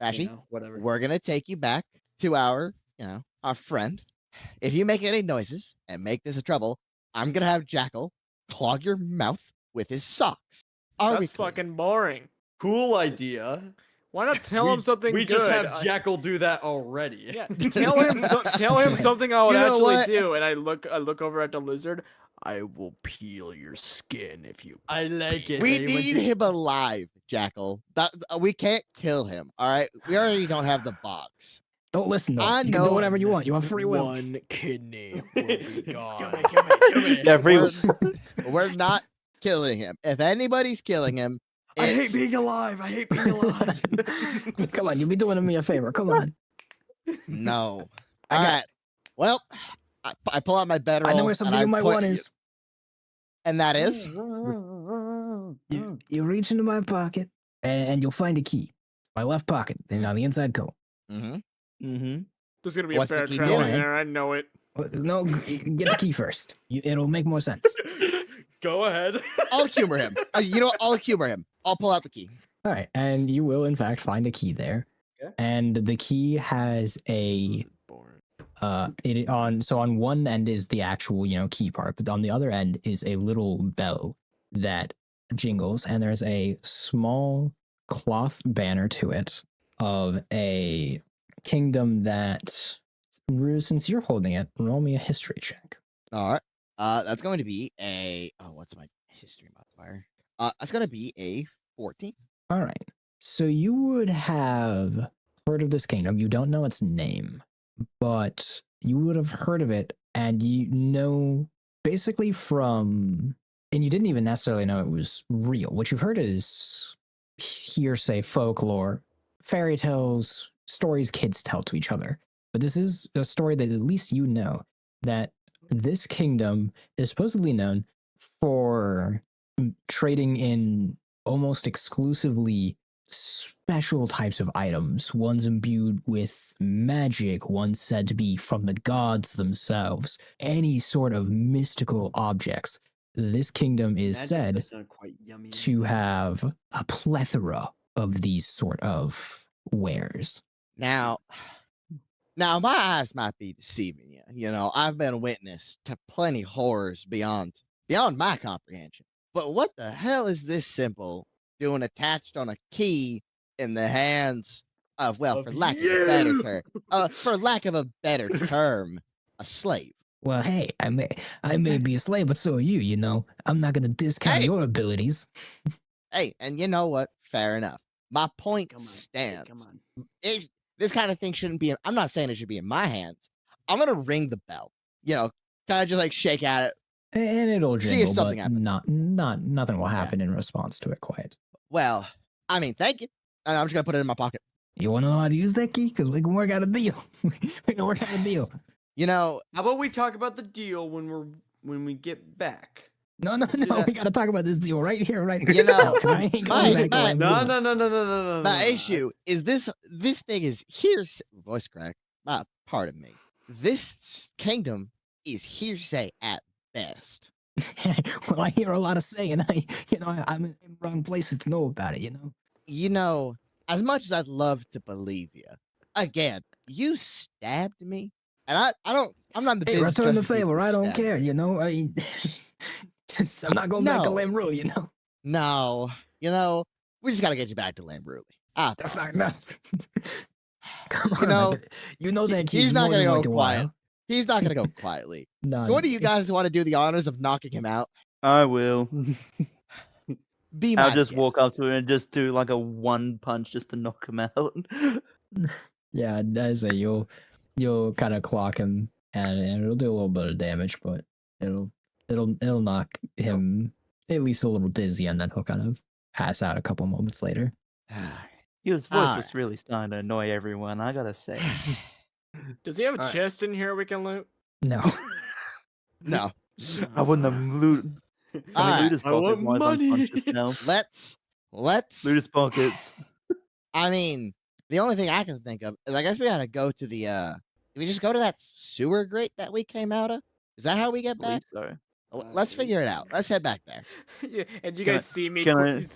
Rashi, whatever. we're gonna take you back to our friend. If you make any noises and make this a trouble, I'm gonna have Jackal clog your mouth with his socks. Are we That's clear? fucking boring. Cool idea. Why not tell him something We good? just have I- Jackal do that already. Yeah, tell him tell him something I would You know actually what? do, and I look over at the lizard. I will peel your skin if you. I like it. We They went need to- him alive, Jackal. That we can't kill him. All right, we already don't have the box. Don't listen though. I You can know do whatever you want. You have free will. One kidney will be gone. Come here. Yeah, free. We're not killing him. If anybody's killing him, I hate it's- being alive. I hate being alive. Come on, you'll be doing me a favor. Come on. no. I All got- right. Well, I pull out my bedroll. I know where and something I you might put- want is. and that is You reach into my pocket and you'll find a key. My left pocket, and on the inside coat. Mhm. Mm-hmm. There's gonna be What's a the bear key trap doing? in there. I know it. No, get the key first. It'll make more sense. Go ahead. I'll humor him. You know what? I'll humor him. I'll pull out the key. All right, and you will in fact find a key there. Okay. and the key has a Born. on one end is the actual key part, but on the other end is a little bell that jingles, and there's a small cloth banner to it of a kingdom that, since you're holding it, roll me a history check. All right. That's going to be a. Oh, what's my history modifier? That's going to be a 14. All right. So you would have heard of this kingdom. You don't know its name, but you would have heard of it, and you know basically and you didn't even necessarily know it was real. What you've heard is hearsay, folklore, fairy tales, stories kids tell to each other. But this is a story that at least you know, that this kingdom is supposedly known for trading in almost exclusively special types of items, ones imbued with magic, ones said to be from the gods themselves, any sort of mystical objects. This kingdom is Magic said does sound quite yummy. to have a plethora of these sort of wares. Now, my eyes might be deceiving you. You know, I've been witness to plenty horrors beyond my comprehension. But what the hell is this symbol doing attached on a key in the hands of, well, Of for lack of a better you! term, a slave? Well, hey, I may be a slave, but so are you. You know, I'm not gonna discount Hey! your abilities. Hey, and you know what? Fair enough. My point Come on. stands. Come on. This kind of thing shouldn't be. I'm not saying it should be in my hands. I'm gonna ring the bell. You know, kind of just like shake at it. And it'll See if jingle, something but happens. nothing will happen in response to it quite. Well, I mean, thank you. And I'm just gonna put it in my pocket. You want to know how to use that key? Because we can work out a deal. We can work out a deal. You know, How about we talk about the deal when we get back? No. that. We got to talk about this deal right here, right You know, now. 'Cause I ain't going back to like No. my issue is this thing is hearsay. Voice crack. Pardon me. This kingdom is hearsay at best. Well, I hear a lot of saying. I'm in the wrong places to know about it. You know, as much as I'd love to believe you, again, you stabbed me, and I'm not in the Hey, business. return the trusting people favor. to I don't stab care. me. I'm not going back to No. Lamrule. No, we just gotta get you back to Lambruli. That's not no. Come on, You know, you know that he's key's not more gonna than go worth a quiet. while. He's not gonna go quietly. No, One of you it's- guys want to do the honors of knocking him out? I will. Be my I'll just walk guest. up to him and just do like a one punch just to knock him out. Yeah, as a you'll kind of clock him, and it'll do a little bit of damage, but it'll knock him at least a little dizzy, and then he'll kind of pass out a couple moments later. His voice Alright. was really starting to annoy everyone, I gotta say. Does he have a Alright. chest in here we can loot? No, No. I wouldn't have loot. I mean, Alright. loot his I want pockets while he's money. unconscious now. Let's. Loot his pockets. I mean, the only thing I can think of is I guess we gotta go to the. Did we just go to that sewer grate that we came out of? Is that how we I get back? believe so. Let's figure it out. Let's head back there. Yeah, and you Can guys I- see me. can I-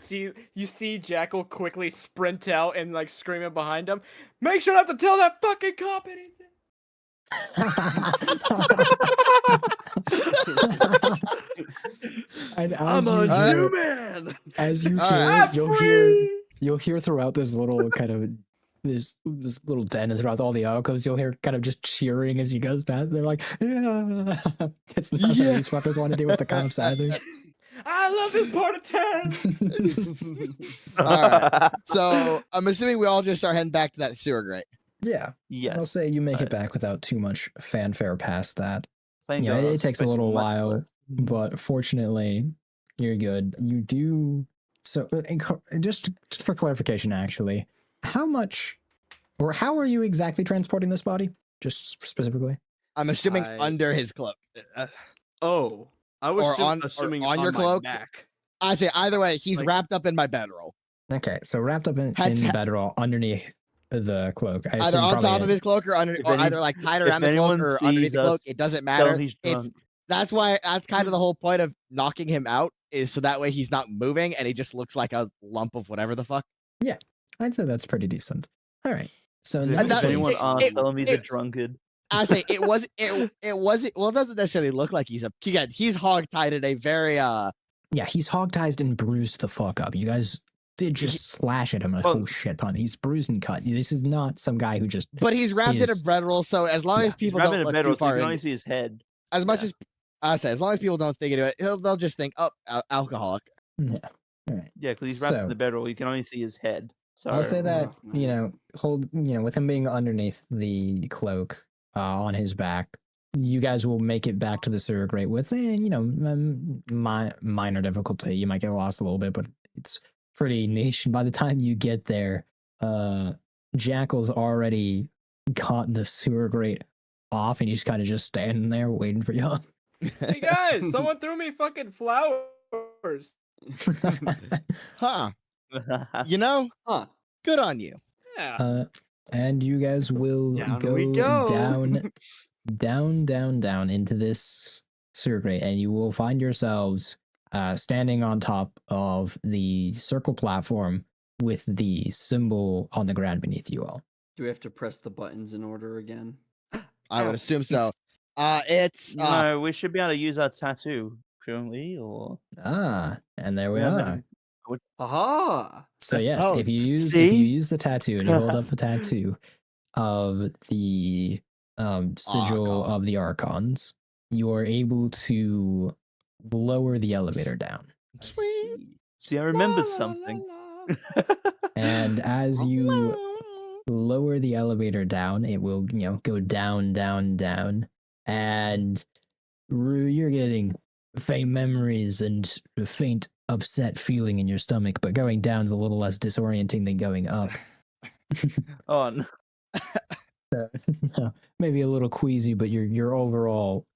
You see Jackal quickly sprint out and like screaming behind him. Make sure not to tell that fucking cop anything. and I'm as a you Alright. new hear, man. as you Alright. hear, I'm you'll hear throughout this little kind of this little den, and throughout all the alcoves, you'll hear kind of just cheering as he goes past. They're like, yeah. It's not Yeah. what these fuckers want to do with the cops either. I love this part of town. Alright. So I'm assuming we all just start heading back to that sewer grate. Yeah, I'll Yes. say you make it Alright. back without too much fanfare past that. Thank Yeah, God, I it was takes a expecting little much while, worse. but fortunately, you're good. You do so. Just for clarification, actually, how much or how are you exactly transporting this body? Just specifically. I'm assuming I- under his cloak. Oh, I was Or on- or assuming on your my cloak? back. I say either way, he's Like- wrapped up in my bedroll. Okay, so wrapped up in Heads- the bedroll underneath the cloak. I Either assume on probably top of his cloak or under, If or any- either like tied if around the cloak anyone or sees underneath the cloak. us, It doesn't Tell matter. him he's It's drunk. that's kind of the whole point of knocking him out is so that way he's not moving and he just looks like a lump of whatever the fuck. I'd say that's pretty decent. All right. So If, in And that if anyone case, asks, tell him he's a it- drunkard. I say it wasn't. It wasn't. Well, it doesn't necessarily look like he's again. He's hogtied in a very yeah, he's hogtied and bruised the fuck up. You guys did just slash at him a Well- whole shit ton. He's bruised and cut. This is not some guy who just But he's wrapped in a is- bread roll, so as long Yeah. as He's people grabbing don't a look bedroll, too so you far can only into, see his head. as much yeah. as I say, as long as people don't think into it, they'll just think, oh, alcoholic. yeah. All right. Yeah, because he's wrapped So- in the bedroll. You can only see his head. So I'll say that rough you night. know, with him being underneath the cloak on his back, you guys will make it back to the sewer grate with minor difficulty. You might get lost a little bit, but it's pretty niche. By the time you get there, Jackal's already got the sewer grate off, and he's kind of just standing there waiting for you. Hey guys, someone threw me fucking flowers. Huh? You know, Huh. good on you. Yeah. And you guys will Down go, we go. down into this sewer grate, and you will find yourselves standing on top of the circle platform with the symbol on the ground beneath you all. Do we have to press the buttons in order again? I would Ow. assume so. It's no, we should be able to use our tattoo, shouldn't we? Or And there we Yeah, are. Aha! So yes, Oh, if you see? use the tattoo and you hold up the tattoo of the sigil Archon. of the archons, you are able to lower the elevator down. I Sweet. see. See, I remembered La, la, something. la, la. And as you lower the elevator down, it will, go down, down, down. And Rue, you're getting faint memories and a faint upset feeling in your stomach, but going down's a little less disorienting than going up. Oh, no. Maybe a little queasy, but you're overall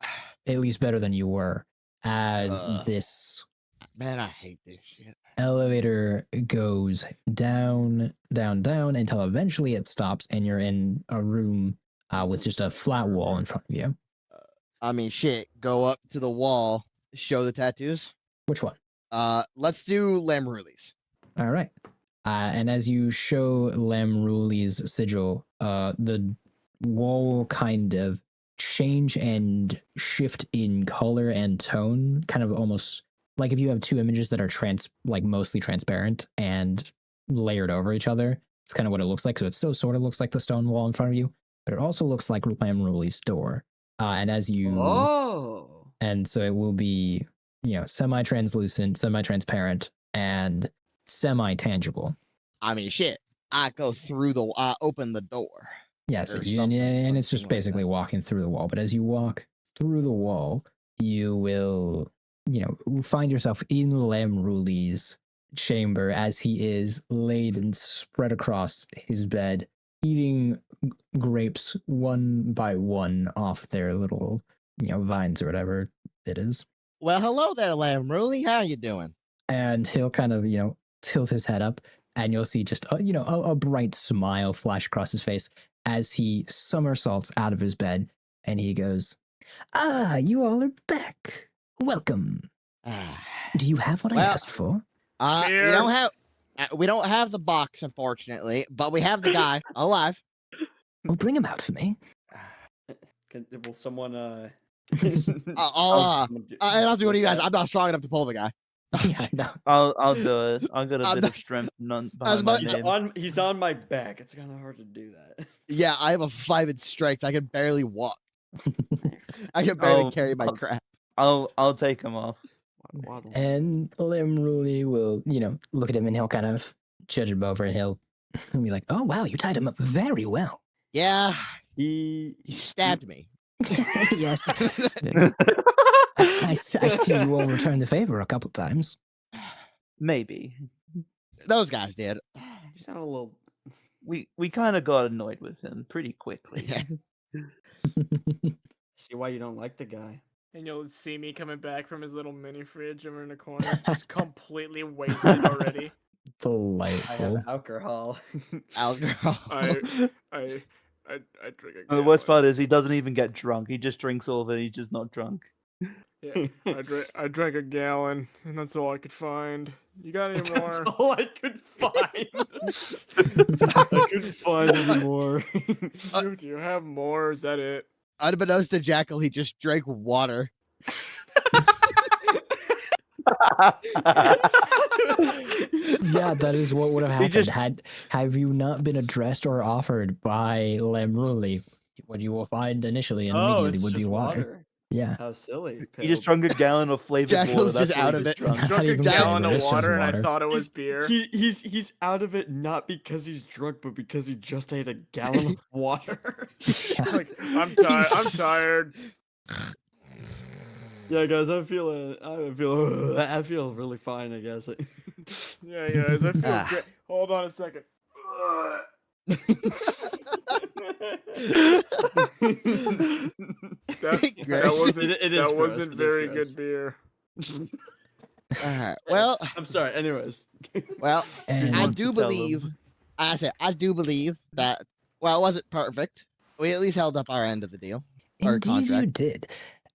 at least better than you were as this Man, I hate this shit. elevator goes down, down, down until eventually it stops and you're in a room with just a flat wall in front of you. I mean, shit. Go up to the wall. Show the tattoos. Which one? Let's do Lamruli's. All right. And as you show Lamruli's sigil, the wall kind of change and shift in color and tone, kind of almost like if you have two images that are mostly transparent and layered over each other. It's kind of what it looks like. So it still sort of looks like the stone wall in front of you, but it also looks like Lamruli's door. And as you, Oh. and so it will be, semi-translucent, semi-transparent, and semi-tangible. I mean, shit. I go through the. I open the door. Yes, Or and something- it's just something like basically that. walking through the wall. But as you walk through the wall, you will, find yourself in Lamruli's chamber as he is laid and spread across his bed, eating grapes one by one off their little, vines or whatever it is. Well, hello there, Lamruli. How you doing? And he'll kind of, tilt his head up, and you'll see just a bright smile flash across his face as he somersaults out of his bed, and he goes, "Ah, you all are back. Welcome. Do you have what I Well, asked for?" We don't have the box, unfortunately, but we have the guy alive. Well, bring him out for me. Will someone I'll have to go to you guys. I'm not strong enough to pull the guy. Yeah, no. I'll do it. I've got a I'm bit of not- strength as behind my much- name. he's on my back. It's kind of hard to do that. Yeah, I have a 5 in strength. I can barely walk. I can barely Oh, carry my I'll- crap. I'll take him off. Waddle. And Limruli will, look at him, and he'll kind of judge him over, and he'll be like, "Oh, wow, you tied him up very well." Yeah, He he stabbed me. Yes. I see you all returned the favor a couple times. Maybe. Those guys did. you sound a little. We kind of got annoyed with him pretty quickly. See why you don't like the guy. And you'll see me coming back from his little mini fridge over in the corner, just completely wasted already. I Delightful. have alcohol. Alcohol. I drink a And the worst gallon. part is he doesn't even get drunk. He just drinks all of it. He's just not drunk. Yeah, I drank a gallon, and that's all I could find. You got any That's more? all I could find. I couldn't find any more. Do you have more? Or is that it? Unbeknownst to Jackal, he just drank water. Yeah, that is what would have He happened just- have you not been addressed or offered by Lemruli. What you will find initially and Oh, immediately it's would be just water. Yeah. How silly. He just Pale- drunk a gallon of flavored Jackal's water. That's just what out he of just it. drunk. Not Drunk a even gallon flavor, of it's just water, and I water. thought it was beer. He's out of it not because he's drunk, but because he just ate a gallon of water. Yeah. Like, I'm tired. I'm tired. Yeah, guys, I feel really fine. I guess. Yeah, guys, I feel Ah. great. Hold on a second. That Great. wasn't It is that gross, wasn't it is very gross. good beer. Alright, well, I'm sorry. Anyways. well, And I want do to tell believe. him. I do believe that. Well, it wasn't perfect. We at least held up our end of the deal. Or indeed you contract. did.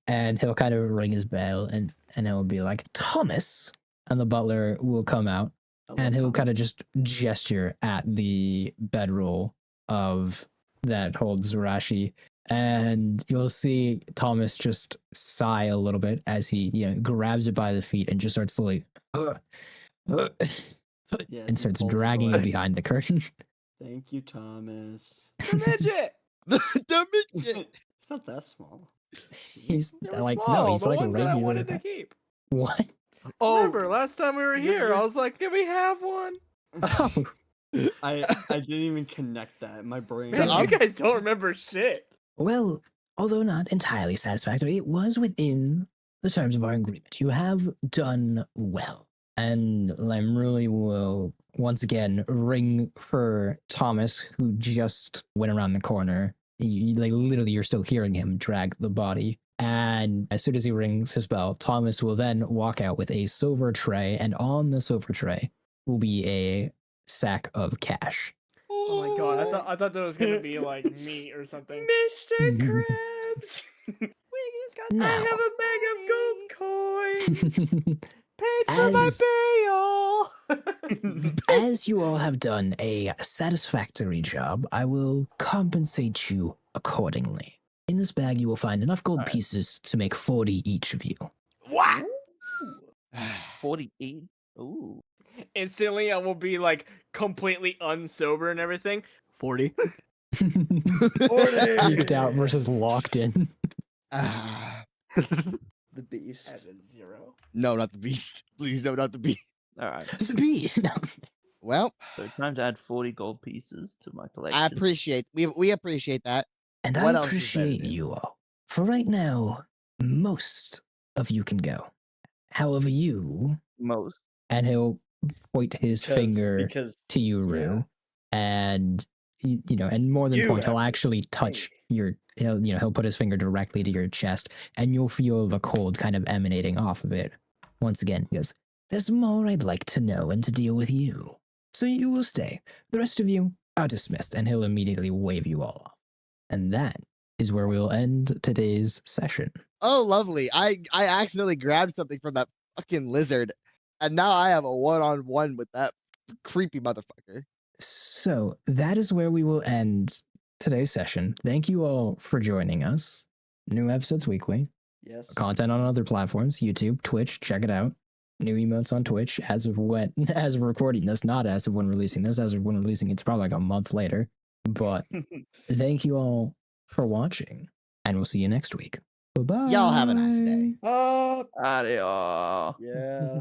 And he'll kind of ring his bell and he'll be like, Thomas. And the butler will come out and he'll kind of just gesture at the bedroll of that holds Rashi. And you'll see Thomas just sigh a little bit as he, grabs it by the feet and just starts slowly Yes, and he starts pulls it dragging it away. behind the curtain. Thank you, Thomas. The midget. The midget. It's not that small. He's They were like, small, no, he's the like ones that I regular. wanted to keep. What? Remember last time we were you're- here, you're- I was like, "Can we have one?" Oh, I didn't even connect that. My brain. Man, I'm- you guys don't remember shit. well, although not entirely satisfactory, it was within the terms of our agreement. You have done well. And Lemruli will once again ring for Thomas, who just went around the corner. Like literally, you're still hearing him drag the body. And as soon as he rings his bell, Thomas will then walk out with a silver tray, and on the silver tray will be a sack of cash. Oh my god, I thought that was gonna be like meat or something. Mr. Mhm. Krabs. Now, I have a bag of gold coins. Paid for my As- bail. as you all have done a satisfactory job, I will compensate you accordingly. In this bag, you will find enough gold pieces to make 40 each of you. What? 48. Ooh. Instantly, I will be like completely unsober and everything. 40. Geeked out versus locked in. Ah, The beast. As a 0. no, not the beast. Please, no, not the beast. All right. The beast. No. Well, So time to add 40 gold pieces to my collection. I appreciate. We appreciate that. And What I else is there to appreciate do? you all. For right now, most of you can go. However, you, most. and he'll point his finger because to you, Rue, and and more than You point, he'll have to actually touch your. He'll put his finger directly to your chest, and you'll feel the cold kind of emanating off of it. Once again, he goes, "There's more I'd like to know and to deal with you, so you will stay. The rest of you are dismissed," and he'll immediately wave you all off. And that is where we'll end today's session. Oh, lovely. I accidentally grabbed something from that fucking lizard, and now I have a one-on-one with that creepy motherfucker. So that is where we will end today's session. Thank you all for joining us. New episodes weekly. yes. Content on other platforms, YouTube, Twitch, check it out. New emotes on Twitch as of recording this, not as of when releasing this. As of when releasing it's probably like a month later. But thank you all for watching, and we'll see you next week. Bye-bye. Y'all have a nice day. Oh, Adios. yeah.